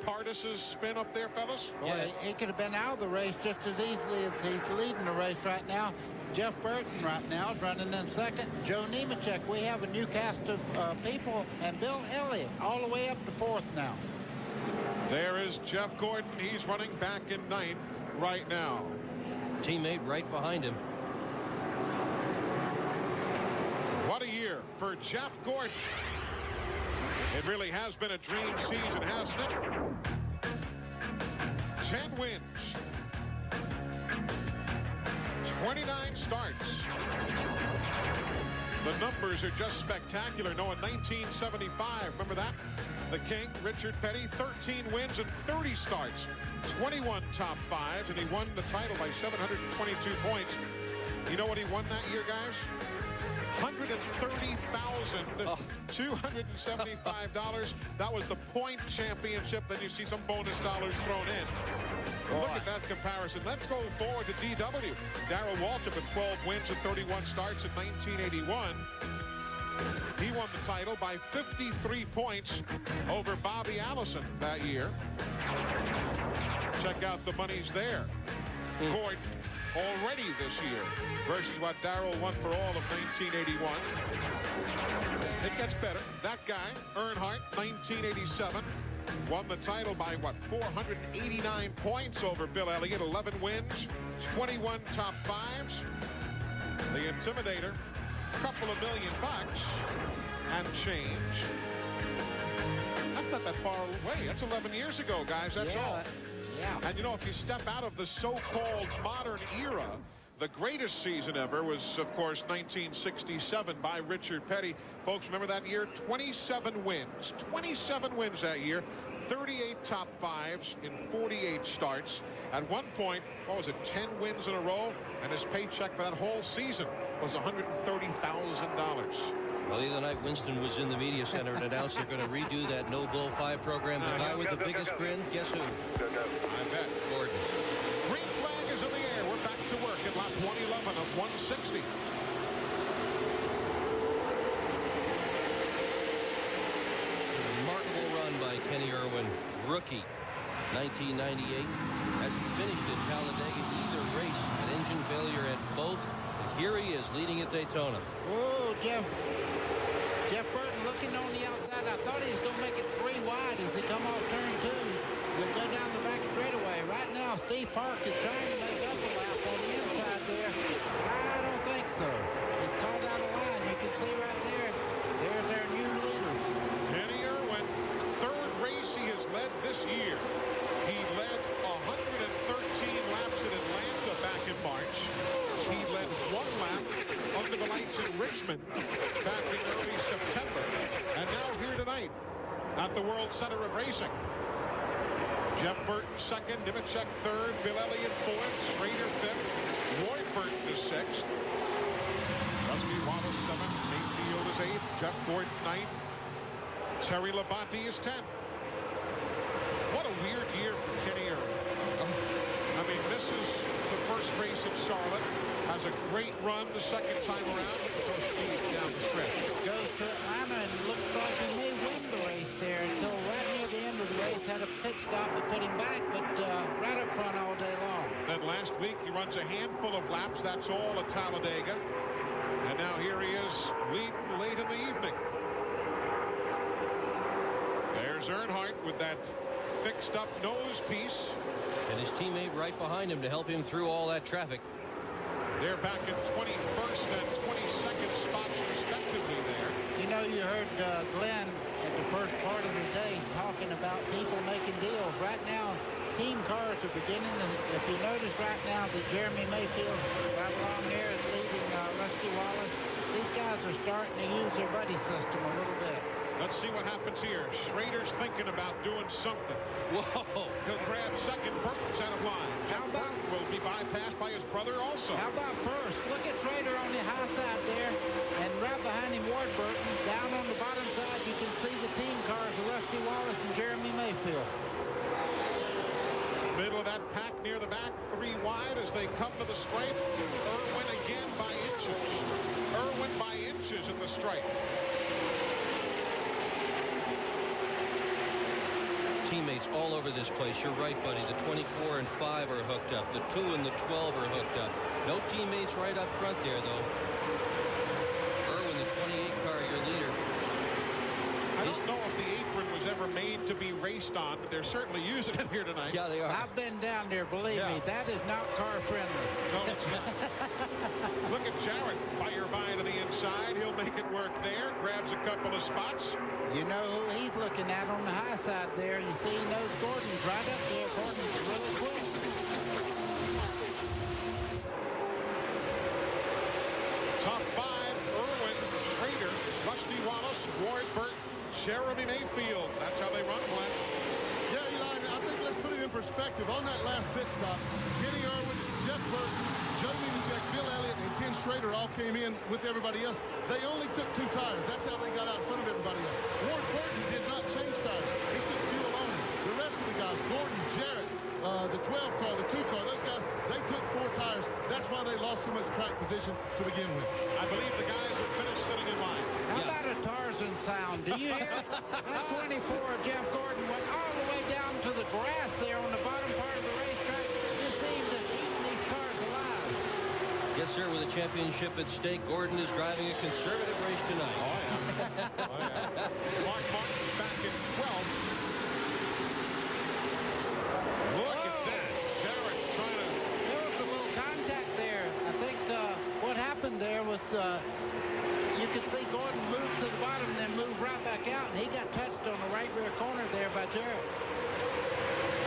Pardis's spin up there, fellas?
Well, he could have been out of the race just as easily as he's leading the race right now. Jeff Burton right now is running in 2nd. Joe Nemechek. We have a new cast of people, and Bill Elliott all the way up to 4th now.
There is Jeff Gordon. He's running back in 9th right now.
Teammate right behind him.
What a year for Jeff Gordon. It really has been a dream season, hasn't it? 10 wins. 29 starts. The numbers are just spectacular. No, in 1975, remember that? The King, Richard Petty, 13 wins and 30 starts, 21 top fives, and he won the title by 722 points. You know what he won that year, guys? $130,275. That was the point championship. Then you see some bonus dollars thrown in. Well, look at that comparison. Let's go forward to DW. Darrell Waltrip with 12 wins and 31 starts in 1981. He won the title by 53 points over Bobby Allison that year. Check out the monies there. Gordon already this year versus what Darrell won for all of 1981. It gets better. That guy, Earnhardt, 1987, won the title by, 489 points over Bill Elliott. 11 wins, 21 top fives. The Intimidator, couple of $1 million and change. That's not that far away. That's 11 years ago, guys. That's all.
Yeah.
And you know, if you step out of the so-called modern era, the greatest season ever was, of course, 1967 by Richard Petty. Folks, remember that year? 27 wins. 27 wins that year. 38 top fives in 48 starts. At one point, what was it, 10 wins in a row? And his paycheck for that whole season was $130,000.
Well, the other night, Winston was in the media center and announced they're going to redo that No Bull 5 program. The guy with the biggest grin, guess who?
I bet.
Gordon.
Green flag is in the air. We're back to work at lap 111 of 160.
Remarkable run by Kenny Irwin, rookie, 1998. Has finished at Talladega either race, an engine failure at both. And here he is leading at Daytona.
Whoa, Jeff Burton looking on the outside. I thought he was going to make it 3 wide as he come off turn 2. He'll go down the back straightaway. Right now, Steve Park is trying to make up a lap on the inside there. I don't think so. He's called out of line. You can see right there. There's our new leader.
Kenny Irwin, third race he has led this year. He led 113 laps in Atlanta back in March. He led 1 lap under the lights in Richmond back in early September. And now here tonight at the World Center of Racing. Jeff Burton second, Nemechek third, Bill Elliott fourth, Schrader fifth, Roy Burton is sixth, Rusty Wallace seventh, Nate Field is eighth, Jeff Gordon ninth, Terry Labonte is 10th. What a weird year for Kenny Irwin. I mean, this is the first race at Charlotte. Has a great run the second time around. Goes speed down the stretch.
Goes to Atlanta and looks like he may win the race there until right near the end of the race. Had a pit stop to put him back, but right up front all day long.
Then last week he runs a handful of laps. That's all at Talladega. And now here he is leading late in the evening. There's Earnhardt with that fixed up nose piece.
And his teammate right behind him to help him through all that traffic.
They're back in 21st and 22nd spots respectively there.
You know, you heard Glenn at the first part of the day talking about people making deals. Right now, team cars are beginning to, if you notice right now that Jeremy Mayfield right along there is leading Rusty Wallace. These guys are starting to use their buddy system a little bit.
Let's see what happens here. Schrader's thinking about doing something.
Whoa.
He'll grab second. Burton's out of line.
How about
will be bypassed by his brother also.
How about first? Look at Schrader on the high side there. And right behind him, Ward Burton. Down on the bottom side, you can see the team cars of Rusty Wallace and Jeremy Mayfield.
Middle of that pack near the back, 3 wide as they come to the stripe. Irwin again by inches. Irwin by inches at the stripe.
Teammates all over this place. You're right, buddy. The 24 and 5 are hooked up. The 2 and the 12 are hooked up. No teammates right up front there, though. Irwin, the 28 car, your leader.
I don't know if the apron was ever made to be raced on, but they're certainly using it here tonight.
Yeah, they are.
I've been down there, believe me. That is not car friendly.
No, it's not. Look at Jarrett. Fire by to the inside. He'll make it work there. Grabs a couple of spots.
You know who he's looking at on the high side there. You see he knows Gordon's right up there. Gordon's really quick.
Top 5, Irwin Jeremy Mayfield. That's how they run, Glenn.
Yeah, Eli, I think let's put it in perspective. On that last pit stop, Kenny Irwin, Jeff Burton, Joe Nemechek, Bill Elliott, and Ken Schrader all came in with everybody else. They only took 2 tires. That's how they got out in front of everybody else. Ward Burton did not change tires. He took fuel only. The rest of the guys, Gordon, Jarrett, the 12 car, the 2 car, those guys, they took 4 tires. That's why they lost so much track position to begin with.
I believe the guys are finished sitting in line.
How about a Tarzan sound? Do you hear it? That 24 of Jeff Gordon went all the way down to the grass there on the bottom part of the racetrack. It seemed to eat these cars alive.
Yes, sir, with a championship at stake, Gordon is driving a conservative race tonight.
Oh, yeah. Oh, yeah. Mark Martin's back in 12th. Look at that. Jarrett trying to...
There was a little contact there. I think what happened there was you could see Gordon move to the bottom and then move right back out, and he got touched on the right rear corner there by Jarrett.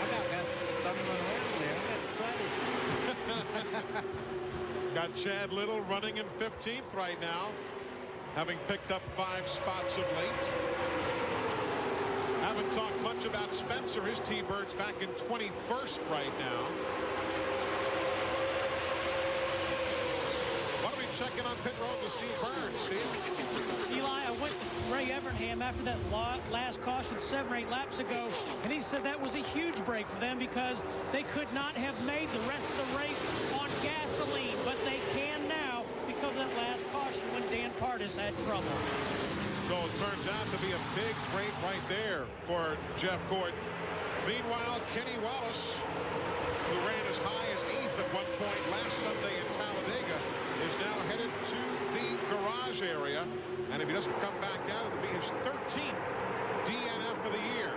I got stumbling around there. I got excited.
Got Chad Little running in 15th right now, having picked up 5 spots of late. Haven't talked much about Spencer. His T-Bird's back in 21st right now. What are we checking on pit road to Steve Burns, Steve?
Eli, I went to Ray Evernham after that last caution 7 or 8 laps ago, and he said that was a huge break for them because they could not have made the rest of the race on gasoline, but they can now because of that last caution when Dan Pardis had trouble.
So it turns out to be a big break right there for Jeff Gordon. Meanwhile, Kenny Wallace, who ran as high as 8th at one point last Sunday in Talladega, is now headed to the garage area. And if he doesn't come back out, it'll be his 13th DNF of the year.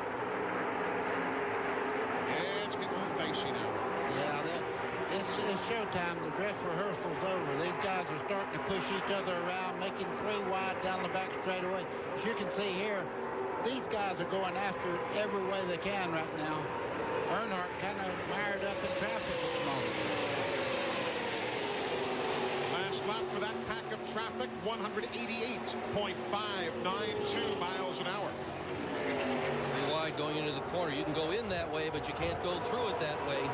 And it's getting a little dicey now.
Yeah, it's showtime. The dress rehearsal's over. These guys are starting to push each other around, making 3 wide down the back straightaway. As you can see here, these guys are going after it every way they can right now. Earnhardt kind of mired up in traffic at the moment.
Last lap for that pack of traffic, 188.592 miles an hour.
Pretty wide going into the corner. You can go in that way, but you can't go through it that way.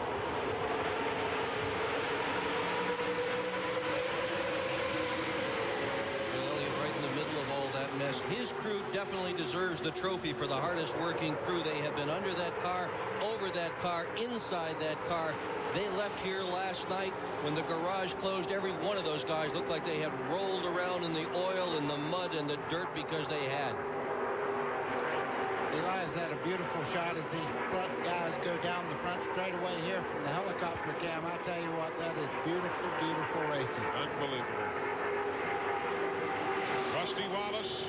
His crew definitely deserves the trophy for the hardest working crew. They have been under that car, over that car, inside that car. They left here last night when the garage closed. Every one of those guys looked like they had rolled around in the oil and the mud and the dirt because they had.
Eli's had a beautiful shot as these front guys go down the front straightaway here from the helicopter cam. I tell you what, that is beautiful, beautiful racing.
Unbelievable. Rusty Wallace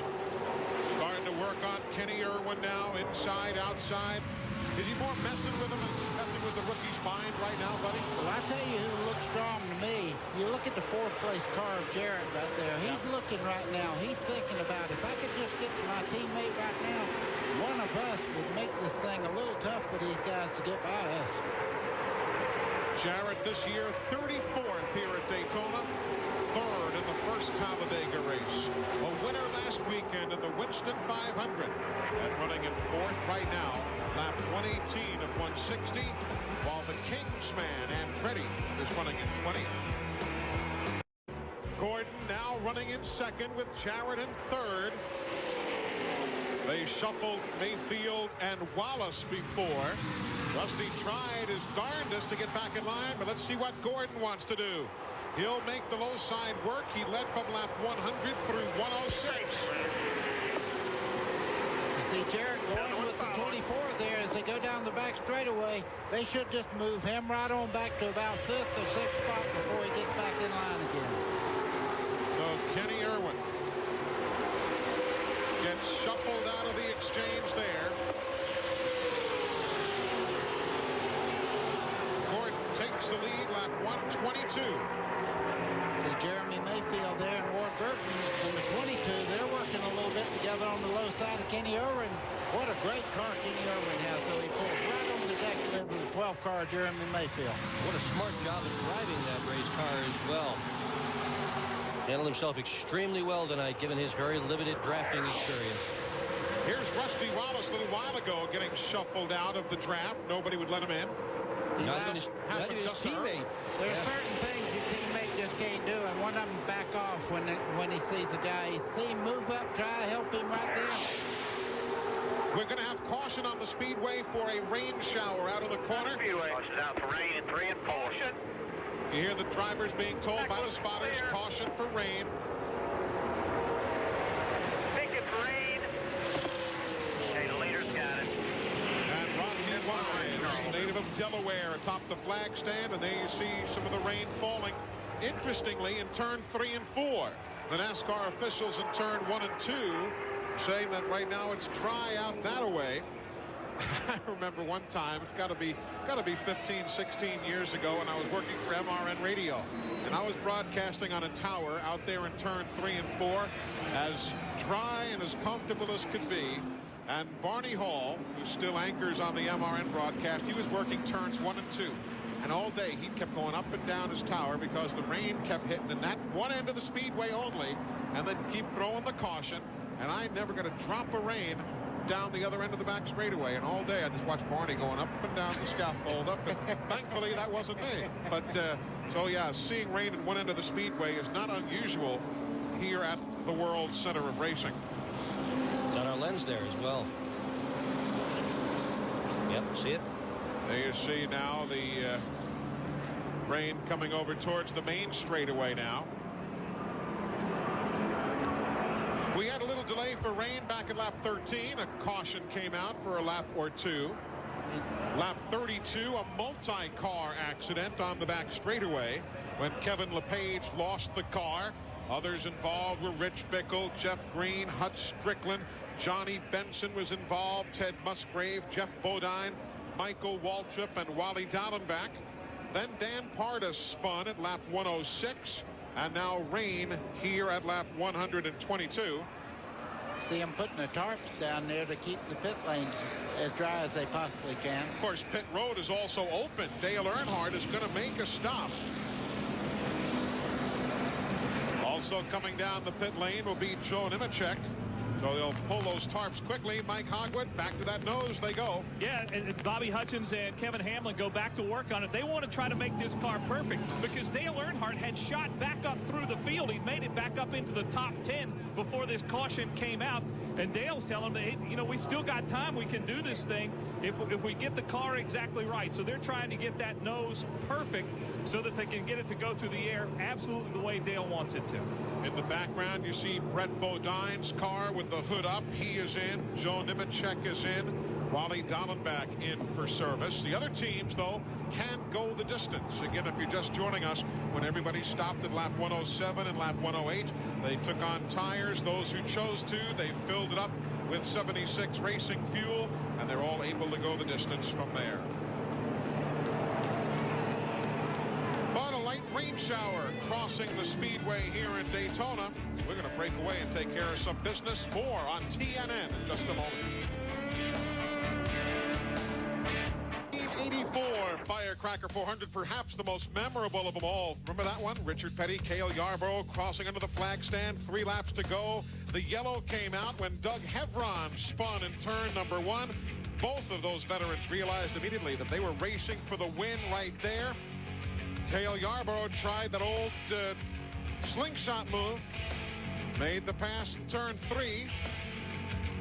starting to work on Kenny Irwin now, inside, outside. Is he more messing with him and messing with the rookie's mind right now, buddy?
Well, I tell you who looks strong to me. You look at the 4th place car of Jarrett right there. He's looking right now. He's thinking about, if I could just get to my teammate right now, one of us would make this thing a little tough for these guys to get by us.
Jarrett this year 34th here at Daytona, 3rd in the first Talladega race. A winner last weekend in the Winston 500. And running in 4th right now, lap 118 of 160, while the Kingsman Andretti is running in 20th. Gordon now running in 2nd with Jarrett in 3rd. They shuffled Mayfield and Wallace before. Rusty tried his darndest to get back in line, but let's see what Gordon wants to do. He'll make the low side work. He led from lap 100 through 106.
You see Jarrett going with the 24 there as they go down the back straightaway. They should just move him right on back to about 5th or 6th spot before he gets back in line again.
So Kenny Irwin gets shuffled out of the exchange there. Gordon takes the lead, lap 122.
See Jeremy Mayfield there and Ward Burton in the 22. They're working a little bit together on the low side of Kenny Irwin. What a great car Kenny Irwin has, though. He pulls right over the deck into the 12 car Jeremy Mayfield.
What a smart job of driving that race car as well. Handled himself extremely well tonight, given his very limited drafting experience.
Here's Rusty Wallace a little while ago getting shuffled out of the draft. Nobody would let him in.
Not even his teammate.
There are certain things your teammate just can't do, and one of them back off when he sees a guy. See him move up, try to help him right there.
We're going to have caution on the Speedway for a rain shower out of the corner.
Speedway. Caution out for rain in 3 and 4.
You hear the drivers being told by the spotters, caution for rain.
Think it's rain. Okay, the leader's got it.
And Rodney Wines, native of Delaware, atop the flag stand, and there you see some of the rain falling. Interestingly, in turn 3 and 4, the NASCAR officials in turn 1 and 2 saying that right now it's dry out that way. I remember one time, it's got to be 15, 16 years ago, when I was working for MRN Radio, and I was broadcasting on a tower out there in turn 3 and 4, as dry and as comfortable as could be. And Barney Hall, who still anchors on the MRN broadcast, he was working turns 1 and 2. And all day he kept going up and down his tower because the rain kept hitting in that one end of the Speedway only, and then keep throwing the caution. And I never got a drop of rain down the other end of the back straightaway. And all day I just watched Barney going up and down the scaffold up. And thankfully that wasn't me. But so yeah, seeing rain at one end of the Speedway is not unusual here at the World Center of Racing.
It's on our lens there as well. Yep, see it?
There you see now the rain coming over towards the main straightaway now. We had a little delay for rain back at lap 13. A caution came out for a lap or two. Lap 32, a multi-car accident on the back straightaway when Kevin LePage lost the car. Others involved were Rich Bickle, Jeff Green, Hutch Strickland, Johnny Benson was involved, Ted Musgrave, Jeff Bodine, Michael Waltrip, and Wally Dallenbach. Then Dan Pardas spun at lap 106, and now rain here at lap 122.
See them putting the tarps down there to keep the pit lanes as dry as they possibly can.
Of course, pit road is also open. Dale Earnhardt is going to make a stop. Also coming down the pit lane will be Joe Nemechek. So they'll pull those tarps quickly. Mike Hogwood, back to that nose they go.
Yeah, and Bobby Hutchins and Kevin Hamlin go back to work on it. They want to try to make this car perfect because Dale Earnhardt had shot back up through the field. He made it back up into the top 10 before this caution came out. And Dale's telling them, hey, you know, we still got time. We can do this thing if we get the car exactly right. So they're trying to get that nose perfect so that they can get it to go through the air absolutely the way Dale wants it to.
In the background, you see Brett Bodine's car with the hood up. He is in. Joe Nemechek is in. Wally Dallenbach in for service. The other teams, though, can go the distance. Again, if you're just joining us, when everybody stopped at lap 107 and lap 108, they took on tires. Those who chose to, they filled it up with 76 racing fuel, and they're all able to go the distance from there. But a light rain shower crossing the Speedway here in Daytona. We're going to break away and take care of some business. More on TNN in just a moment. 1984 Firecracker 400, perhaps the most memorable of them all. Remember that one? Richard Petty, Cale Yarborough crossing under the flag stand. 3 laps to go. The yellow came out when Doug Hevron spun in turn number 1. Both of those veterans realized immediately that they were racing for the win right there. Cale Yarborough tried that old slingshot move. Made the pass in turn 3.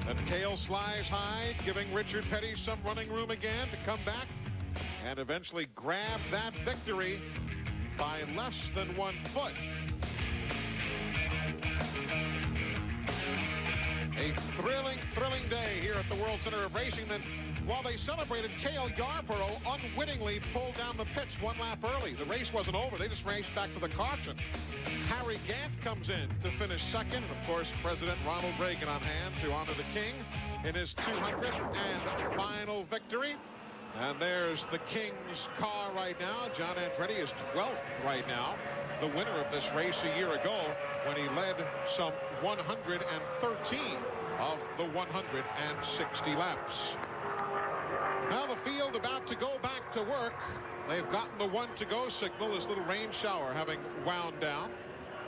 Then Cale slides high, giving Richard Petty some running room again to come back and eventually grab that victory by less than 1 foot. A thrilling day here at the World Center of Racing. Then while they celebrated, Cale Yarborough unwittingly pulled down the pits 1 lap early. The race wasn't over. They just raced back to the caution. Harry Gant comes in to finish second. Of course, President Ronald Reagan on hand to honor the King in his 200th and final victory. And there's the King's car right now. John Andretti is 12th right now. The winner of this race a year ago when he led some 113 of the 160 laps. Now the field about to go back to work. They've gotten the 1 to go signal, this little rain shower having wound down.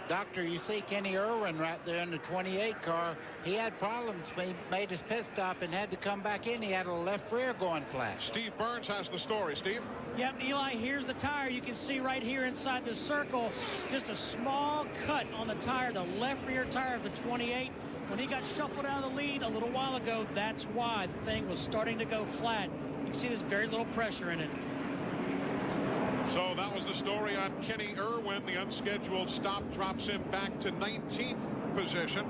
Doctor, you see Kenny Irwin right there in the 28 car. He had problems. He made his pit stop and had to come back in. He had a left rear going flat.
Steve Burns has the story. Steve?
Yep, Eli, here's the tire. You can see right here inside the circle, just a small cut on the tire, the left rear tire of the 28. When he got shuffled out of the lead a little while ago, that's why the thing was starting to go flat. You can see there's very little pressure in it.
So that was the story on Kenny Irwin. The unscheduled stop drops him back to 19th position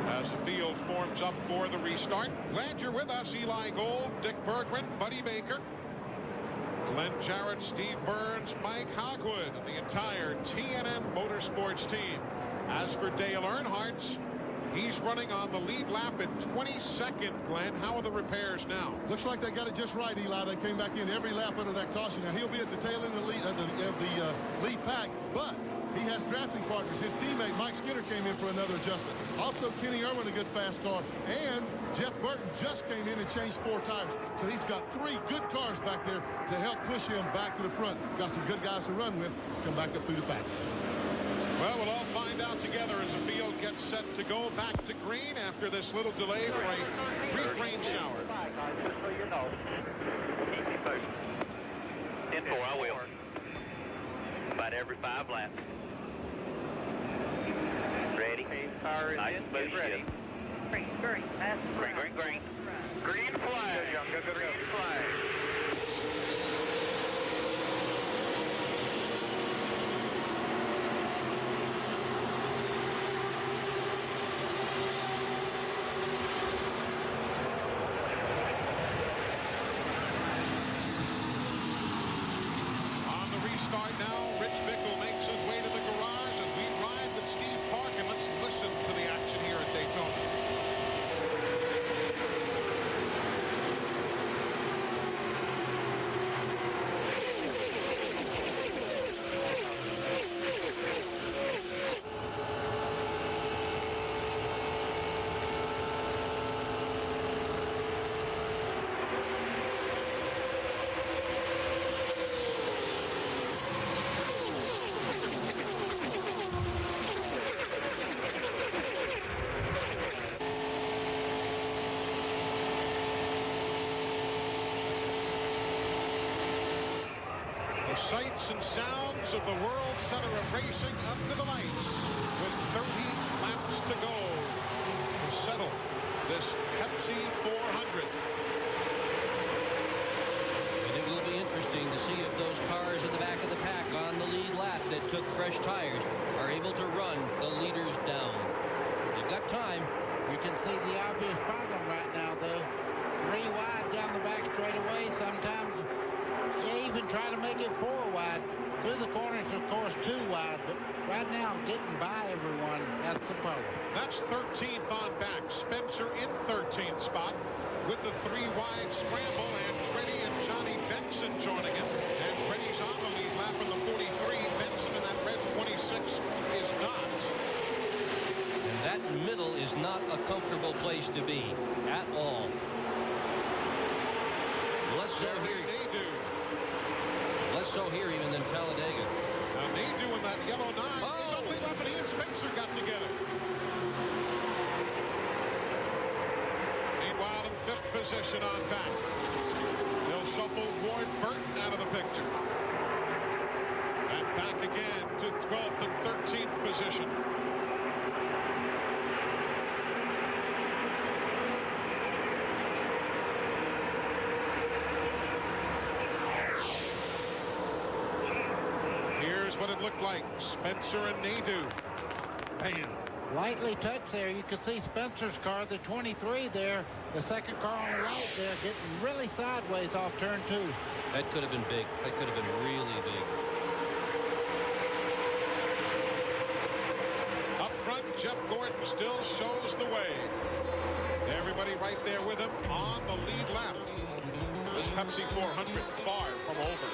as the field forms up for the restart. Glad you're with us. Eli Gold, Dick Bergman, Buddy Baker, Glenn Jarrett, Steve Burns, Mike Hogwood, and the entire TNM Motorsports team. As for Dale Earnhardt, he's running on the lead lap at 22nd. Glenn, how are the repairs now?
Looks like they got it just right, Eli. They came back in every lap under that caution. Now he'll be at the tail end of the lead pack, but he has drafting partners. His teammate Mike Skinner came in for another adjustment. Also Kenny Irwin, a good fast car, and Jeff Burton just came in and changed 4 tires. So he's got 3 good cars back there to help push him back to the front. Got some good guys to run with to come back up through the pack.
Well, we'll all find out together as the field gets set to go back to green after this little delay for a brief rain shower.
Just so you know. Keep me posted. 10-4, I will. About every 5 laps. Ready? Car is in. Get ready.
Green.
Green. Green flag. Green flag.
Sights and sounds of the World Center of Racing up to the lights with 30 laps to go to settle this Pepsi 400.
And it will be interesting to see if those cars at the back of the pack on the lead lap that took fresh tires are able to run the leaders down. They've got time.
You can see the obvious problem right now, though. 3 wide down the back straightaway. Sometimes they even try to make it 4 wide. Through the corners, of course, 2 wide. But right now, getting by everyone, that's the problem.
That's 13th on back. Spencer in 13th spot with the 3 wide scramble. And Freddie and Johnny Benson joining him. And Freddie's on the lead lap in the 43. Benson in that red 26 is not.
And that middle is not a comfortable place to be at all. Less so here. Less so here even than Talladega.
Now Nadeau in that yellow 9. It's only left, and he and Spencer got together. Meanwhile, in 5th position on back. They'll shuffle Ward Burton out of the picture. And back again to 12th and 13th position. What it looked like. Spencer and Nadeau. Bam.
Lightly touched there. You could see Spencer's car, the 23 there, the second car on the right there, getting really sideways off turn 2.
That could have been big. That could have been really big.
Up front, Jeff Gordon still shows the way. Everybody right there with him on the lead lap. This Pepsi 400 far from over.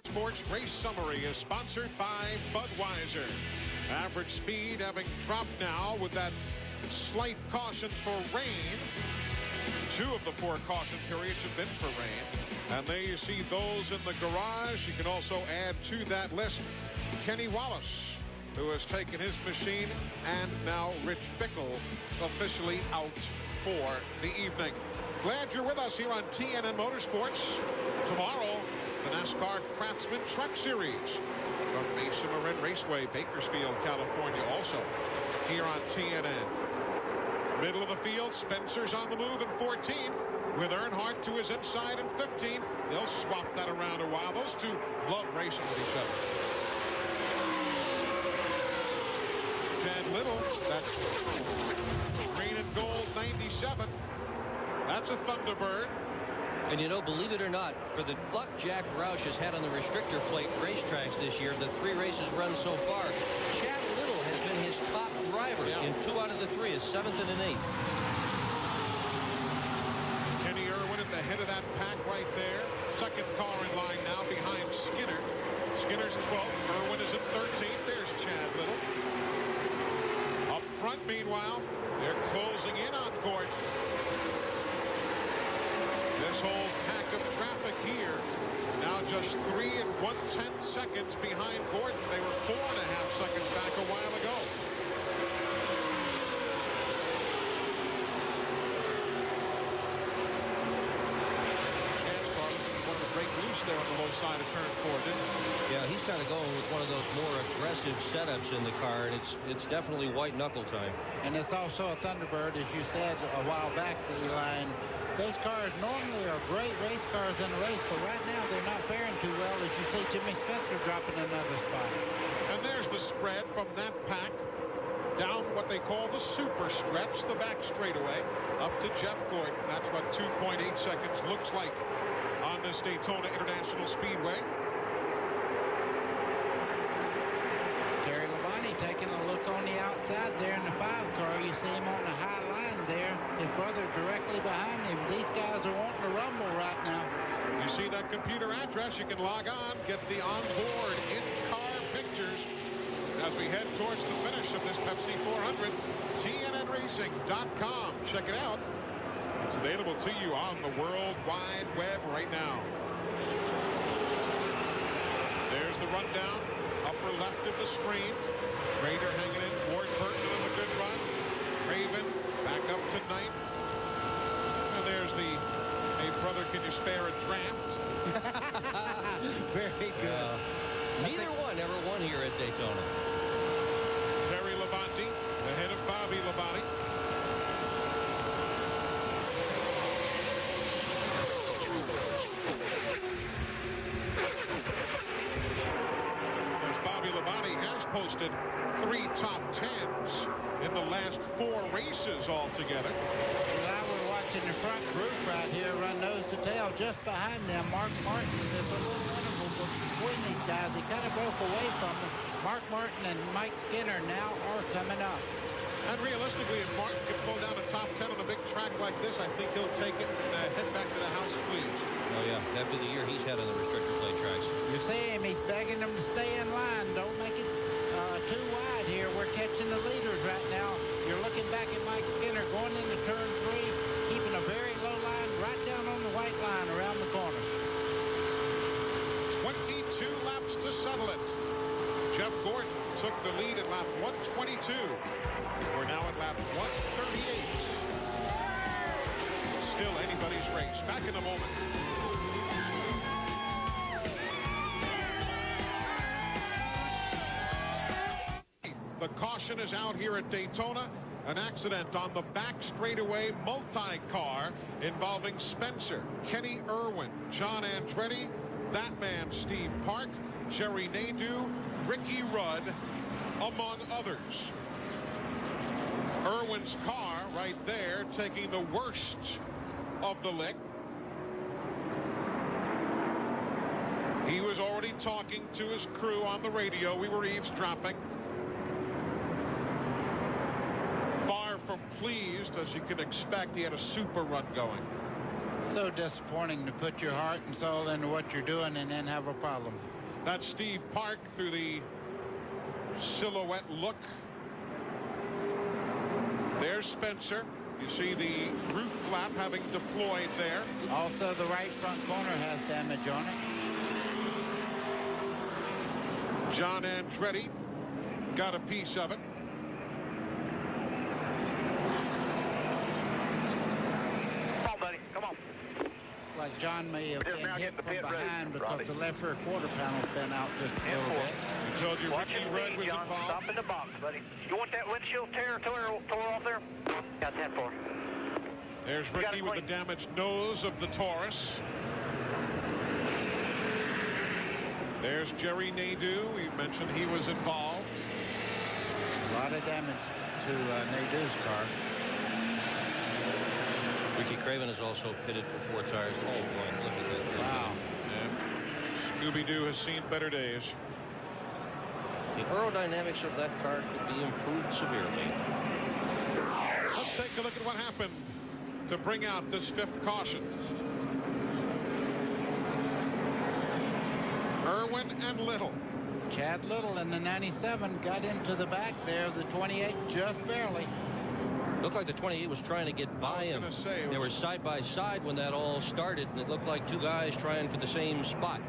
Sports Race Summary is sponsored by Budweiser. Average speed having dropped now with that slight caution for rain. 2 of the 4 caution periods have been for rain. And there you see those in the garage. You can also add to that list Kenny Wallace, who has taken his machine, and now Rich Bickle officially out for the evening. Glad you're with us here on TNN Motorsports. Tomorrow, the NASCAR Craftsman Truck Series from Mesa Marin Raceway, Bakersfield, California, also here on TNN. Middle of the field, Spencer's on the move in 14, with Earnhardt to his inside in 15. They'll swap that around a while. Those two love racing with each other. Chad Little, that's green and gold 97. That's a Thunderbird.
And you know, believe it or not, for the luck Jack Roush has had on the restrictor plate racetracks this year, the 3 races run so far, Chad Little has been his top driver in 2 out of the 3, his 7th and an 8th.
Kenny Irwin at the head of that pack right there. Second car in line now behind Skinner. Skinner's 12th. Irwin is in 13th. There's Chad Little. Up front, meanwhile, they're closing in on Gordon. This whole pack of traffic here now just 3 1/10 seconds behind Gordon. They were 4.5 seconds back a while ago. One of the break loose there on the low side of turn 4, didn't he?
Yeah, he's kind of going with one of those more aggressive setups in the car, and it's definitely white knuckle time.
And it's also a Thunderbird, as you said a while back, Eli. And those cars normally are great race cars in a race, but right now they're not faring too well, as you see Jimmy Spencer dropping another spot.
And there's the spread from that pack down what they call the super stretch, the back straightaway, up to Jeff Gordon. That's what 2.8 seconds looks like on this Daytona International Speedway.
Terry Labonte taking a look on the outside there in the 5 car. You see him on the high line there. His brother directly behind him. These guys are wanting to rumble right now.
You see that computer address. You can log on, get the onboard in-car pictures as we head towards the finish of this Pepsi 400. TNNRacing.com. Check it out. It's available to you on the World Wide Web right now. There's the rundown. Upper left of the screen. Trader hanging in. Ward Burton with a good run. Raven back up to 9th. And there's the, hey, brother, can you spare a draft?
Very good.
Neither one ever won here at Daytona.
Terry Labonte ahead of Bobby Labonte. Bobby Labonte has posted 3 top 10s in the last 4 races altogether.
Now we're watching the front group right here run nose to tail. Just behind them, Mark Martin is a little wonderful between these guys. They kind of broke away from them. Mark Martin and Mike Skinner now are coming up.
And realistically, if Martin can pull down a top 10 on a big track like this, I think he'll take it and head back to the house, please.
Oh, yeah. After the year he's had on the restrictor plate tracks.
You see him. He's begging them to stay in line. Don't make it too wide here. We're catching the leaders right now. You're looking back at Mike Skinner going into turn 3, keeping a very low line right down on the white line around the corner.
22 laps to settle it. Jeff Gordon took the lead at lap 122. We're now at lap 138. Still anybody's race. Back in a moment. The caution is out here at Daytona. An accident on the back straightaway multi-car involving Spencer, Kenny Irwin, John Andretti, that man Steve Park, Jerry Nadeau, Ricky Rudd, among others. Irwin's car right there taking the worst of the lick. He was already talking to his crew on the radio. We were eavesdropping. Far from pleased, as you could expect. He had a super run going.
So disappointing to put your heart and soul into what you're doing and then have a problem.
That's Steve Park through the silhouette look. There's Spencer. You see the roof flap having deployed there.
Also, the right front corner has damage on it.
John Andretti got a piece of it.
Come on, buddy. Come on.
Like John may have been hit from behind because the left rear quarter panel's been out just a little bit.
I told you Ricky Rudd was involved.
Stop in the box, buddy. You want that windshield tore off there? Got 10-4.
There's Ricky with the damaged nose of the Taurus. There's Jerry Nadeau. We mentioned he was involved.
A lot of damage to Nadeau's car.
Ricky Craven is also pitted for 4 tires. Oh, boy, look at that.
Wow.
Yeah. Scooby-Doo has seen better days.
The aerodynamics of that car could be improved severely.
Let's take a look at what happened to bring out this 5th caution. Irwin and Little.
Chad Little in the 97 got into the back there of the 28 just barely.
Looked like the 28 was trying to get by him. They were side by side when that all started, and it looked like 2 guys trying for the same spot.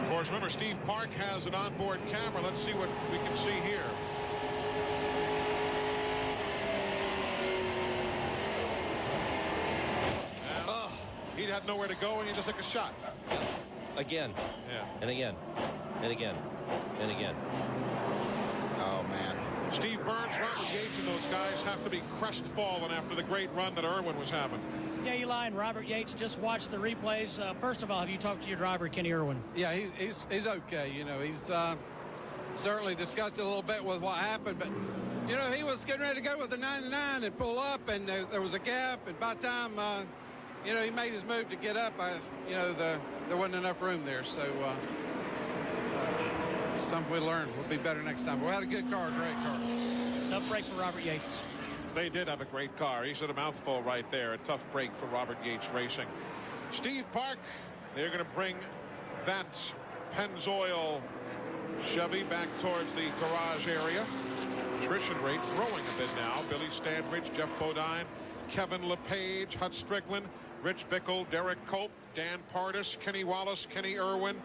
Of course, remember, Steve Park has an onboard camera. Let's see what we can see here. He had nowhere to go, and he just took a shot.
Again.
Yeah.
And again. And again. And again.
Oh, man.
Steve Burns, Robert Yates, and those guys have to be crestfallen after the great run that Irwin was having.
Yeah, Eli and Robert Yates just watched the replays. First of all, have you talked to your driver, Kenny Irwin?
Yeah, he's okay. You know, he's certainly discussed it a little bit with what happened, but you know, he was getting ready to go with the 99 and pull up, and there was a gap, and by the time you know, he made his move to get up, you know, there wasn't enough room there. So something we learned. We'll be better next time. We had a good car, great car.
Tough break for Robert Yates.
They did have a great car. He said a mouthful right there. A tough break for Robert Yates Racing. Steve Park, they're going to bring that Pennzoil Chevy back towards the garage area. Attrition rate growing a bit now. Billy Standridge, Jeff Bodine, Kevin LePage, Hut Strickland, Rich Bickle, Derek Culp, Dan Pardis, Kenny Wallace, Kenny Irwin.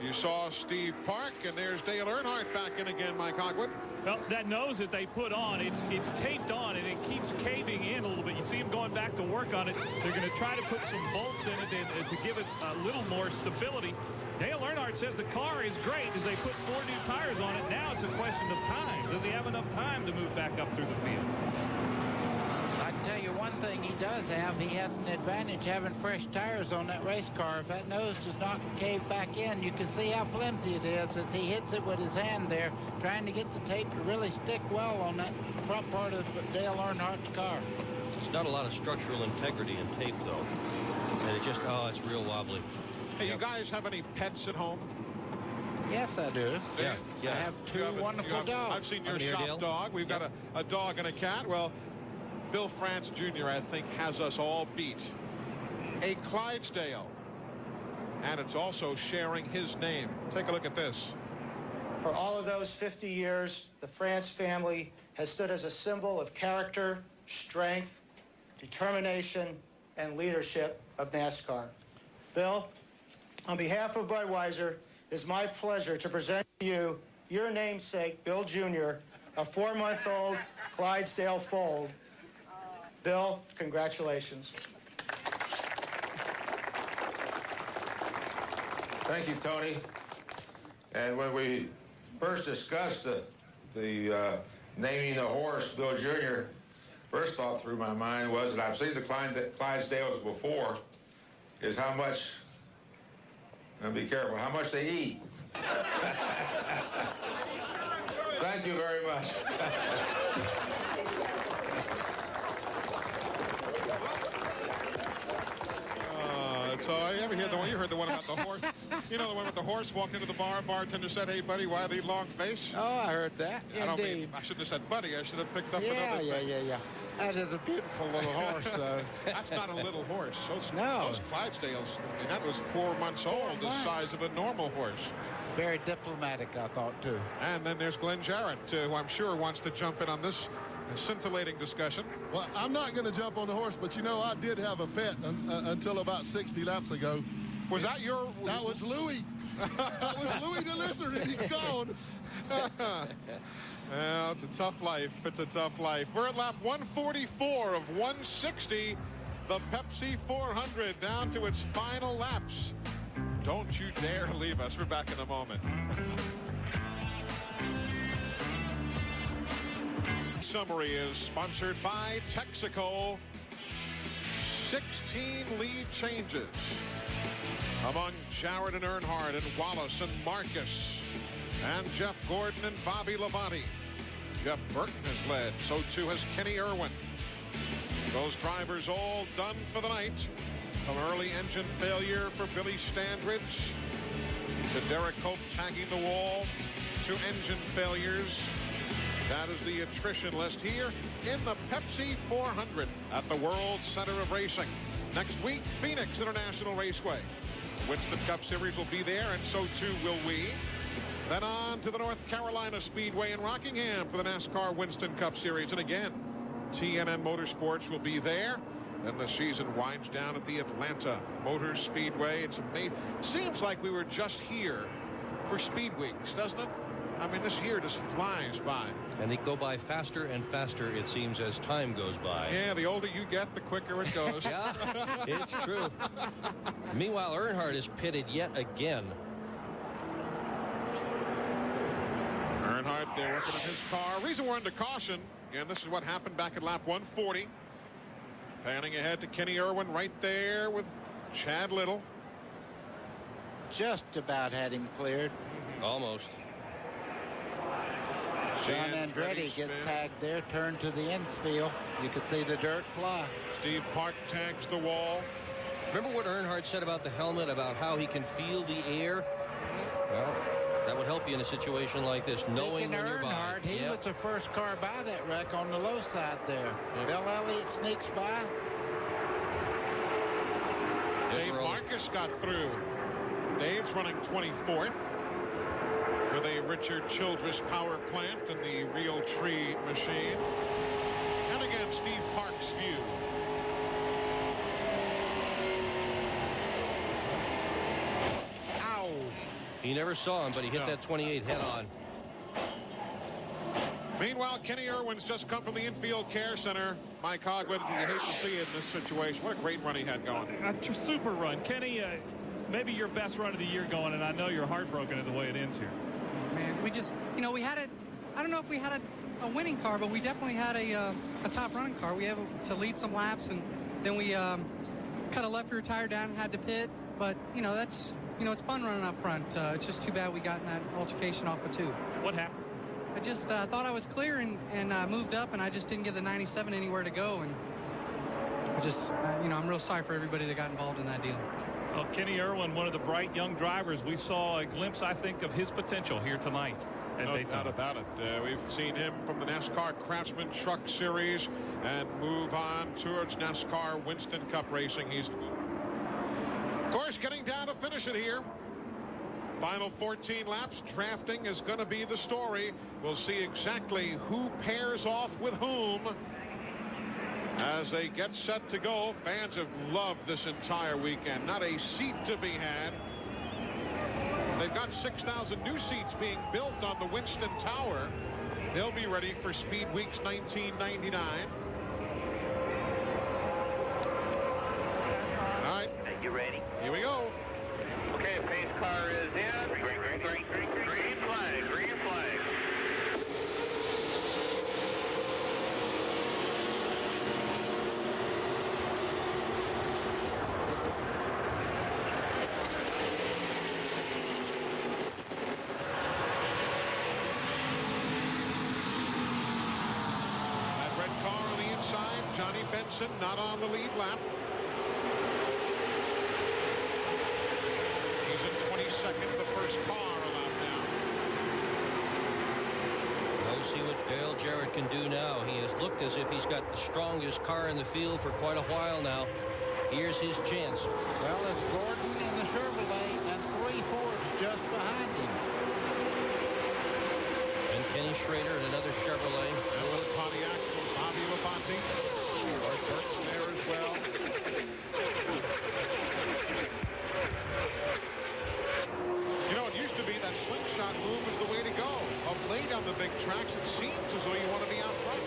You saw Steve Park, and there's Dale Earnhardt back in again, Mike Hogwood.
Well, that nose that they put on, it's taped on, and it keeps caving in a little bit. You see him going back to work on it. They're going to try to put some bolts in it and to give it a little more stability. Dale Earnhardt says the car is great as they put 4 new tires on it. Now it's a question of time. Does he have enough time to move back up through the field?
I can tell you one thing he does have. He has an advantage having fresh tires on that race car. If that nose does not cave back in, you can see how flimsy it is as he hits it with his hand there, trying to get the tape to really stick well on that front part of Dale Earnhardt's car.
There's not a lot of structural integrity in tape, though. And it just, oh, it's real wobbly.
Hey, you guys have any pets at home?
Yes, I do.
Yeah.
I have 2 wonderful dogs.
I've seen your shop dog. We've got a dog and a cat. Well, Bill France Jr., I think, has us all beat. A Clydesdale. And it's also sharing his name. Take a look at this.
For all of those 50 years, the France family has stood as a symbol of character, strength, determination, and leadership of NASCAR. Bill, on behalf of Budweiser, it is my pleasure to present to you your namesake, Bill Jr., a 4-month-old Clydesdale foal. Bill, congratulations.
Thank you, Tony. And when we first discussed the naming the horse Bill Jr., first thought through my mind was, and I've seen the Clydesdales before, is how much, and be careful, how much they eat. Thank you very much.
So you ever hear the one? You heard the one about the horse? You know the one with the horse walked into the bar. Bartender said, "Hey, buddy, why the long face?"
Oh, I heard that. Indeed.
I shouldn't have said buddy. I should have picked up another thing.
Yeah. That is a beautiful little horse, though.
That's not a little horse. Those Clydesdales, and that was 4 months old, the size of a normal horse.
Very diplomatic, I thought, too.
And then there's Glenn Jarrett, who I'm sure wants to jump in on this A scintillating discussion.
Well, I'm not going to jump on the horse, but you know, I did have a pet until about 60 laps ago.
Was that your...
That was Louis. That was Louis the Lizard, and he's gone.
Well, it's a tough life. It's a tough life. We're at lap 144 of 160. The Pepsi 400 down to its final laps. Don't you dare leave us. We're back in a moment. Summary is sponsored by Texaco. 16 lead changes among Jared and Earnhardt and Wallace and Marcus and Jeff Gordon and Bobby Labonte. Jeff Burton has led. So too has Kenny Irwin. Those drivers all done for the night. From early engine failure for Billy Standridge to Derek Hope tagging the wall to engine failures. That is the attrition list here in the Pepsi 400 at the World Center of Racing. Next week, Phoenix International Raceway. Winston Cup Series will be there, and so too will we. Then on to the North Carolina Speedway in Rockingham for the NASCAR Winston Cup Series. And again, TNN Motorsports will be there. Then the season winds down at the Atlanta Motor Speedway. It's amazing. Seems like we were just here for Speed Weeks, doesn't it? I mean, this year just flies by.
And they go by faster and faster, it seems, as time goes by.
Yeah, the older you get, the quicker it goes.
Yeah, it's true. Meanwhile, Earnhardt is pitted yet again.
Earnhardt there working on his car. Reason we're under caution, and this is what happened back at lap 140. Panning ahead to Kenny Irwin right there with Chad Little.
Just about had him cleared.
Almost.
John Andretti gets tagged there, turned to the infield. You could see the dirt fly.
Steve Park tags the wall.
Remember what Earnhardt said about the helmet, about how he can feel the air? Well, that would help you in a situation like this, knowing when you're by.
He was the first car by that wreck on the low side there. Bill Elliott sneaks by.
Dave Marcus got through. Dave's running 24th with a Richard Childress power plant and the Real Tree machine. And again, Steve Park's view.
Ow! He never saw him, but he hit that 28 head on.
Meanwhile, Kenny Irwin's just come from the infield care center. Mike Hogwood, you hate to see it in this situation. What a great run he had going.
A super run. Kenny, maybe your best run of the year going, and I know you're heartbroken at the way it ends here.
Man, we just, you know, we had I don't know if we had a winning car, but we definitely had a top running car. We had to lead some laps, and then we cut a left rear tire down and had to pit. But, you know, that's, you know, it's fun running up front. It's just too bad we got in that altercation off of 2.
What happened?
I just thought I was clear and moved up, and I just didn't give the 97 anywhere to go. And just, you know, I'm real sorry for everybody that got involved in that deal.
Well, Kenny Irwin, one of the bright young drivers. We saw a glimpse, I think, of his potential here tonight at
No
Daytona.
doubt about it. We've seen him from the NASCAR Craftsman Truck Series and move on towards NASCAR Winston Cup Racing. He's, of course, getting down to finish it here. Final 14 laps. Drafting is going to be the story. We'll see exactly who pairs off with whom as they get set to go. Fans have loved this entire weekend. Not a seat to be had. They've got 6,000 new seats being built on the Winston Tower. They'll be ready for Speed Weeks 1999. All right.
You ready?
Here we go.
Okay, pace car is in. Green flag, green flag.
That red car on the inside. Johnny Benson not on the lead lap. He's in 22nd, the first car allowed now.
We'll see what Dale Jarrett can do now. He has looked as if he's got the strongest car in the field for quite a while now. Here's his chance.
Well, it's Gordon in the Chevrolet and 3 Fords just behind him.
And Kenny Schrader in another Chevrolet.
And with Pontiac from Bobby Labonte. Art Burton there as well. You know, it used to be that slingshot move was the way to go. Of late on the big tracks, it seems as though you want to be out front.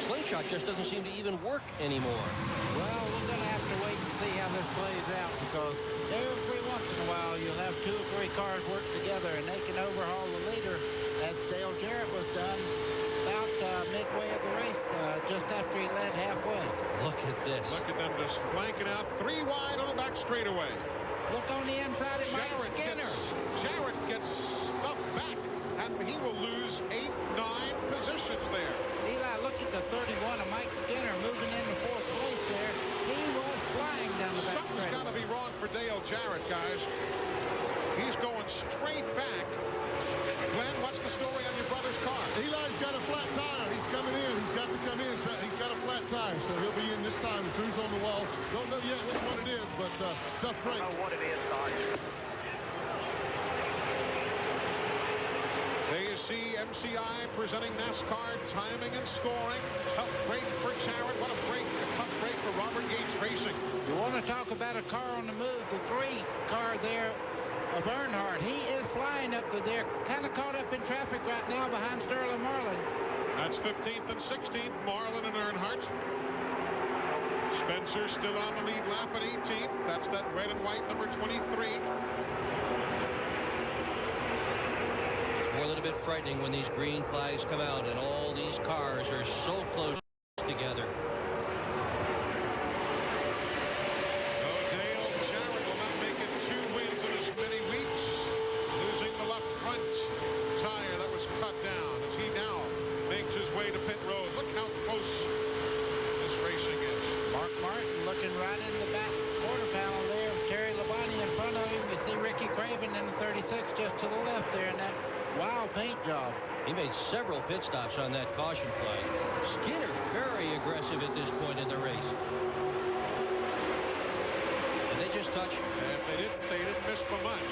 Slingshot just doesn't seem to even work anymore.
Well, we're going to have to wait and see how this plays out, because every once in a while you'll have 2 or 3 cars work together and they can overhaul the leader, as Dale Jarrett was done about midway of the race, just after he led halfway.
Look at this.
Look at them just flanking out 3 wide on the back straightaway.
Look on the inside of Mike Skinner.
Jarrett gets stuffed back, and he will lose 8, 9 positions there.
Eli, look at the 31 of Mike Skinner moving into 4th place there. He was flying down the back.
Something's got to be wrong for Dale Jarrett, guys. He's going straight back. Glenn, what's the story on your brother's car?
Eli's got a flat tire. He's coming in. He's got to come in. So he's got a flat tire, so he'll be in this time. The crew's on the wall. Don't know yet which one it is, but tough break.
I don't know what it is, Todd.
There you see MCI presenting NASCAR timing and scoring. Tough break for Jarrett. What a break. A tough break for Robert Gates Racing.
You want to talk about a car on the move, the 3 car there of Earnhardt. He is flying up to there, kind of caught up in traffic right now behind Sterling Marlin.
That's 15th and 16th, Marlin and Earnhardt. Spencer still on the lead lap at 18th. That's that red and white number 23.
It's more than a bit frightening when these green flags come out and all these cars are so close together.
Right in the back quarter panel there of Terry Labonte in front of him. You see Ricky Craven in the 36 just to the left there in that wild paint job.
He made several pit stops on that caution flag. Skinner very aggressive at this point in the race. Did they just touch?
And they didn't miss for much.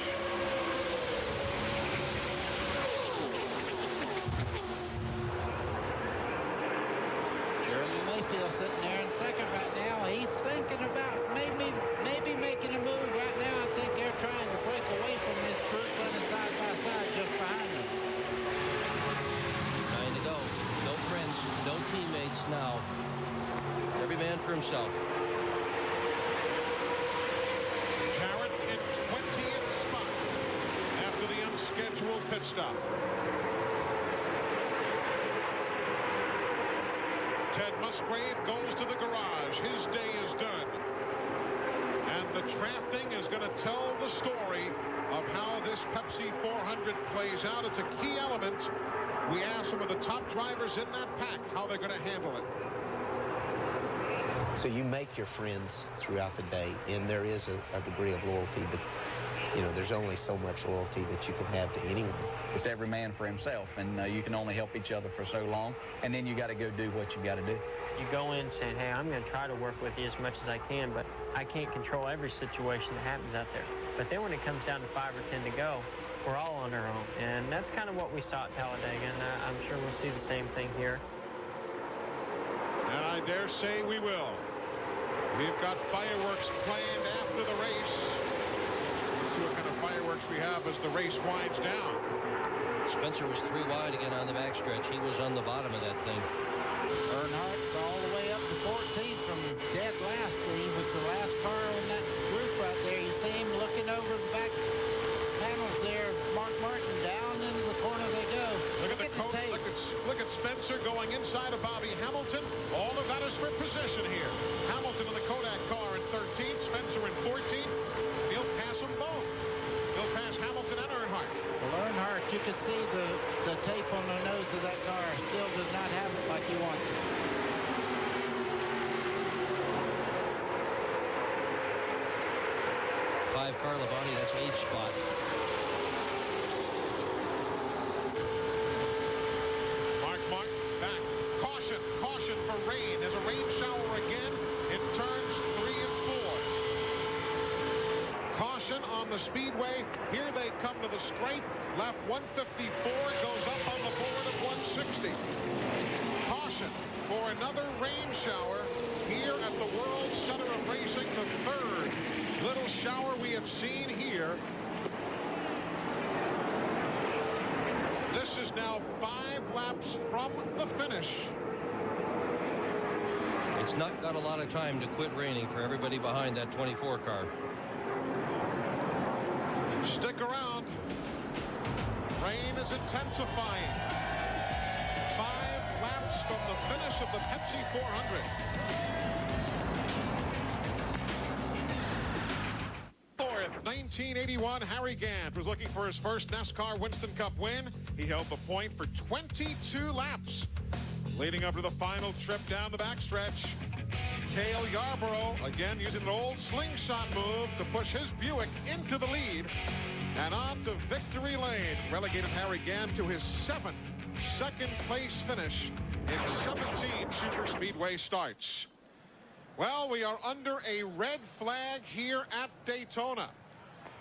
Jeremy Mayfield sitting there in second right now. He's thinking about maybe making a move right now. I think they're trying to break away from this group running side by side just behind them.
9 to go. No friends, no teammates now. Every man for himself.
Jarrett in 20th spot after the unscheduled pit stop. Ted Musgrave goes to the garage. His day is done. And the drafting is going to tell the story of how this Pepsi 400 plays out. It's a key element. We asked some of the top drivers in that pack how they're going to handle it.
So you make your friends throughout the day, and there is a degree of loyalty, but you know, there's only so much loyalty that you can have to anyone.
It's every man for himself, and you can only help each other for so long, and then you got to go do what you got to do.
You go in saying, hey, I'm going to try to work with you as much as I can, but I can't control every situation that happens out there. But then when it comes down to 5 or 10 to go, we're all on our own, and that's kind of what we saw at Talladega, and I'm sure we'll see the same thing here.
And I dare say we will. We've got fireworks planned after the race. Let's see what kind of fireworks we have as the race winds down.
Spencer was 3 wide again on the backstretch. He was on the bottom of that thing.
Earnhardt all the way up to 14th from dead last. He was the last car in that group right there. You see him looking over the back panels there. Mark Martin down into the corner they go.
Look at the coach. Look at Spencer going inside of Bobby Hamilton. All of that is for position here. Hamilton in the Kodak car in 13th. Spencer in 14th. He'll pass them both. He'll pass Hamilton and Earnhardt.
Well, Earnhardt, you can see the tape on the nose of that car still does not have it like he wants it.
Five-car Labonte, that's 8th spot.
Mark back. Caution for rain. There's a rain shower again. It turns 3 and 4. Caution on the Speedway. Here they come to the straight. Lap 154 goes up on the another rain shower here at the World Center of Racing, the third little shower we have seen here. This is now 5 laps from the finish.
It's not got a lot of time to quit raining for everybody behind that 24 car.
Stick around. Rain is intensifying. 5 laps from the finish of the Pepsi 400. 1981, Harry Gant was looking for his first NASCAR Winston Cup win. He held the point for 22 laps. Leading up to the final trip down the backstretch, Cale Yarborough, again using an old slingshot move to push his Buick into the lead. And on to victory lane, relegated Harry Gant to his 7th second-place finish in 17 super speedway starts. Well, we are under a red flag here at Daytona.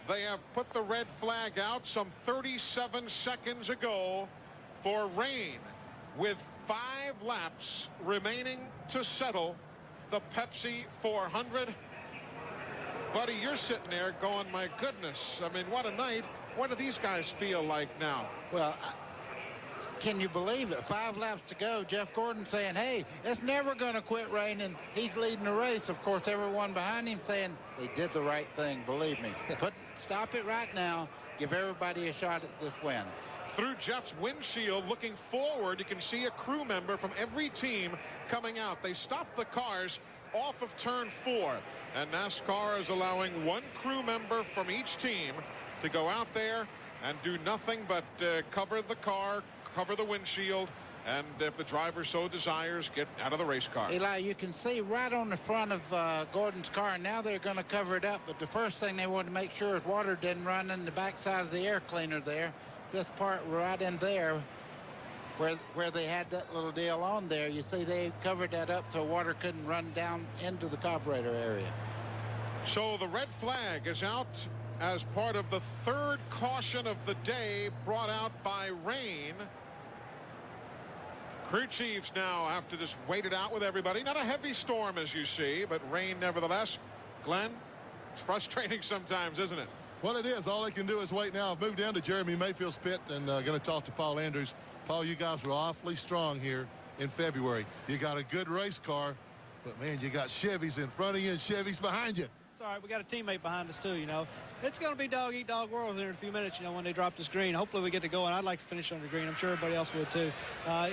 They have put the red flag out some 37 seconds ago for rain, with 5 laps remaining to settle the Pepsi 400. Buddy, you're sitting there going, my goodness, I mean, what a night. What do these guys feel like now?
Well, can you believe it? 5 laps to go. Jeff Gordon saying, hey, it's never going to quit raining. He's leading the race. Of course, everyone behind him saying they did the right thing, believe me. Stop it right now. Give everybody a shot at this win.
Through Jeff's windshield, looking forward, you can see a crew member from every team coming out. They stopped the cars off of turn 4, and NASCAR is allowing 1 crew member from each team to go out there and do nothing but cover the car, cover the windshield, and if the driver so desires, get out of the race car.
Eli, you can see right on the front of Gordon's car. Now they're going to cover it up, but the first thing they wanted to make sure is water didn't run in the backside of the air cleaner there. This part right in there where they had that little deal on there, you see they covered that up so water couldn't run down into the carburetor area.
So the red flag is out as part of the 3rd caution of the day, brought out by rain. Crew chiefs now have to just wait it out with everybody. Not a heavy storm, as you see, but rain nevertheless. Glenn, it's frustrating sometimes, isn't it?
Well, it is. All they can do is wait now. Move down to Jeremy Mayfield's pit and going to talk to Paul Andrews. Paul, you guys were awfully strong here in February. You got a good race car, but, man, you got Chevys in front of you and Chevys behind you.
It's all right. We got a teammate behind us, too, you know. It's going to be dog-eat-dog world here in a few minutes, you know, when they drop this green. Hopefully we get to go, and I'd like to finish on the green. I'm sure everybody else would, too.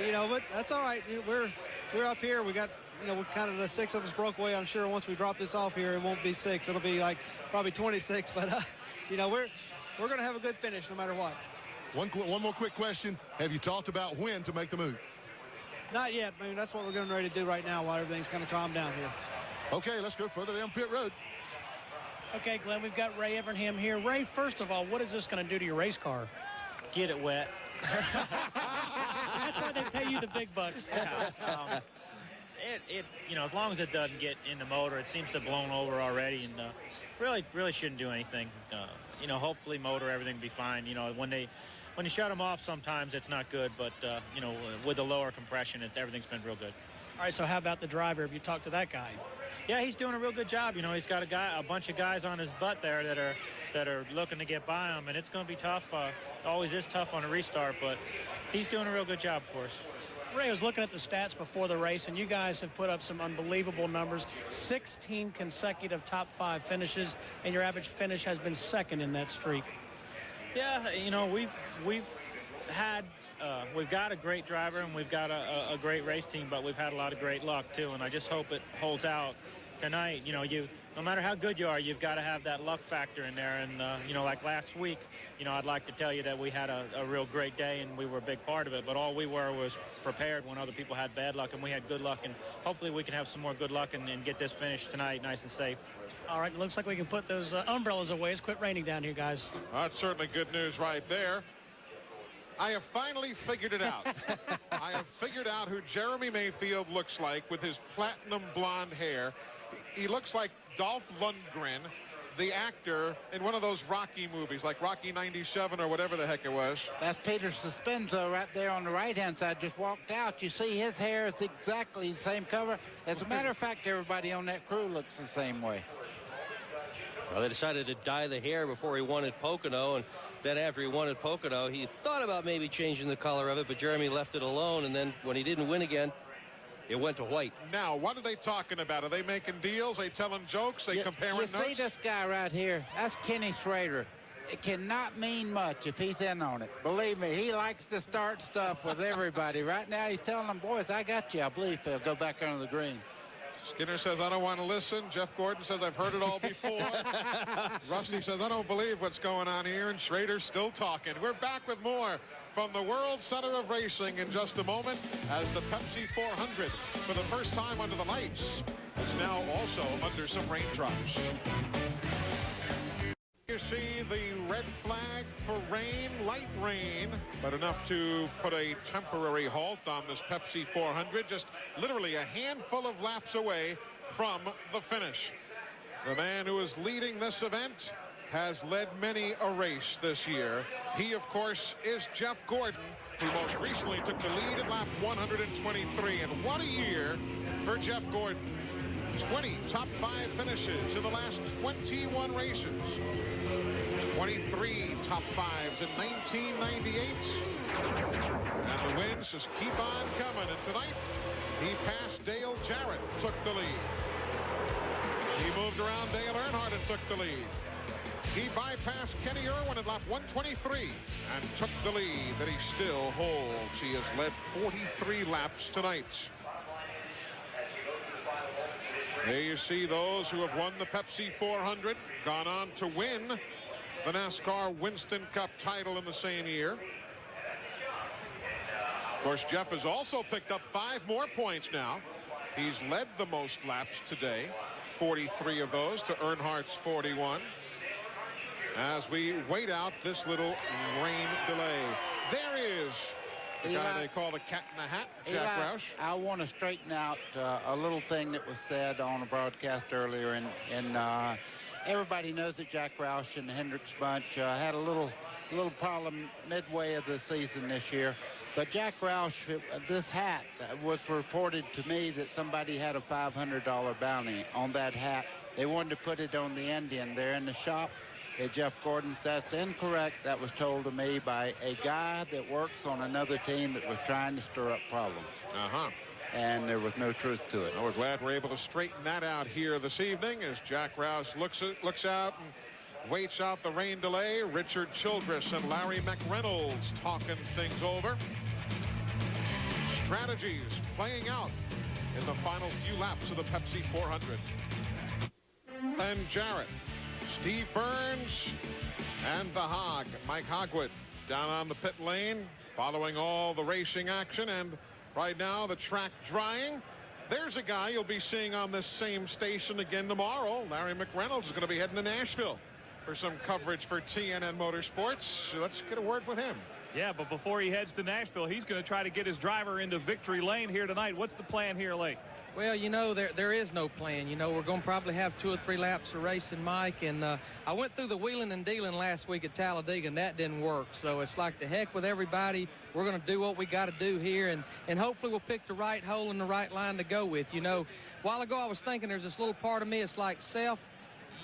You know, but that's all right. We're up here. We got, you know, we kind of the 6 of us broke away. I'm sure once we drop this off here, it won't be 6. It'll be like probably 26. But, you know, we're going to have a good finish no matter what.
One more quick question. Have you talked about when to make the move?
Not yet. I mean, that's what we're getting ready to do right now while everything's kind of calmed down here.
Okay, let's go further down pit road.
Okay, Glenn, we've got Ray Evernham here. Ray, first of all, what is this going to do to your race car?
Get it wet.
That's why they pay you the big bucks.
You know, as long as it doesn't get in the motor, it seems to have blown over already, and really shouldn't do anything. You know, hopefully motor, everything will be fine. You know, when you shut them off, sometimes it's not good, but you know, with the lower compression, everything's been real good.
All right, so how about the driver? Have you talked to that guy?
Yeah, he's doing a real good job. You know, he's got a bunch of guys on his butt there that are looking to get by him, and it's going to be tough. Always is tough on a restart, but he's doing a real good job for us.
Ray, I was looking at the stats before the race, and you guys have put up some unbelievable numbers. 16 consecutive top 5 finishes, and your average finish has been 2nd in that streak.
Yeah, you know, we've got a great driver, and we've got a great race team, but we've had a lot of great luck too, and I just hope it holds out tonight. You know, no matter how good you are, you've got to have that luck factor in there. And you know, like last week, you know, I'd like to tell you that we had a real great day and we were a big part of it, but all we were was prepared when other people had bad luck, and we had good luck, and hopefully we can have some more good luck and get this finished tonight nice and safe.
All right, looks like we can put those umbrellas away. It's quit raining down here, guys.
That's certainly good news right there. I have finally figured it out. I have figured out who Jeremy Mayfield looks like with his platinum blonde hair. He looks like Dolph Lundgren the actor in one of those Rocky movies, like Rocky 97 or whatever the heck it was.
That's Peter Suspenso right there on the right-hand side, just walked out. You see his hair is exactly the same color. As a matter of fact, everybody on that crew looks the same way.
Well, they decided to dye the hair before he won at Pocono, and then after he won at Pocono, he thought about maybe changing the color of it, but Jeremy left it alone, and then when he didn't win again, it went to white.
Now, what are they talking about? Are they making deals? Are they telling jokes? Are they comparing notes?
You see this guy right here? That's Kenny Schrader. It cannot mean much if he's in on it. Believe me, he likes to start stuff with everybody. Right now, he's telling them, boys, I got you. I believe he'll go back under the green.
Skinner says, I don't want to listen. Jeff Gordon says, I've heard it all before. Rusty says, I don't believe what's going on here. And Schrader's still talking. We're back with more from the World Center of Racing in just a moment as the Pepsi 400, for the first time under the lights, is now also under some raindrops. You see the red flag for rain, light rain, but enough to put a temporary halt on this Pepsi 400, just literally a handful of laps away from the finish. The man who is leading this event has led many a race this year. He, of course, is Jeff Gordon, who most recently took the lead at lap 123. And what a year for Jeff Gordon. 20 top 5 finishes in the last 21 races. 23 top 5s in 1998. And the wins just keep on coming. And tonight, he passed Dale Jarrett, took the lead. He moved around Dale Earnhardt and took the lead. He bypassed Kenny Irwin at lap 123 and took the lead that he still holds. He has led 43 laps tonight. There you see those who have won the Pepsi 400, gone on to win the NASCAR Winston Cup title in the same year. Of course, Jeff has also picked up 5 more points now. He's led the most laps today, 43 of those to Earnhardt's 41. As we wait out this little rain delay. There is the guy they call the cat in the hat, Jack Roush.
I want to straighten out a little thing that was said on a broadcast earlier, and everybody knows that Jack Roush and the Hendricks bunch had a little problem midway of the season this year. But Jack Roush, this hat was reported to me that somebody had a $500 bounty on that hat. They wanted to put it on the Indian there in the shop. Jeff Gordon, that's incorrect. That was told to me by a guy that works on another team that was trying to stir up problems. And there was no truth to it.
Well, we're glad we're able to straighten that out here this evening as Jack Roush looks out and waits out the rain delay. Richard Childress and Larry McReynolds talking things over. Strategies playing out in the final few laps of the Pepsi 400. And Jarrett, Steve Burns, and the Hog, Mike Hogwood, down on the pit lane, following all the racing action. And right now, the track drying. There's a guy you'll be seeing on this same station again tomorrow. Larry McReynolds is going to be heading to Nashville for some coverage for TNN Motorsports. So let's get a word with him.
Yeah, but before he heads to Nashville, he's going to try to get his driver into victory lane here tonight. What's the plan here, Lee?
Well, you know, there is no plan. You know, we're going to probably have 2 or 3 laps of racing, Mike. And I went through the wheeling and dealing last week at Talladega, and that didn't work. So it's like the heck with everybody. We're going to do what we got to do here, and hopefully we'll pick the right hole and the right line to go with. You know, a while ago I was thinking there's this little part of me. It's like, Self,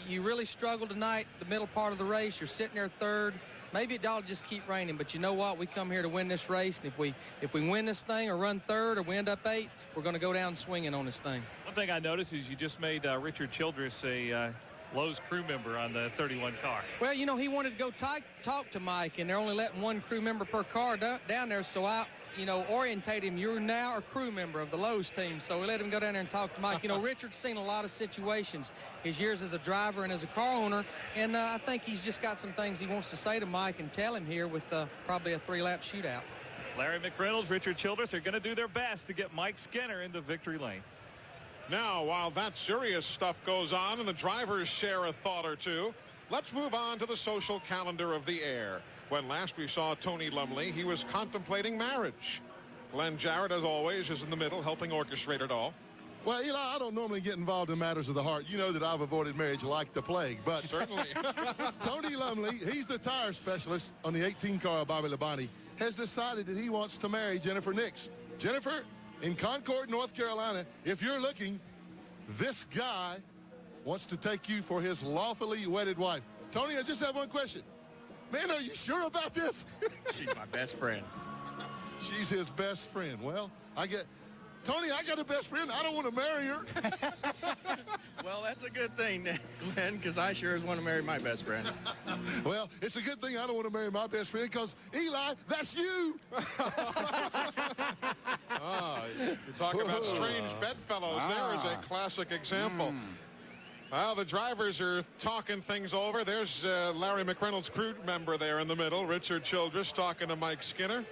you really struggled tonight, the middle part of the race. You're sitting there third. Maybe it ought to just keep raining, but you know what? We come here to win this race, and if we win this thing or run third or we end up 8th, we're going to go down swinging on this thing.
One thing I noticed is you just made Richard Childress a Lowe's crew member on the 31 car.
Well, you know, he wanted to go talk to Mike, and they're only letting 1 crew member per car down there, so I, you know, orientate him. You're now a crew member of the Lowe's team, so we let him go down there and talk to Mike. You know, Richard's seen a lot of situations, his years as a driver and as a car owner, and I think he's just got some things he wants to say to Mike and tell him here with probably a 3-lap shootout.
Larry McReynolds, Richard Childress are going to do their best to get Mike Skinner into victory lane.
Now, while that serious stuff goes on and the drivers share a thought or two, let's move on to the social calendar of the air. When last we saw Tony Lumley, he was contemplating marriage. Glenn Jarrett, as always, is in the middle helping orchestrate it all.
Well, Eli, I don't normally get involved in matters of the heart. You know that I've avoided marriage like the plague, but
certainly.
Tony Lumley, he's the tire specialist on the 18 car of Bobby Labonte, has decided that he wants to marry Jennifer Nix. Jennifer, in Concord, North Carolina, if you're looking, this guy wants to take you for his lawfully wedded wife. Tony, I just have one question. Man, are you sure about this?
She's my best friend.
She's his best friend. Well, Tony, I got a best friend. I don't want to marry her.
Well, that's a good thing, Glenn, because I sure want to marry my best friend.
Well, it's a good thing I don't want to marry my best friend because, Eli, that's you.
You talk about strange bedfellows. There is a classic example. Well, the drivers are talking things over. There's Larry McReynolds' crew member there in the middle, Richard Childress, talking to Mike Skinner.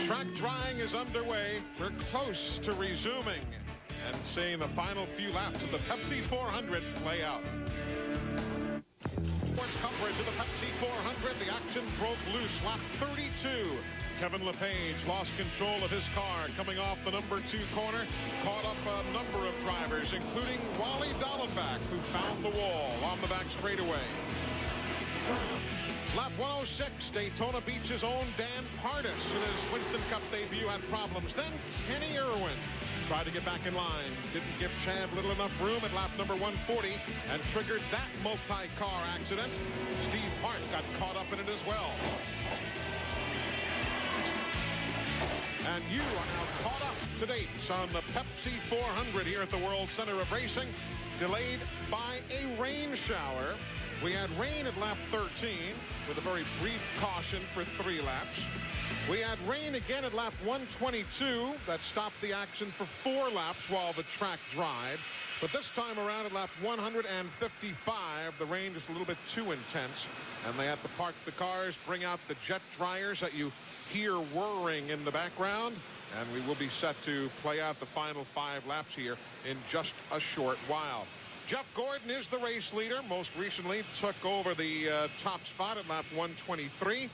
Track drying is underway. We're close to resuming and seeing the final few laps of the Pepsi 400 play out. Sports coverage of the Pepsi 400. The action broke loose. Lap 32. Kevin LePage lost control of his car coming off the number 2 corner. Caught up a number of drivers, including Wally Dallenbach, who found the wall on the back straightaway. Lap 106, Daytona Beach's own Dan Pardis in his Winston Cup debut had problems. Then Kenny Irwin tried to get back in line. Didn't give Chad little enough room at lap number 140 and triggered that multi-car accident. Steve Hart got caught up in it as well. And you are now caught up to date on the Pepsi 400 here at the World Center of Racing. Delayed by a rain shower. We had rain at lap 13 with a very brief caution for 3 laps. We had rain again at lap 122 that stopped the action for 4 laps while the track dried. But this time around at lap 155, the rain is a little bit too intense, and they had to park the cars, bring out the jet dryers that you hear whirring in the background, and we will be set to play out the final 5 laps here in just a short while. Jeff Gordon is the race leader. Most recently took over the top spot at lap 123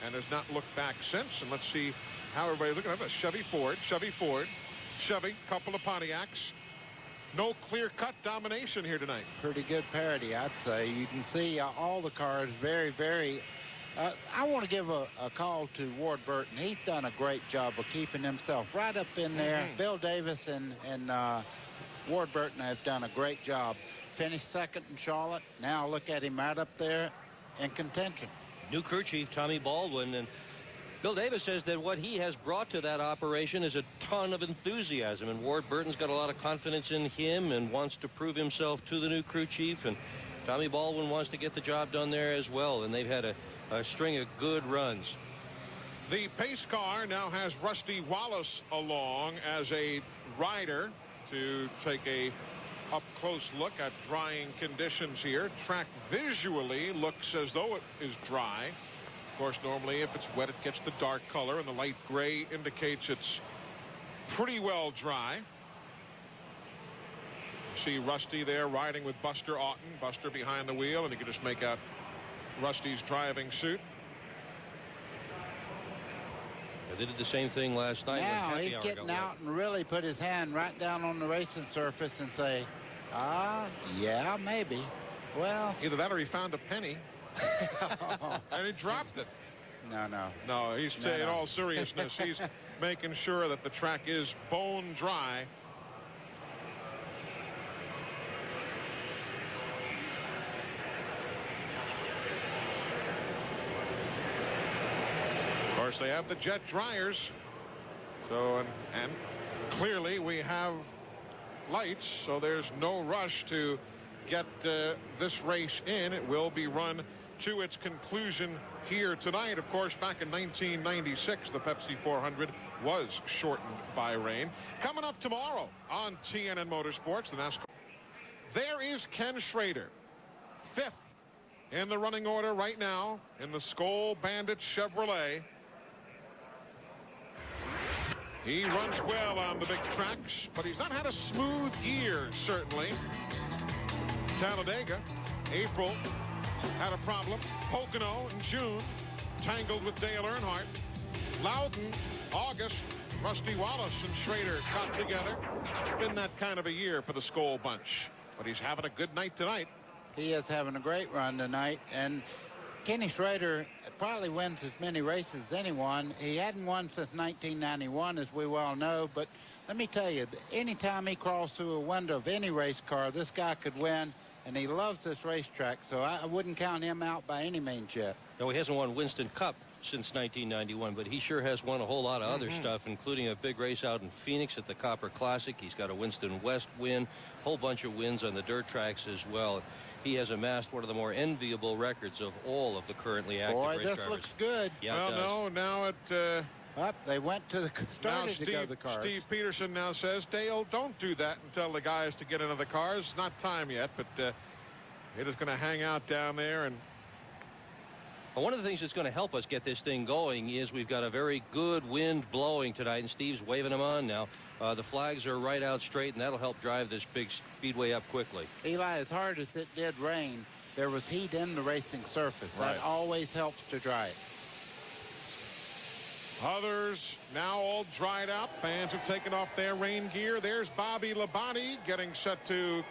and has not looked back since. And let's see how everybody's looking at it. Chevy, Ford, couple of Pontiacs. No clear-cut domination here tonight.
Pretty good parity, I'd say. You can see all the cars very, very... I want to give a call to Ward Burton. He's done a great job of keeping himself right up in there. Bill Davis and Ward Burton have done a great job. Finished second in Charlotte. Now look at him right up there in contention.
New crew chief Tommy Baldwin, and Bill Davis says that what he has brought to that operation is a ton of enthusiasm, and Ward Burton's got a lot of confidence in him and wants to prove himself to the new crew chief, and Tommy Baldwin wants to get the job done there as well, and they've had a string of good runs.
The pace car now has Rusty Wallace along as a rider to take a up-close look at drying conditions here. Track visually looks as though it is dry. Of course, normally if it's wet, it gets the dark color, and the light gray indicates it's pretty well dry. You see Rusty there riding with Buster Auten. Buster behind the wheel, and you can just make out Rusty's driving suit.
They did the same thing last night.
Now he's getting out and really put his hand right down on the racing surface and say, yeah, maybe. Well,
either that or he found a penny and he dropped it. No, he's in all seriousness, he's making sure that the track is bone dry. Of course, they have the jet dryers. So, and clearly we have lights, so there's no rush to get this race in. It will be run to its conclusion here tonight. Of course, back in 1996, the Pepsi 400 was shortened by rain. Coming up tomorrow on TNN Motorsports, the NASCAR. There is Ken Schrader, 5th in the running order right now in the Skoal Bandit Chevrolet. He runs well on the big tracks, but he's not had a smooth year, certainly. Talladega, April, had a problem. Pocono in June, tangled with Dale Earnhardt. Loudon, August, Rusty Wallace and Schrader caught together. Been that kind of a year for the Skoll bunch. But he's having a good night tonight.
He is having a great run tonight. And Kenny Schrader probably wins as many races as anyone. He hadn't won since 1991, as we well know. But let me tell you, anytime he crawls through a window of any race car, this guy could win. And he loves this racetrack, so I wouldn't count him out by any means yet.
No, he hasn't won Winston Cup since 1991, but he sure has won a whole lot of other stuff, including a big race out in Phoenix at the Copper Classic. He's got a Winston West win, a whole bunch of wins on the dirt tracks as well. He has amassed one of the more enviable records of all of the currently active race drivers.
Boy, this looks good.
Yeah,
well, no, now it...
they went to the started to go to the cars.
Steve Peterson now says, Dale, don't do that and tell the guys to get into the cars. It's not time yet, but it is going to hang out down there. And
one of the things that's going to help us get this thing going is we've got a very good wind blowing tonight, and Steve's waving them on now. The flags are right out straight, and that'll help drive this big speedway up quickly.
Eli, as hard as it did rain, there was heat in the racing surface.
Right.
That always helps to dry it.
Others now all dried out. Fans have taken off their rain gear. There's Bobby Labonte getting set to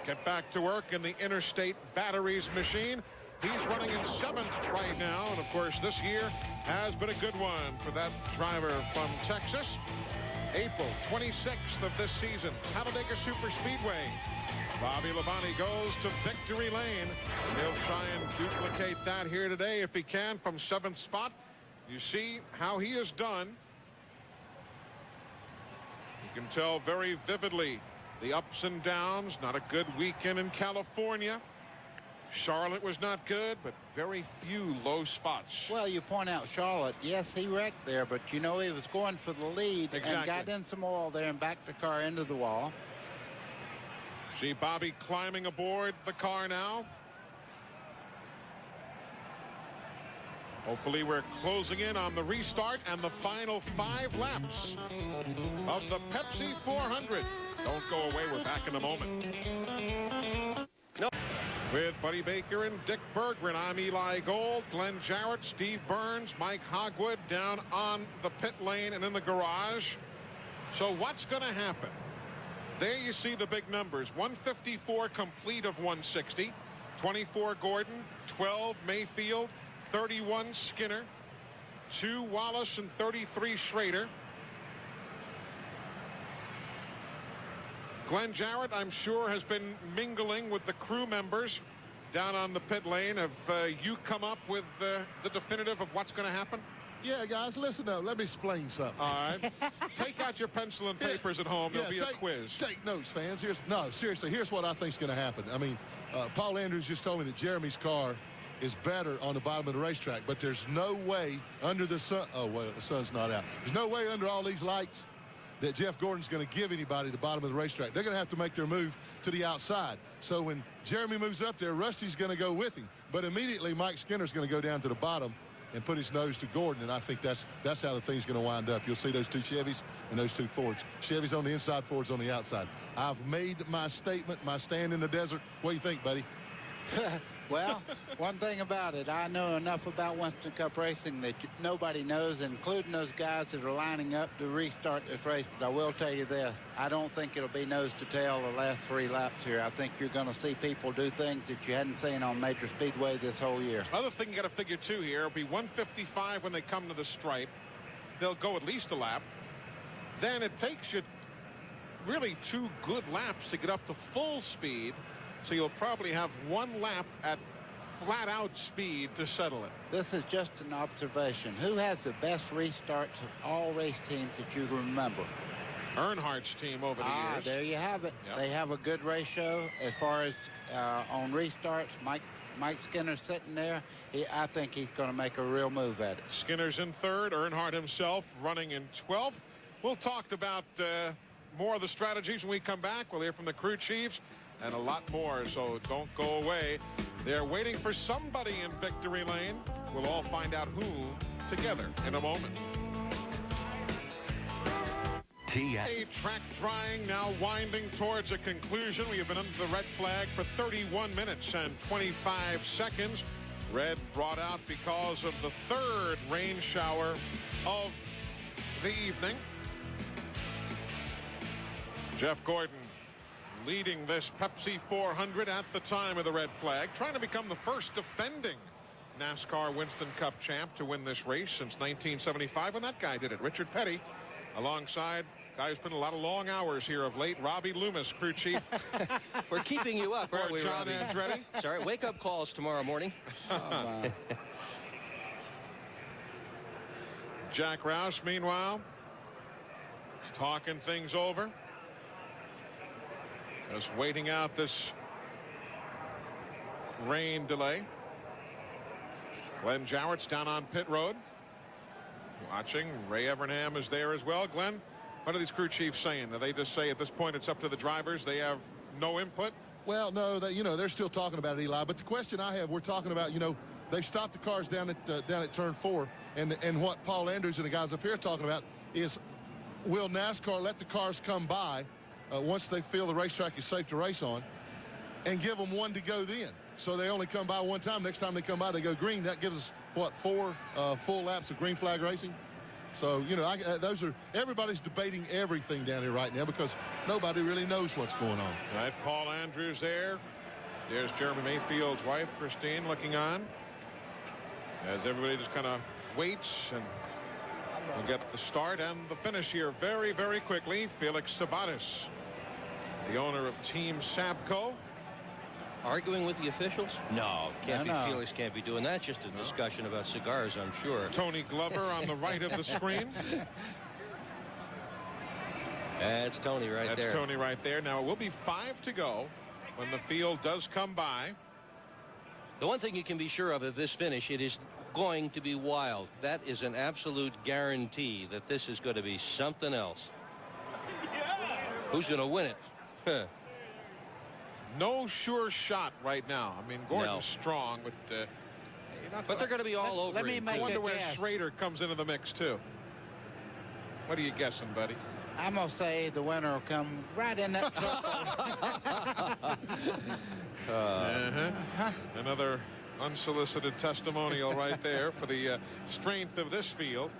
get back to work in the Interstate Batteries machine. He's running in 7th right now. And, of course, this year has been a good one for that driver from Texas. April 26th of this season, Talladega Superspeedway. Bobby Labonte goes to victory lane. He'll try and duplicate that here today if he can from 7th spot. You see how he has done. You can tell very vividly the ups and downs. Not a good weekend in California. Charlotte was not good, but very few low spots.
Well, you point out Charlotte. Yes, he wrecked there, but you know he was going for the lead and got in some oil there and backed the car into the wall.
See Bobby climbing aboard the car now. Hopefully we're closing in on the restart and the final 5 laps of the Pepsi 400. Don't go away. We're back in a moment.
No.
With Buddy Baker and Dick Berggren, I'm Eli Gold, Glenn Jarrett, Steve Burns, Mike Hogwood down on the pit lane and in the garage. So what's going to happen? There you see the big numbers. 154 complete of 160. 24 Gordon, 12 Mayfield, 31 Skinner, 2 Wallace, and 33 Schrader. Glenn Jarrett, I'm sure, has been mingling with the crew members down on the pit lane. Have you come up with the definitive of what's going to happen?
Yeah, guys, listen up. Let me explain something.
All right. Take out your pencil and papers at home. There'll be a quiz.
Take notes, fans. No, seriously, here's what I think is going to happen. I mean, Paul Andrews just told me that Jeremy's car is better on the bottom of the racetrack, but there's no way under the sun. Oh, well, the sun's not out. There's no way under all these lights that Jeff Gordon's going to give anybody the bottom of the racetrack. They're going to have to make their move to the outside. So when Jeremy moves up there, Rusty's going to go with him. But immediately Mike Skinner's going to go down to the bottom and put his nose to Gordon, and I think that's how the thing's going to wind up. You'll see those 2 Chevys and those 2 Fords. Chevys on the inside, Fords on the outside. I've made my statement, my stand in the desert. What do you think, buddy?
Well, one thing about it, I know enough about Winston Cup racing that nobody knows, including those guys that are lining up to restart this race. But I will tell you this, I don't think it'll be nose to tail the last 3 laps here. I think you're going to see people do things that you hadn't seen on Major Speedway this whole year.
Other thing you got to figure, too, here, it'll be 155 when they come to the stripe. They'll go at least a lap. Then it takes you really 2 good laps to get up to full speed. So you'll probably have 1 lap at flat-out speed to settle it.
This is just an observation. Who has the best restarts of all race teams that you remember?
Earnhardt's team over the years.
There you have it.
Yep.
They have a good ratio as far as on restarts. Mike Skinner's sitting there. I think he's going to make a real move at it.
Skinner's in 3rd. Earnhardt himself running in 12th. We'll talk about more of the strategies when we come back. We'll hear from the crew chiefs and a lot more, so don't go away. They're waiting for somebody in victory lane. We'll all find out who together in a moment. A track drying now winding towards a conclusion. We have been under the red flag for 31 minutes and 25 seconds. Red brought out because of the 3rd rain shower of the evening. Jeff Gordon leading this Pepsi 400 at the time of the red flag, trying to become the first defending NASCAR Winston Cup champ to win this race since 1975 when that guy did it, Richard Petty, alongside guy who's been a lot of long hours here of late, Robbie Loomis, crew chief.
We're keeping you up, aren't we,
John
Robbie?
Andretti.
Sorry, wake-up calls tomorrow morning.
Jack Roush, meanwhile, talking things over. Just waiting out this rain delay. Glenn Jowett's down on pit road. Watching. Ray Evernham is there as well. Glenn, what are these crew chiefs saying? Do they just say at this point it's up to the drivers? They have no input?
Well, no, they're still talking about it, Eli. But the question I have, we're talking about, they stopped the cars down at turn 4. And what Paul Andrews and the guys up here are talking about is, will NASCAR let the cars come by once they feel the racetrack is safe to race on and give them one to go then? So they only come by one time. Next time they come by, they go green. That gives us, what, 4 full laps of green flag racing? So, everybody's debating everything down here right now because nobody really knows what's going on.
All right, Paul Andrews there. There's Jeremy Mayfield's wife, Christine, looking on as everybody just kind of waits, and we'll get the start and the finish here very, very quickly. Felix Sabates, the owner of Team Sabco.
Arguing with the officials? No, can't be.
No.
Felix can't be doing that. Just a discussion about cigars, I'm sure.
Tony Glover on the right of the screen.
That's Tony right there.
That's Tony right there. Now it will be 5 to go when the field does come by.
The one thing you can be sure of this finish, it is going to be wild. That is an absolute guarantee that this is going to be something else. Who's going to win it?
No sure shot right now. I mean, Gordon's strong, but
they're going to be all over.
Let me make
I wonder
a
where
guess.
Schrader comes into the mix too. What are you guessing, buddy?
I'm going to say the winner will come right in that
Another unsolicited testimonial right there for the strength of this field.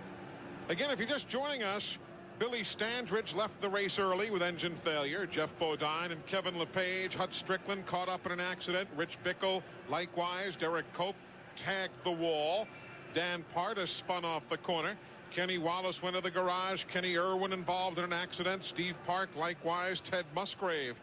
Again, if you're just joining us, Billy Standridge left the race early with engine failure. Jeff Bodine and Kevin LePage. Hut Strickland caught up in an accident. Rich Bickle likewise. Derek Cope tagged the wall. Dan Partis spun off the corner. Kenny Wallace went to the garage. Kenny Irwin involved in an accident. Steve Park likewise. Ted Musgrave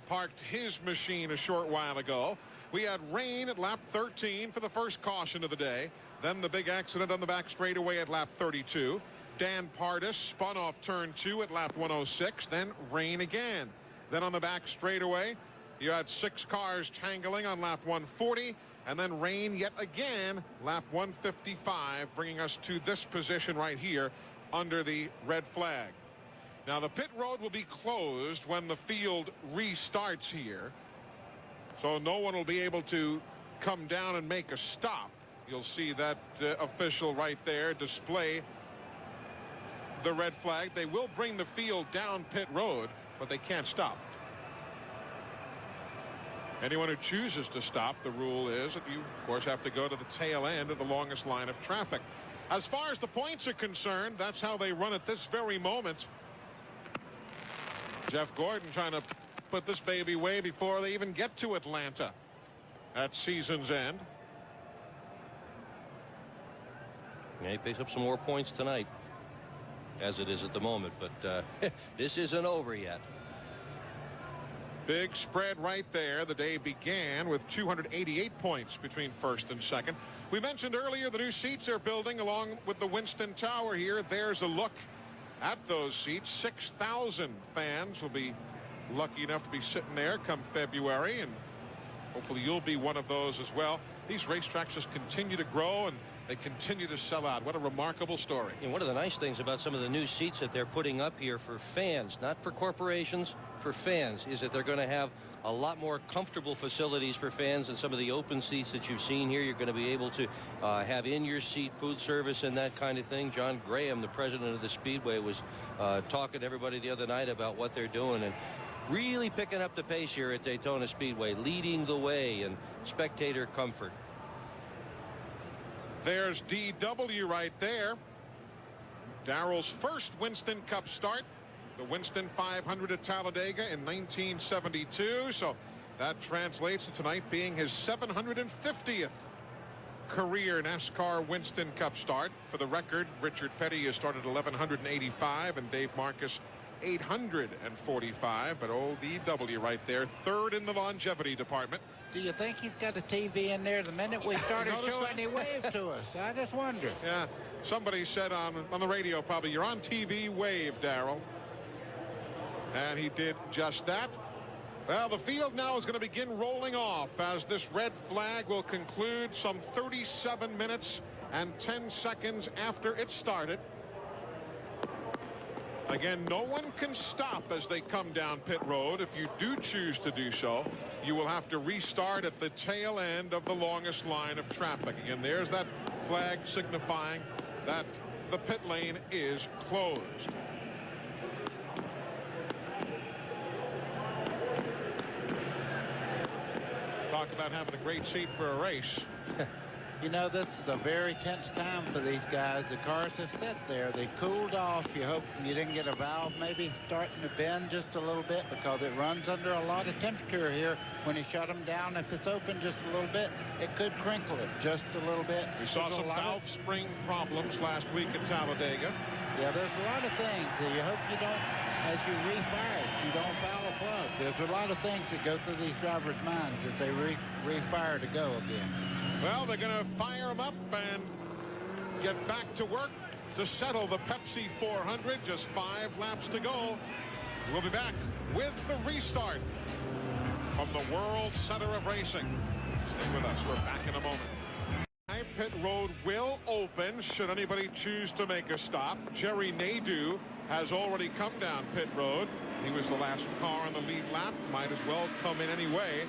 parked his machine a short while ago. We had rain at lap 13 for the first caution of the day. Then the big accident on the back straightaway at lap 32. Dan Partis spun off turn 2 at lap 106. Then rain again. Then on the back straightaway, you had 6 cars tangling on lap 140. And then rain yet again, lap 155, bringing us to this position right here under the red flag. Now, the pit road will be closed when the field restarts here. So no one will be able to come down and make a stop. You'll see that official right there display the red flag. They will bring the field down pit road, but they can't stop. Anyone who chooses to stop, the rule is that you, of course, have to go to the tail end of the longest line of traffic. As far as the points are concerned, that's how they run at this very moment. Jeff Gordon trying to put this baby away before they even get to Atlanta at season's end.
Yeah, he picks up some more points tonight, as it is at the moment, but this isn't over yet.
Big spread right there. The day began with 288 points between first and second. We mentioned earlier the new seats they're building along with the Winston Tower here. There's a look at those seats. 6,000 fans will be lucky enough to be sitting there come February, and hopefully you'll be one of those as well. These racetracks just continue to grow, and they continue to sell out. What a remarkable story.
And one of the nice things about some of the new seats that they're putting up here for fans, not for corporations, for fans, is that they're going to have a lot more comfortable facilities for fans than some of the open seats that you've seen here. You're going to be able to have in your seat food service and that kind of thing. John Graham, the president of the Speedway, was talking to everybody the other night about what they're doing and really picking up the pace here at Daytona Speedway, leading the way in spectator comfort.
There's DW right there. Darrell's first Winston Cup start, the Winston 500 at Talladega in 1972. So that translates to tonight being his 750th career NASCAR Winston Cup start. For the record, Richard Petty has started 1,185 and Dave Marcus 845. But old DW right there, third in the longevity department.
Do you think he's got a TV in there? The minute we started showing, he waved to us. I just wonder.
Yeah, somebody said on the radio probably, "You're on TV, wave, Darrell." And he did just that. Well, the field now is going to begin rolling off as this red flag will conclude some 37 minutes and 10 seconds after it started. Again, no one can stop as they come down pit road. If you do choose to do so, you will have to restart at the tail end of the longest line of traffic. Again, there's that flag signifying that the pit lane is closed. Talk about having a great seat for a race.
You know, this is a very tense time for these guys. The cars have sat there. They cooled off. You hope you didn't get a valve maybe starting to bend just a little bit, because it runs under a lot of temperature here when you shut them down. If it's open just a little bit, it could crinkle it just a little bit.
We saw some valve spring problems last week at Talladega.
Yeah, there's a lot of things that you hope you don't, as you refire it, you don't foul a plug. There's a lot of things that go through these drivers' minds as they refire to go again.
Well, they're going to fire them up and get back to work to settle the Pepsi 400. Just 5 laps to go. We'll be back with the restart from the World Center of Racing. Stay with us. We're back in a moment. Pit road will open should anybody choose to make a stop. Jerry Nadeau has already come down pit road. He was the last car on the lead lap. Might as well come in anyway.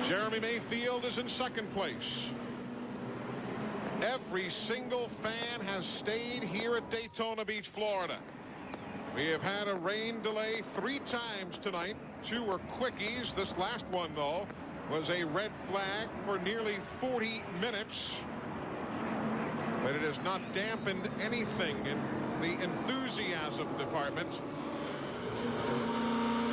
Jeremy Mayfield is in second place. Every single fan has stayed here at Daytona Beach, Florida. We have had a rain delay 3 times tonight. 2 were quickies. This last one, though, was a red flag for nearly 40 minutes. But it has not dampened anything in the enthusiasm department.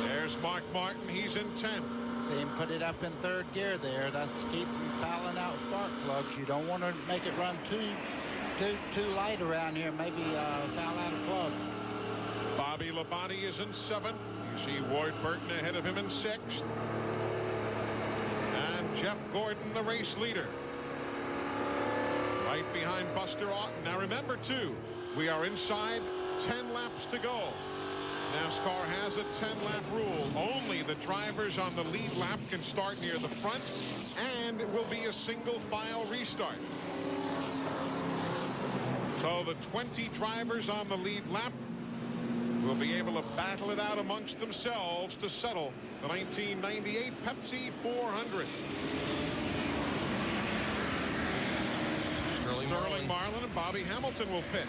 There's Mark Martin. He's in 10th.
See him put it up in 3rd gear there. That's to keep from fouling out spark plugs. You don't want to make it run too light around here. Maybe foul out a plug.
Bobby Labonte is in 7th. You see Ward Burton ahead of him in 6th. And Jeff Gordon, the race leader, right behind Buster Auten. Now remember, too, we are inside 10 laps to go. NASCAR has a 10-lap rule. Only the drivers on the lead lap can start near the front, and it will be a single file restart. So the 20 drivers on the lead lap will be able to battle it out amongst themselves to settle the 1998 Pepsi 400. Sterling Marlin and Bobby Hamilton will pit.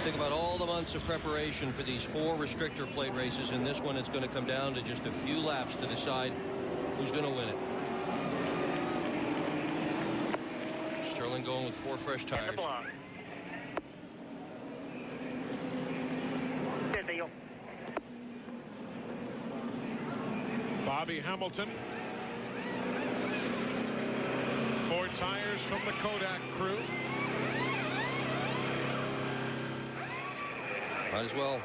Think about all the months of preparation for these 4 restrictor plate races. In this one, it's going to come down to just a few laps to decide who's going to win it. Sterling going with 4 fresh tires.
Bobby Hamilton. 4 tires from the Kodak crew.
Might as well.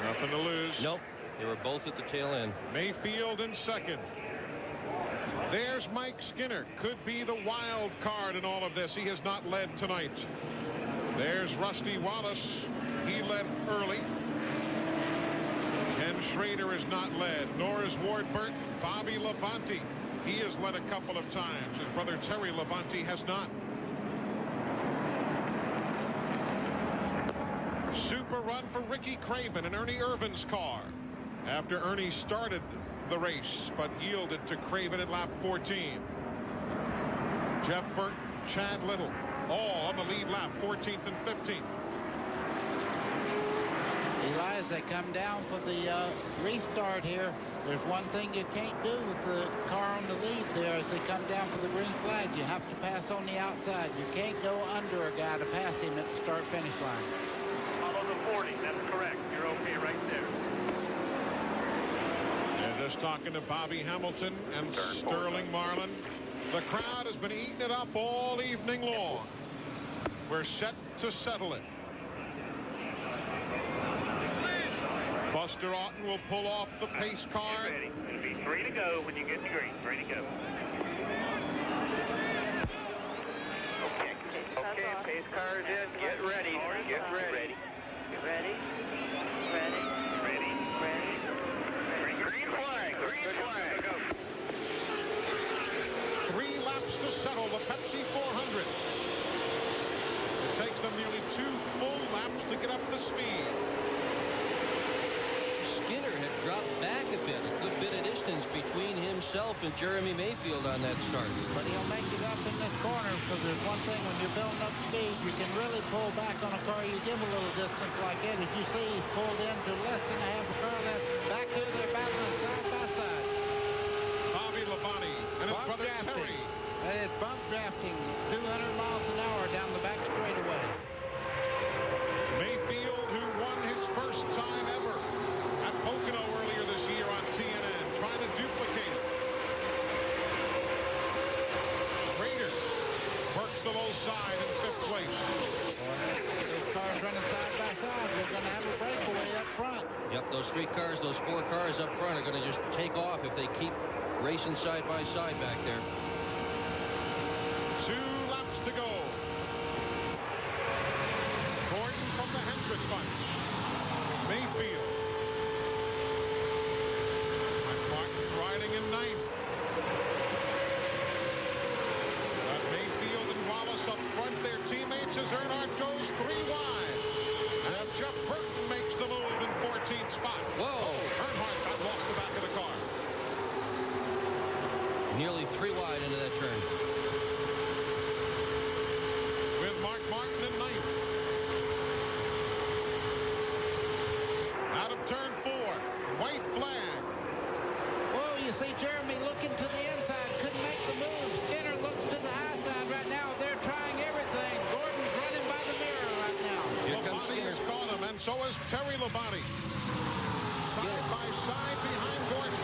Nothing to lose.
Nope. They were both at the tail end.
Mayfield in 2nd. There's Mike Skinner. Could be the wild card in all of this. He has not led tonight. There's Rusty Wallace. He led early. Ken Schrader has not led, nor is Ward Burton. Bobby Labonte, he has led a couple of times. His brother Terry Labonte has not. Super run for Ricky Craven and Ernie Irvin's car after Ernie started the race but yielded to Craven at lap 14. Jeff Burton, Chad Little, all on the lead lap, 14th and 15th.
Eli, as they come down for the restart here, There's one thing you can't do with the car on the lead there as they come down for the green flag. You have to pass on the outside. You can't go under a guy to pass him at the start-finish line.
Follow the 40. That's correct. You're okay right there.
They're just talking to Bobby Hamilton and Sterling Marlin. The crowd has been eating it up all evening long. We're set to settle it. Buster Otten will pull off the pace car.
Get ready. It'll be 3 to go when you get to green. 3 to go. Okay. Okay, pace car's in. Get ready. Get ready. Get ready. Ready. Ready. Ready. Green flag. Green flag.
3 laps to settle the Pepsi 400. It takes them nearly 2 full laps to get up to speed.
Skinner had dropped back a bit. A good bit of distance between himself and Jeremy Mayfield on that start.
But he'll make it up in this corner, because there's one thing when you're building up speed, you can really pull back on a car. You give a little distance like that. As you see, he's pulled into less than a half a car left. Back here, they're battling side by side.
Bobby Labonte and his brother Terry.
That is bump drafting 200 miles an hour down the back straightaway.
Mayfield, who won his first time ever at Pocono earlier this year on TNN, trying to duplicate it. Schrader works the low side in 5th place.
Those cars running side by side. We're going to have a breakaway up front.
Yep, those 3 cars, those 4 cars up front are going to just take off if they keep racing side by side back there.
2 laps to go. Gordon from the Hendrick bunch. Mayfield. Martin riding in 9th. But Mayfield and Wallace up front, their teammates, as Earnhardt goes 3 wide. And Jeff Burton makes the move in 14th spot.
Whoa!
Earnhardt got lost the back of the car.
Nearly 3 wide into that turn.
With Mark Martin in 9th. Out of turn 4. White flag.
Whoa, you see Jeremy looking to the inside. Couldn't make the move. Skinner looks to the high side right now. They're trying everything. Gordon's running by the mirror right now.
Labonte has caught him, and so is Terry Labonte. Side by side behind Gordon.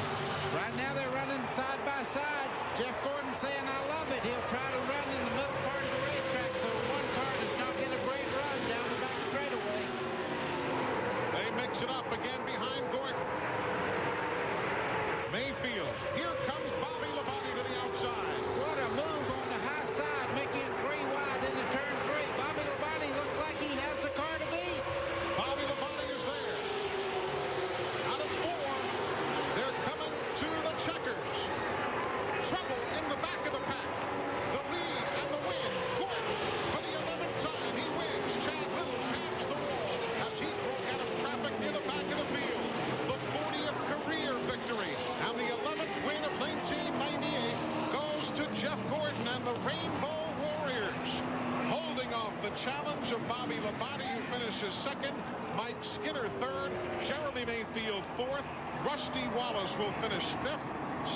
Right now they're running side by side. Jeff Gordon saying, I love it. He'll try to run in the middle part of the racetrack so one car does not get a great run down the back straightaway.
They mix it up again behind Gordon. Mayfield. Here comes Bobby Labonte to the outside.
What a move on the high side, making it 3 wide into turn 3. Bobby Labonte looks like he has the car to beat.
Bobby Labonte is there. Out of 4, they're coming to the checkers. Trouble in the back of the pack. The lead and the win. Gordon, for the 11th time, he wins. Chad Little taps the wall as he broke out of traffic near the back of the field. The 40th career victory and the 11th win of 1998 goes to Jeff Gordon and the Rainbow Warriors. Holding off the challenge of Bobby Labonte, who finishes 2nd. Mike Skinner 3rd. Jeremy Mayfield 4th. Rusty Wallace will finish 5th.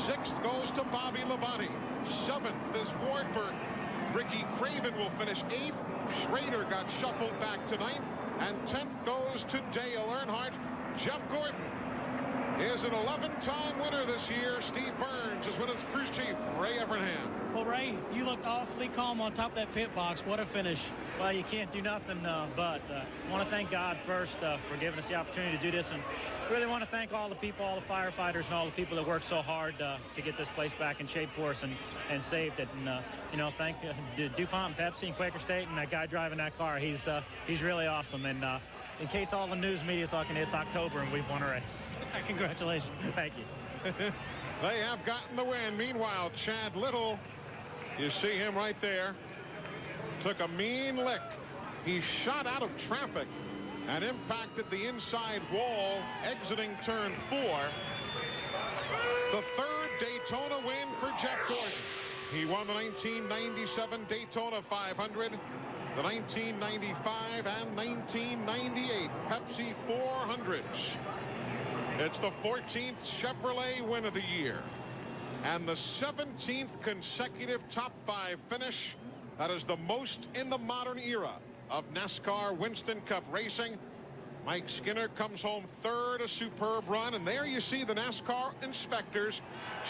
6th goes to Bobby Labonte. 7th is Wardburn. Ricky Craven will finish 8th. Schrader got shuffled back to 9th. And 10th goes to Dale Earnhardt. Jeff Gordon is an 11-time winner this year. Steve Burns is with his crew chief, Ray Evernham.
Well, Ray, you looked awfully calm on top of that pit box. What a finish.
Well, you can't do nothing but want to thank God first for giving us the opportunity to do this, and really want to thank all the people, all the firefighters, and all the people that worked so hard to get this place back in shape for us and saved it. And you know, thank DuPont and Pepsi and Quaker State and that guy driving that car. He's really awesome. And in case all the news media is talking, it's October and we've won a race.
Congratulations.
Thank you.
They have gotten the win. Meanwhile, Chad Little, you see him right there, took a mean lick. He shot out of traffic and impacted the inside wall exiting turn 4. The 3rd Daytona win for Jeff Gordon. He won the 1997 Daytona 500, the 1995 and 1998 Pepsi 400s. It's the 14th Chevrolet win of the year and the 17th consecutive top 5 finish. That is the most in the modern era of NASCAR Winston Cup racing. Mike Skinner comes home third, a superb run, and there you see the NASCAR inspectors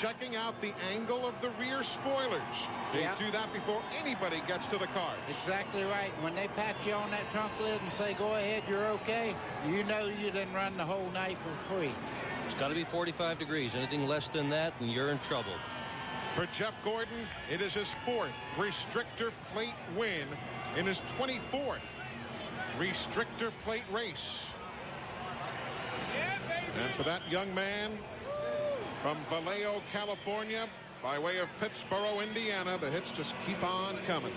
checking out the angle of the rear spoilers. They do that before anybody gets to the car.
Exactly right. When they pat you on that trunk lid and say, go ahead, you're okay, you know you didn't run the whole night for free.
It's got to be 45 degrees. Anything less than that, and you're in trouble.
For Jeff Gordon, it is his 4th restrictor plate win in his 24th restrictor plate race. And for that young man from Vallejo, California, by way of Pittsboro, Indiana, the hits just keep on coming.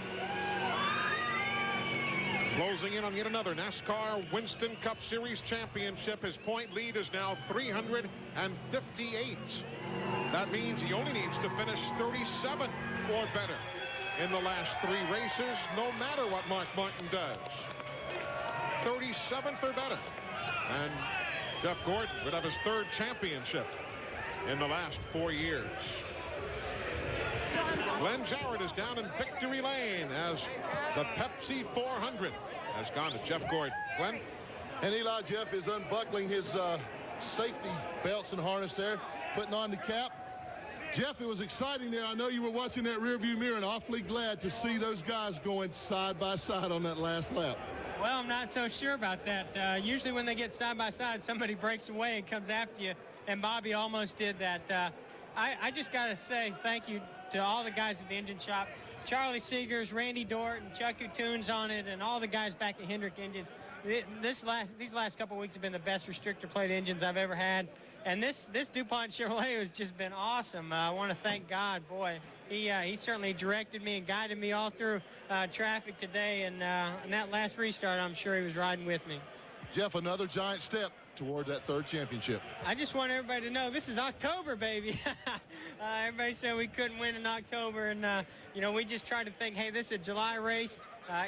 Closing in on yet another NASCAR Winston Cup Series championship. His point lead is now 358. That means he only needs to finish 37th or better in the last 3 races, no matter what Mark Martin does. 37th or better. And Jeff Gordon would have his 3rd championship in the last 4 years. Glenn Jarrett is down in victory lane as the Pepsi 400 has gone to Jeff Gordon. Glenn?
And Eli, Jeff is unbuckling his safety belts and harness there, putting on the cap. Jeff, it was exciting there. I know you were watching that rearview mirror and awfully glad to see those guys going side by side on that last lap.
Well, I'm not so sure about that. Usually when they get side by side, somebody breaks away and comes after you, and Bobby almost did that. I just got to say thank you to all the guys at the engine shop. Charlie Seegers, Randy Dort, and Chuck Tunes on it, and all the guys back at Hendrick Engines. These last couple weeks have been the best restrictor plate engines I've ever had. And this DuPont Chevrolet has just been awesome. I want to thank God. Boy, he certainly directed me and guided me all through traffic today. And in that last restart, I'm sure he was riding with me.
Jeff, another giant step toward that 3rd championship.
I just want everybody to know this is October, baby. Everybody said we couldn't win in October. And, you know, we just tried to think, hey, this is a July race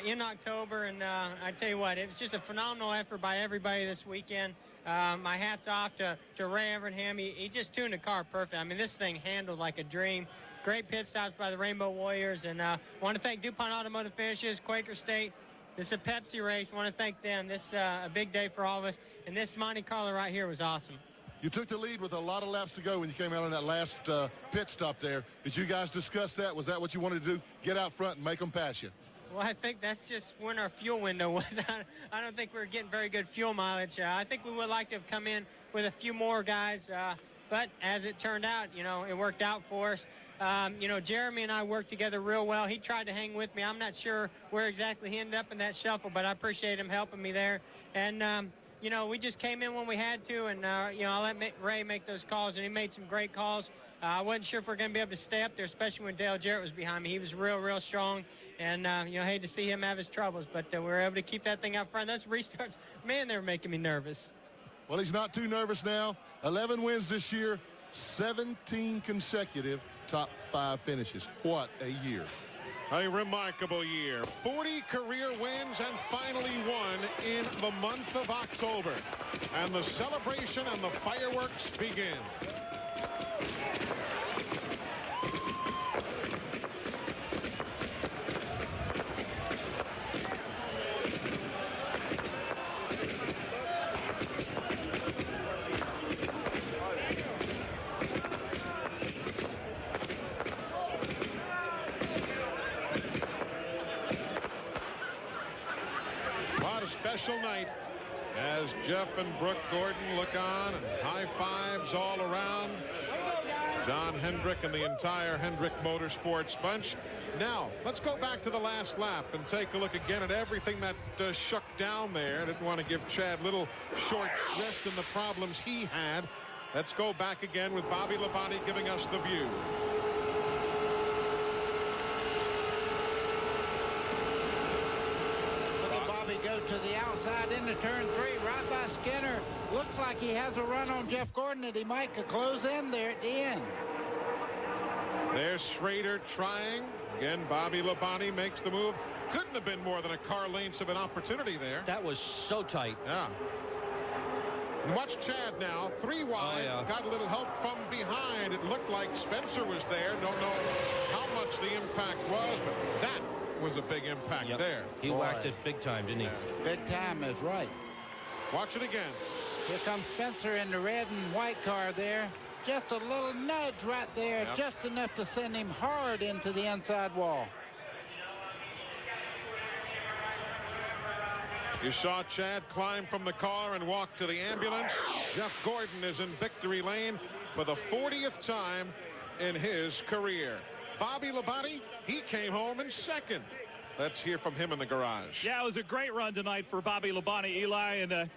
in October. And I tell you what, it was just a phenomenal effort by everybody this weekend. My hat's off to Ray Evernham. He just tuned the car perfect. I mean, this thing handled like a dream. Great pit stops by the Rainbow Warriors. And want to thank DuPont Automotive Finishes, Quaker State. This is a Pepsi race. Want to thank them. This is a big day for all of us. And this Monte Carlo right here was awesome.
You took the lead with a lot of laps to go when you came out on that last pit stop there. Did you guys discuss that? Was that what you wanted to do? Get out front and make them pass you?
Well, I think that's just when our fuel window was. I don't think we were getting very good fuel mileage. I think we would like to have come in with a few more guys. But as it turned out, you know, it worked out for us. You know, Jeremy and I worked together real well. He tried to hang with me. I'm not sure where exactly he ended up in that shuffle, but I appreciate him helping me there. And, you know, we just came in when we had to, and, you know, I let Ray make those calls, and he made some great calls. I wasn't sure if we were going to be able to stay up there, especially when Dale Jarrett was behind me. He was real strong. And, you know, hate to see him have his troubles, but we were able to keep that thing out front. Those restarts, man, they were making me nervous.
Well, he's not too nervous now. 11 wins this year, 17 consecutive top 5 finishes. What a year.
A remarkable year. 40 career wins and finally won in the month of October. And the celebration and the fireworks begin. Special night as Jeff and Brooke Gordon look on and high fives all around. John Hendrick and the entire Hendrick Motorsports bunch. Now, let's go back to the last lap and take a look again at everything that shook down there. I didn't want to give Chad little short shrift in the problems he had. Let's go back again with Bobby Labonte giving us the view.
Go to the outside into turn 3, right by Skinner. Looks like he has a run on Jeff Gordon that he might could close in there at the end.
There's Schrader trying. Again, Bobby Labonte makes the move. Couldn't have been more than a car length of an opportunity there.
That was so tight.
Yeah. Watch Chad now, 3 wide, got a little help from behind. It looked like Spencer was there. Don't know how much the impact was, but that was a big impact there.
He whacked it big time, didn't he?
Big time is right.
Watch it again.
Here comes Spencer in the red and white car there. Just a little nudge right there, just enough to send him hard into the inside wall.
You saw Chad climb from the car and walk to the ambulance. Jeff Gordon is in victory lane for the 40th time in his career. Bobby Labonte, he came home in second. Let's hear from him in the garage.
Yeah, it was a great run tonight for Bobby Labonte, Eli, and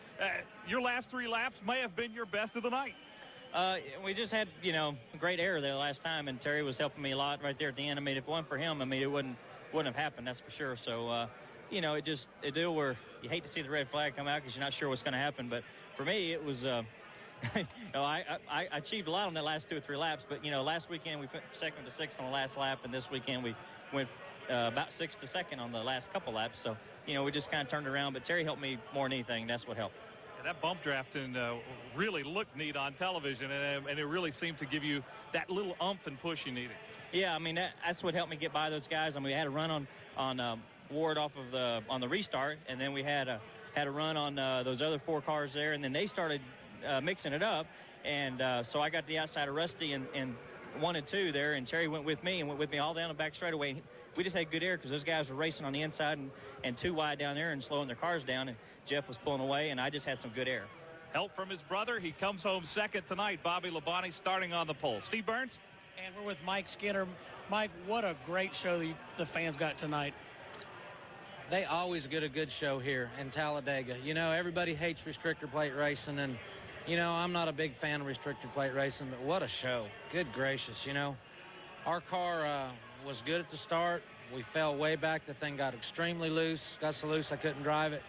your last 3 laps may have been your best of the night.
We just had, a great error there last time, and Terry was helping me a lot right there at the end. I mean, if it wasn't for him, it wouldn't have happened, that's for sure. So, it a deal where you hate to see the red flag come out because you're not sure what's going to happen. But for me, it was, I achieved a lot on the last 2 or 3 laps. But, last weekend we went 2nd to 6th on the last lap, and this weekend we went about 6th to 2nd on the last couple laps. So, we just kind of turned around. But Terry helped me more than anything. That's what helped.
Yeah, that bump drafting really looked neat on television, and it really seemed to give you that little oomph and push you needed.
Yeah, I mean, that's what helped me get by those guys. I mean, we had a run on Ward off of on the restart, and then we had a run on those other 4 cars there, and then they started mixing it up, and so I got the outside of Rusty and 1 and 2 there, and Terry went with me all down the back straightaway. We just had good air because those guys were racing on the inside and 2 wide down there and slowing their cars down, and Jeff was pulling away, and I just had some good air.
Help from his brother. He comes home second tonight. Bobby Labonte starting on the pole. Steve Burns.
And we're with Mike Skinner. Mike, what a great show the fans got tonight.
They always get a good show here in Talladega. Everybody hates restrictor plate racing, and, I'm not a big fan of restrictor plate racing, but what a show. Good gracious, Our car was good at the start. We fell way back. The thing got extremely loose. Got so loose I couldn't drive it.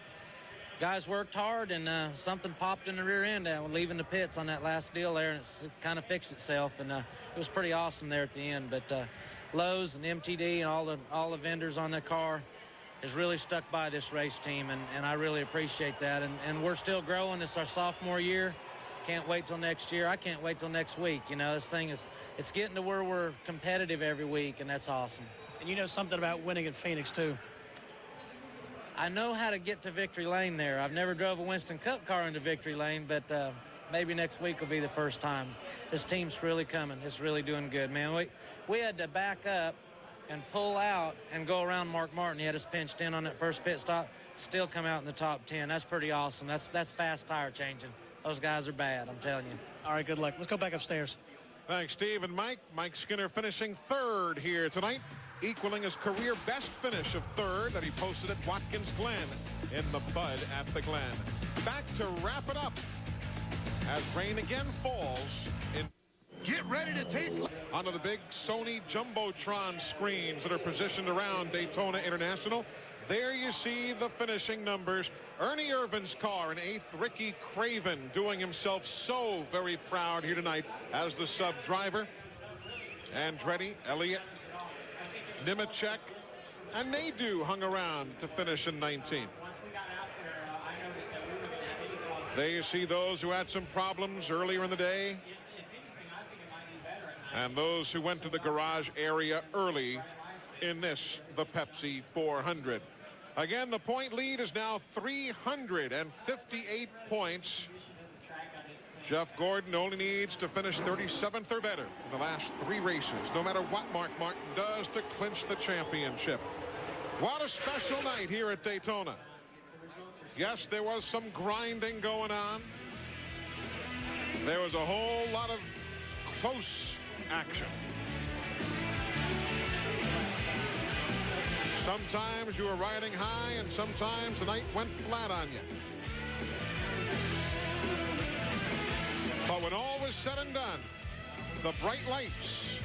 Guys worked hard, and something popped in the rear end leaving the pits on that last deal there, and it kind of fixed itself, and it was pretty awesome there at the end. But Lowe's and MTD and all the vendors on the car has really stuck by this race team, and I really appreciate that. And we're still growing. It's our sophomore year. Can't wait till next year. I can't wait till next week. This thing it's getting to where we're competitive every week, and that's awesome.
And you know something about winning at Phoenix, too.
I know how to get to victory lane there. I've never drove a Winston Cup car into victory lane, but maybe next week will be the first time. This team's really coming. It's really doing good, man. We had to back up and pull out and go around Mark Martin. He had us pinched in on that first pit stop, still come out in the top 10. That's pretty awesome. That's fast tire changing. Those guys are bad, I'm telling you.
All right, good luck. Let's go back upstairs.
Thanks, Steve and Mike. Mike Skinner finishing 3rd here tonight, equaling his career best finish of 3rd that he posted at Watkins Glen in the Bud at the Glen. Back to wrap it up as rain again falls in. Get ready to taste onto the big Sony Jumbotron screens that are positioned around Daytona International. There you see the finishing numbers. Ernie Irvin's car in 8th. Ricky Craven doing himself so very proud here tonight as the sub driver. Andretti, Elliott, Nemechek, and Nadeau hung around to finish in 19th. There you see those who had some problems earlier in the day, and those who went to the garage area early in the Pepsi 400. Again, the point lead is now 358 points. Jeff Gordon only needs to finish 37th or better in the last 3 races, no matter what Mark Martin does to clinch the championship. What a special night here at Daytona. Yes, there was some grinding going on. There was a whole lot of close action. Sometimes you were riding high, and sometimes the night went flat on you. But when all was said and done, the bright lights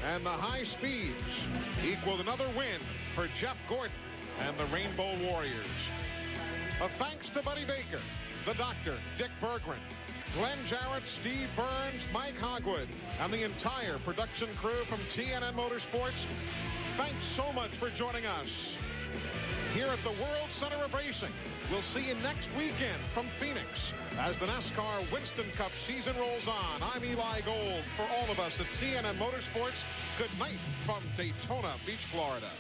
and the high speeds equaled another win for Jeff Gordon and the Rainbow Warriors. A thanks to Buddy Baker, the doctor, Dick Berggren, Glenn Jarrett, Steve Burns, Mike Hogwood, and the entire production crew from TNN Motorsports. Thanks so much for joining us. here at the World Center of Racing. We'll see you next weekend from Phoenix as the NASCAR Winston Cup season rolls on. I'm Eli Gold. For all of us at TNN Motorsports, good night from Daytona Beach, Florida.